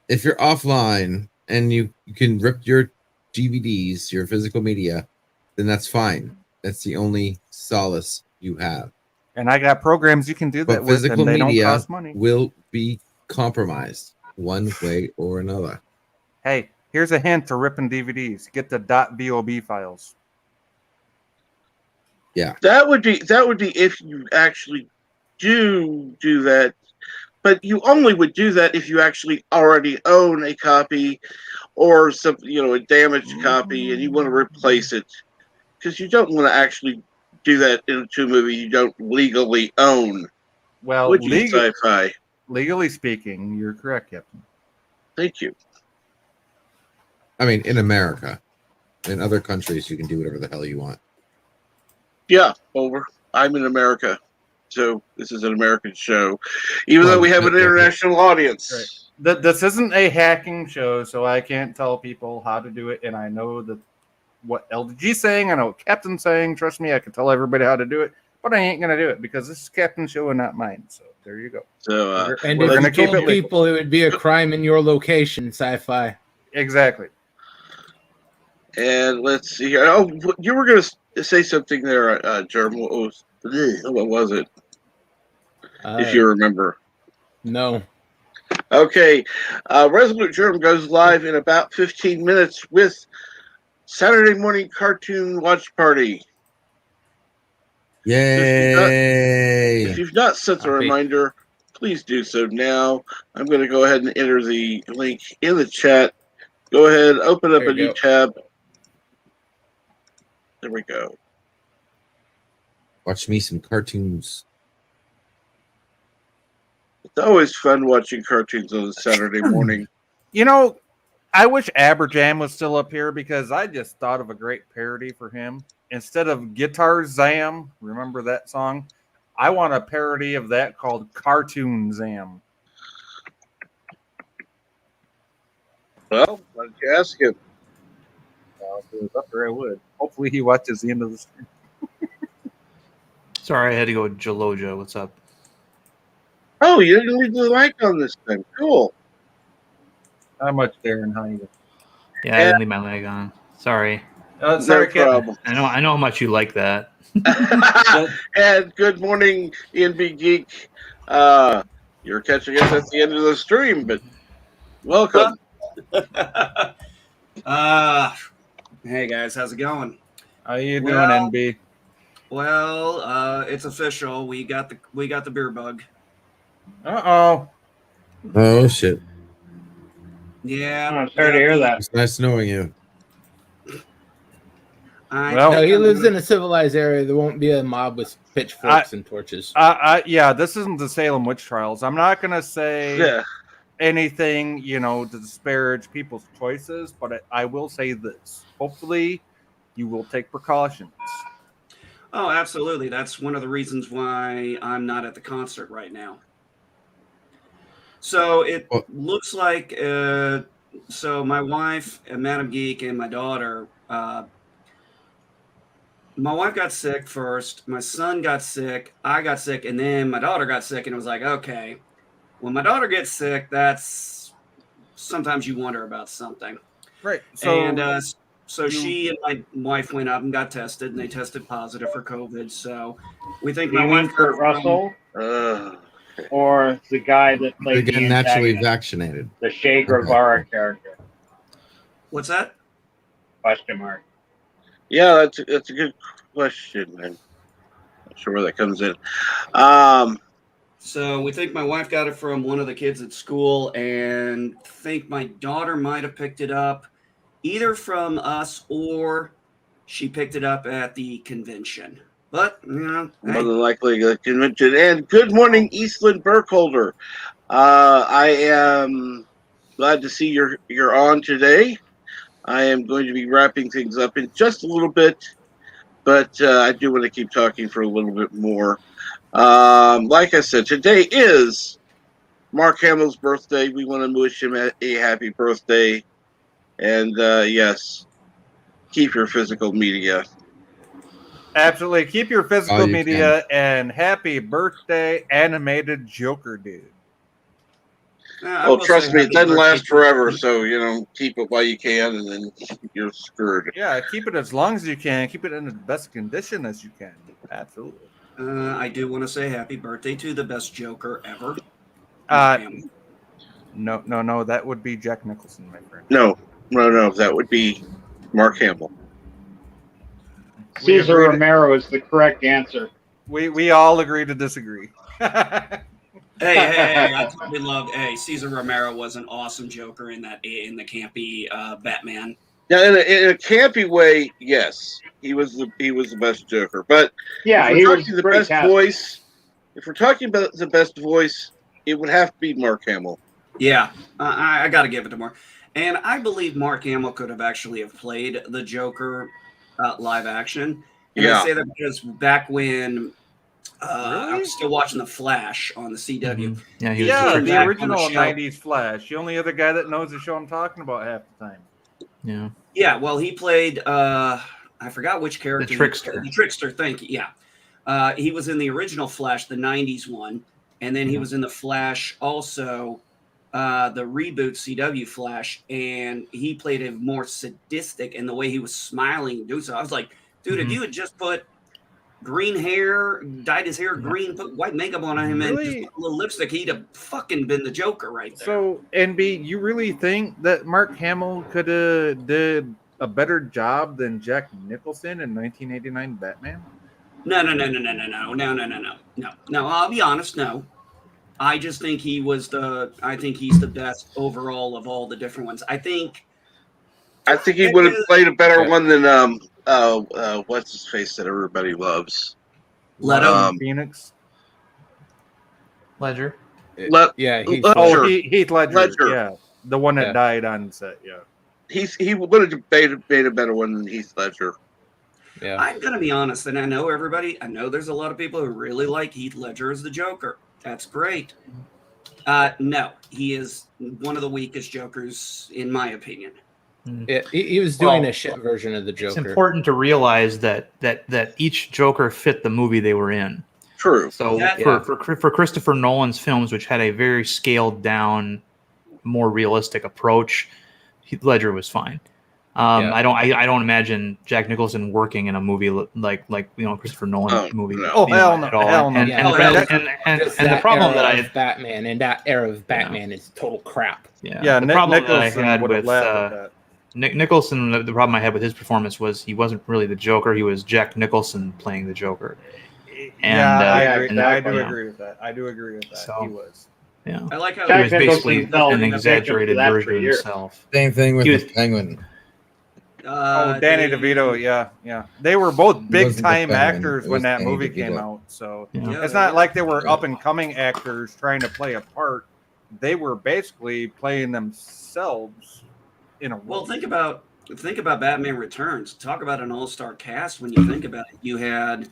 If you're offline and you can rip your DVDs, your physical media, then that's fine. That's the only solace you have. And I got programs you can do that But with, physical and they don't media cost money. will be compromised one way or another. Hey, here's a hint to ripping DVDs. Get the .bob files. Yeah. That would be if you actually do that, but you only would do that if you actually already own a copy or some, a damaged copy, and you want to replace it, because you don't want to actually do that into a movie you don't legally own. Well, Would you, Sci-Fi? Legally speaking, you're correct, Captain. Thank you. I mean, in America. In other countries, you can do whatever the hell you want. Yeah, over. I'm in America, so this is an American show, even though we have an international audience. Right. This isn't a hacking show, so I can't tell people how to do it. And I know that what LDG's saying, I know what Captain's saying. Trust me, I can tell everybody how to do it, but I ain't gonna do it because this is Captain's show and not mine. So there you go. So and we're if gonna you keep told it people it would be a crime in your location, Sci-Fi. Exactly. And let's see here. Oh, you were going to say something there, Jerm. What was it? If you remember. No. Okay. Resolute Germ goes live in about 15 minutes with Saturday Morning Cartoon Watch Party. Yay! If you've not set the reminder, please do so now. I'm going to go ahead and enter the link in the chat. Go ahead, open up a new tab. There we go. Watch me some cartoons. It's always fun watching cartoons on a Saturday morning. I wish Aberjam was still up here because I just thought of a great parody for him. Instead of Guitar Zam, remember that song? I want a parody of that called Cartoon Zam. Well, why don't you ask him? If it was up there, I would. Hopefully he watches the end of the stream. Sorry, I had to go with Jaloja. What's up? Oh, you didn't leave the mic on this time. Cool. How much, Darren? How you? Yeah, I didn't leave my leg on. Sorry. Sorry, no problem. I know how much you like that. And good morning, ENB Geek. You're catching us at the end of the stream, but welcome. Hey guys, how's it going? How you doing, NB? Well, it's official. We got the beer bug. Uh-oh. Oh, shit. Yeah. I'm sorry to hear that. It's nice knowing you. No, he lives in a civilized area. There won't be a mob with pitchforks and torches. Yeah, this isn't the Salem witch trials. I'm not going to say anything, to disparage people's choices, but I will say this. Hopefully, you will take precautions. Oh, absolutely. That's one of the reasons why I'm not at the concert right now. So it looks like, so my wife, Madam Geek, and my daughter, my wife got sick first, my son got sick, I got sick, and then my daughter got sick, and it was like, okay, when my daughter gets sick, that's sometimes you wonder about something. Right. So she and my wife went up and got tested, and they tested positive for COVID. So we think my wife Kurt Russell or the guy that played They get naturally vaccinated. The Che Guevara character. What's that? Question mark. Yeah, that's a good question. I'm not sure where that comes in. So we think my wife got it from one of the kids at school, and think my daughter might have picked it up either from us or she picked it up at the convention. But, more than likely the convention. And good morning, Eastland Burkholder. I am glad to see you're on today. I am going to be wrapping things up in just a little bit, but I do want to keep talking for a little bit more. Like I said, today is Mark Hamill's birthday. We want to wish him a happy birthday. And yes, keep your physical media. Absolutely. Keep your physical media and happy birthday, animated Joker dude. Well, trust me, it doesn't last forever, so, keep it while you can, and then you're screwed. Yeah, keep it as long as you can. Keep it in the best condition as you can. Absolutely. I do want to say happy birthday to the best Joker ever. No, that would be Jack Nicholson, my friend. No, that would be Mark Hamill. Cesar Romero is the correct answer. We all agree to disagree. Hey, I totally loved. Hey, Cesar Romero was an awesome Joker in the campy Batman. Now, in a campy way, yes, he was the best Joker. But yeah, if we're talking the best voice, if we're talking about the best voice, it would have to be Mark Hamill. Yeah, I got to give it to Mark. And I believe Mark Hamill could have actually played the Joker live action. And I say that because back when I was still watching The Flash on the CW. Mm-hmm. The original 90s Flash. The only other guy that knows the show I'm talking about half the time. Yeah. Yeah, well, he played, I forgot which character. The Trickster. The Trickster, thank you, yeah. He was in the original Flash, the 90s one. And then he was in the Flash also, the reboot CW Flash, and he played a more sadistic, and the way he was smiling and doing so, I was like, dude, if you had just put green hair, dyed his hair green, put white makeup on him, and just put a little lipstick, he'd have fucking been the Joker right there. So, NB, you really think that Mark Hamill could have did a better job than Jack Nicholson in 1989 Batman? No. I'll be honest, no. I just think he's the best overall of all the different ones. I think he would have played a better one than what's his face that everybody loves. Phoenix. Ledger. Heath Ledger. Yeah, the one that died on set. Yeah, he would have made a better one than Heath Ledger. Yeah, I'm gonna be honest, and I know there's a lot of people who really like Heath Ledger as the Joker. That's great. No, he is one of the weakest Jokers, in my opinion. Yeah, he was doing a shit version of the Joker. It's important to realize that each Joker fit the movie they were in. True. So for Christopher Nolan's films, which had a very scaled down, more realistic approach, Heath Ledger was fine. I don't imagine Jack Nicholson working in a movie like Christopher Nolan movie. No. Hell no. And the problem that Batman and that era of Batman is total crap. The problem that I had with Nick Nicholson, the problem I had with his performance was he wasn't really the Joker. He was Jack Nicholson playing the Joker. And, I do agree with that. So, he was. Yeah. I like how he was basically an exaggerated version of himself. Same thing with the Penguin. Danny DeVito, yeah. They were both big-time actors when that movie came out. So it's not like they were up-and-coming actors trying to play a part. They were basically playing themselves in a role. Well, think about Batman Returns. Talk about an all-star cast when you think about it. You had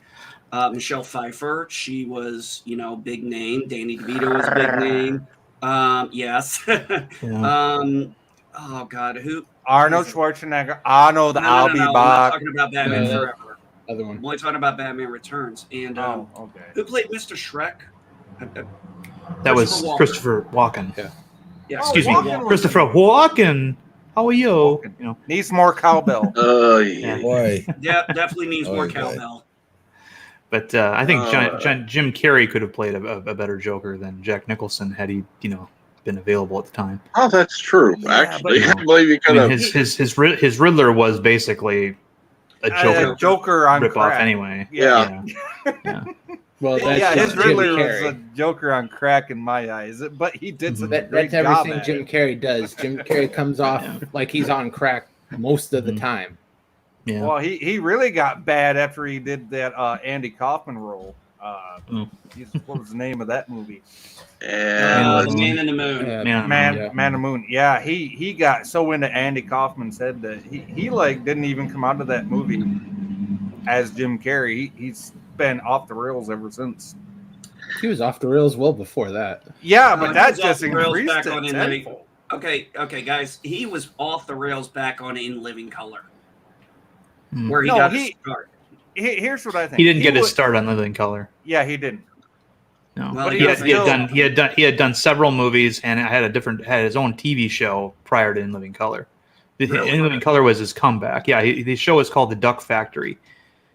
Michelle Pfeiffer. She was, big name. Danny DeVito was a big name. Yes. Oh, God. Who? Arnold Schwarzenegger. I'll be back. I'm not talking about Batman Forever. Other one. I'm only talking about Batman Returns. And who played Mr. Shrek? That was Christopher Walken. Yeah. Excuse me, Christopher Walken. How are you? Needs more cowbell. Boy. Yeah, definitely needs more cowbell. But I think Jim Carrey could have played a better Joker than Jack Nicholson had he, been available at the time. Oh, that's true. Actually, I believe he could have. His Riddler was basically a Joker on rip crack. Off anyway. Yeah. Well, his Riddler was a Joker on crack in my eyes, but he did some great that's job everything at Jim Carrey does. Jim Carrey comes off like he's on crack most of the time. Yeah. Well, he really got bad after he did that Andy Kaufman role. What was the name of that movie? The Man in the Moon. Man in the Moon. Yeah, he got so into Andy Kaufman said that he like didn't even come out of that movie as Jim Carrey. He's been off the rails ever since. He was off the rails well before that. Yeah, but that just increased it tenfold. Okay, guys. He was off the rails back on In Living Color, where he got his start. Here's what I think. He didn't get his start on Living Color. Yeah, he didn't. No, well, he had done several movies and had his own TV show prior to In Living Color. Really? In Living Color was his comeback. Yeah, the show was called The Duck Factory,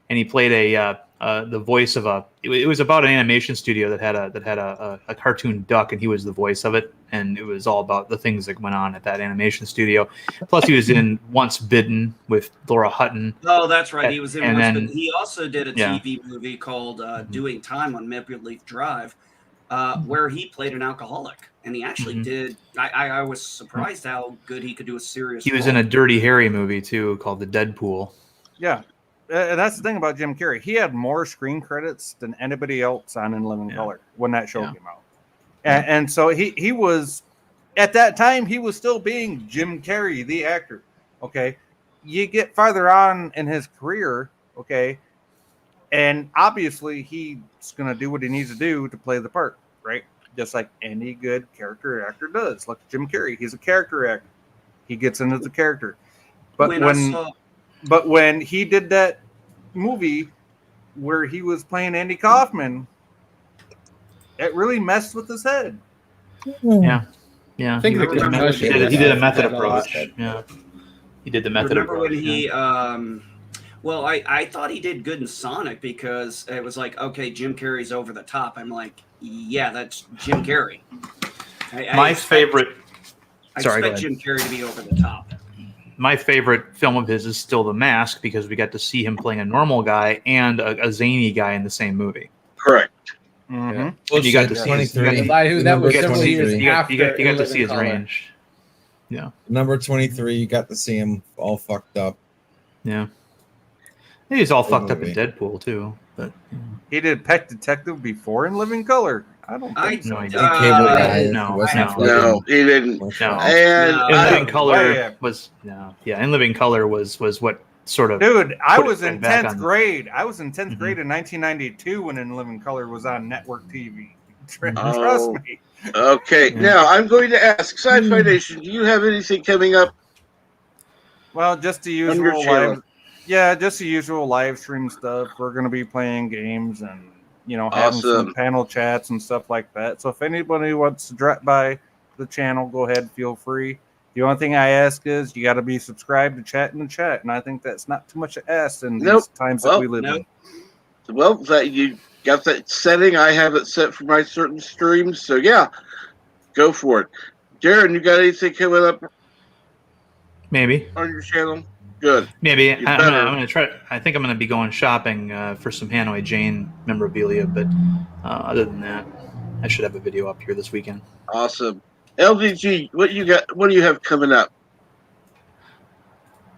and he played the voice of it was about an animation studio that had a cartoon duck, and he was the voice of it, and it was all about the things that went on at that animation studio. Plus, he was in Once Bitten with Laura Hutton. Oh, that's right. He was in Once Bitten. He also did a TV movie called Doing Time on Maple Leaf Drive, where he played an alcoholic, and he actually did. I was surprised how good he could do a serious. He was in a Dirty Harry movie too called The Deadpool. Yeah. That's the thing about Jim Carrey. He had more screen credits than anybody else on In Living Color when that show came out. And so he was, at that time, he was still being Jim Carrey, the actor. Okay. You get farther on in his career, okay, and obviously he's going to do what he needs to do to play the part, right? Just like any good character actor does. Like Jim Carrey, he's a character actor. He gets into the character. But when he did that movie where he was playing Andy Kaufman, it really messed with his head. Yeah. I think he did a method approach. Yeah. He did the method approach. Remember when I thought he did good in Sonic because it was like, okay, Jim Carrey's over the top. I'm like, yeah, that's Jim Carrey. I expect Jim Carrey to be over the top. My favorite film of his is still The Mask because we got to see him playing a normal guy and a zany guy in the same movie. Correct. Mm-hmm. And you got to see his range. Yeah. Number 23, you got to see him all fucked up. Yeah. He's all fucked up in Deadpool too. But he did Pet Detective before In Living Color. I don't think so. No, he didn't. No. And In Living Color was In Living Color was what sort of. Dude, I was in 10th grade. I was in 10th grade in 1992 when In Living Color was on network TV. Trust me. Okay, now I'm going to ask Sci-Fi Nation, do you have anything coming up? Well, just the usual live. Yeah, just the usual live stream stuff. We're going to be playing games and having some panel chats and stuff like that. So if anybody wants to drop by the channel, go ahead, feel free. The only thing I ask is you got to be subscribed to Chat in the Chat, and I think that's not too much to ask in these times that we live in. Well, that you got that setting. I have it set for my certain streams, so yeah, go for it. Darren, you got anything coming up? Maybe on your channel. Good. Maybe I'm gonna try. I think I'm gonna be going shopping for some Hanoi Jane memorabilia, but other than that, I should have a video up here this weekend. Awesome. LDG, what you got? What do you have coming up?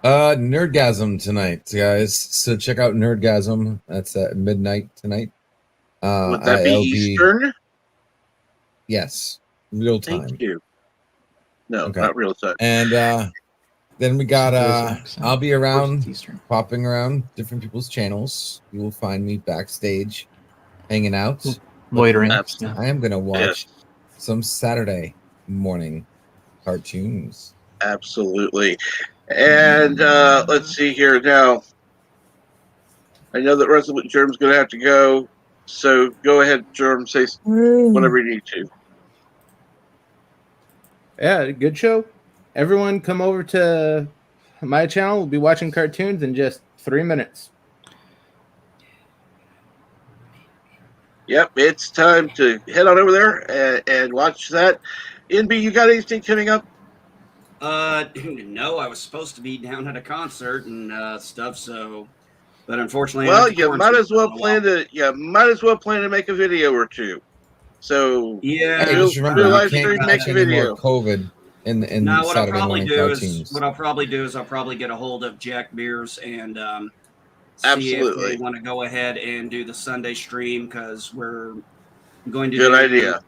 Nerdgasm tonight, guys. So check out Nerdgasm. That's at midnight tonight. Would that be Eastern? Yes, real time. Thank you. No, not real time. And then we got I'll be around, popping around different people's channels. You will find me backstage, hanging out, loitering. I am gonna watch some Saturday morning cartoons. Absolutely. And let's see here now. I know that Resolute Germ's going to have to go, so go ahead, Germ. Say whatever you need to. Yeah, good show. Everyone come over to my channel. We'll be watching cartoons in just 3 minutes. Yep, it's time to head on over there and watch that. NB, you got anything coming up? No, I was supposed to be down at a concert and stuff, so but unfortunately, you might as well plan to make a video or two. So yeah, hey, just remember, live stream, make a video. COVID in what I'll probably do is I'll probably get a hold of Jack Mears and see if Absolutely. they want to go ahead and do the Sunday stream, because we're going to Good idea.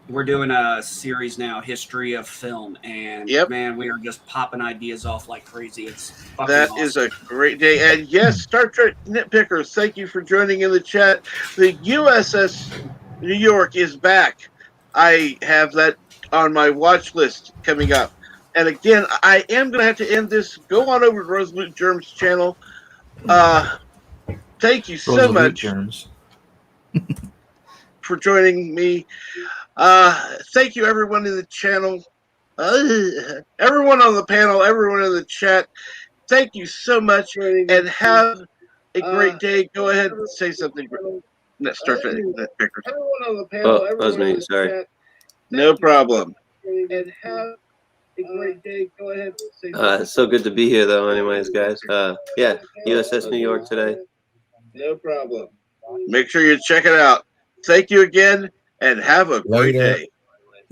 We're doing a series now, History of Film, and man, we are just popping ideas off like crazy. It's fucking That awesome. is a great day. And yes, Star Trek Nitpickers, thank you for joining in the chat. The USS New York is back. I have that on my watch list coming up. And again, I am going to have to end this. Go on over to Resolute Germs channel. Thank you so Resolute much Germs. for joining me. Thank you, everyone in the channel. Everyone on the panel, everyone in the chat. Thank you so much, and have a great day. Go ahead and say something. Start everyone on the panel, that was me. Sorry. Chat, no problem. And have a great day. Go ahead and say something. It's so good to be here, though. Anyways, guys. Yeah, USS New York today. No problem. Make sure you check it out. Thank you again, and have a great day.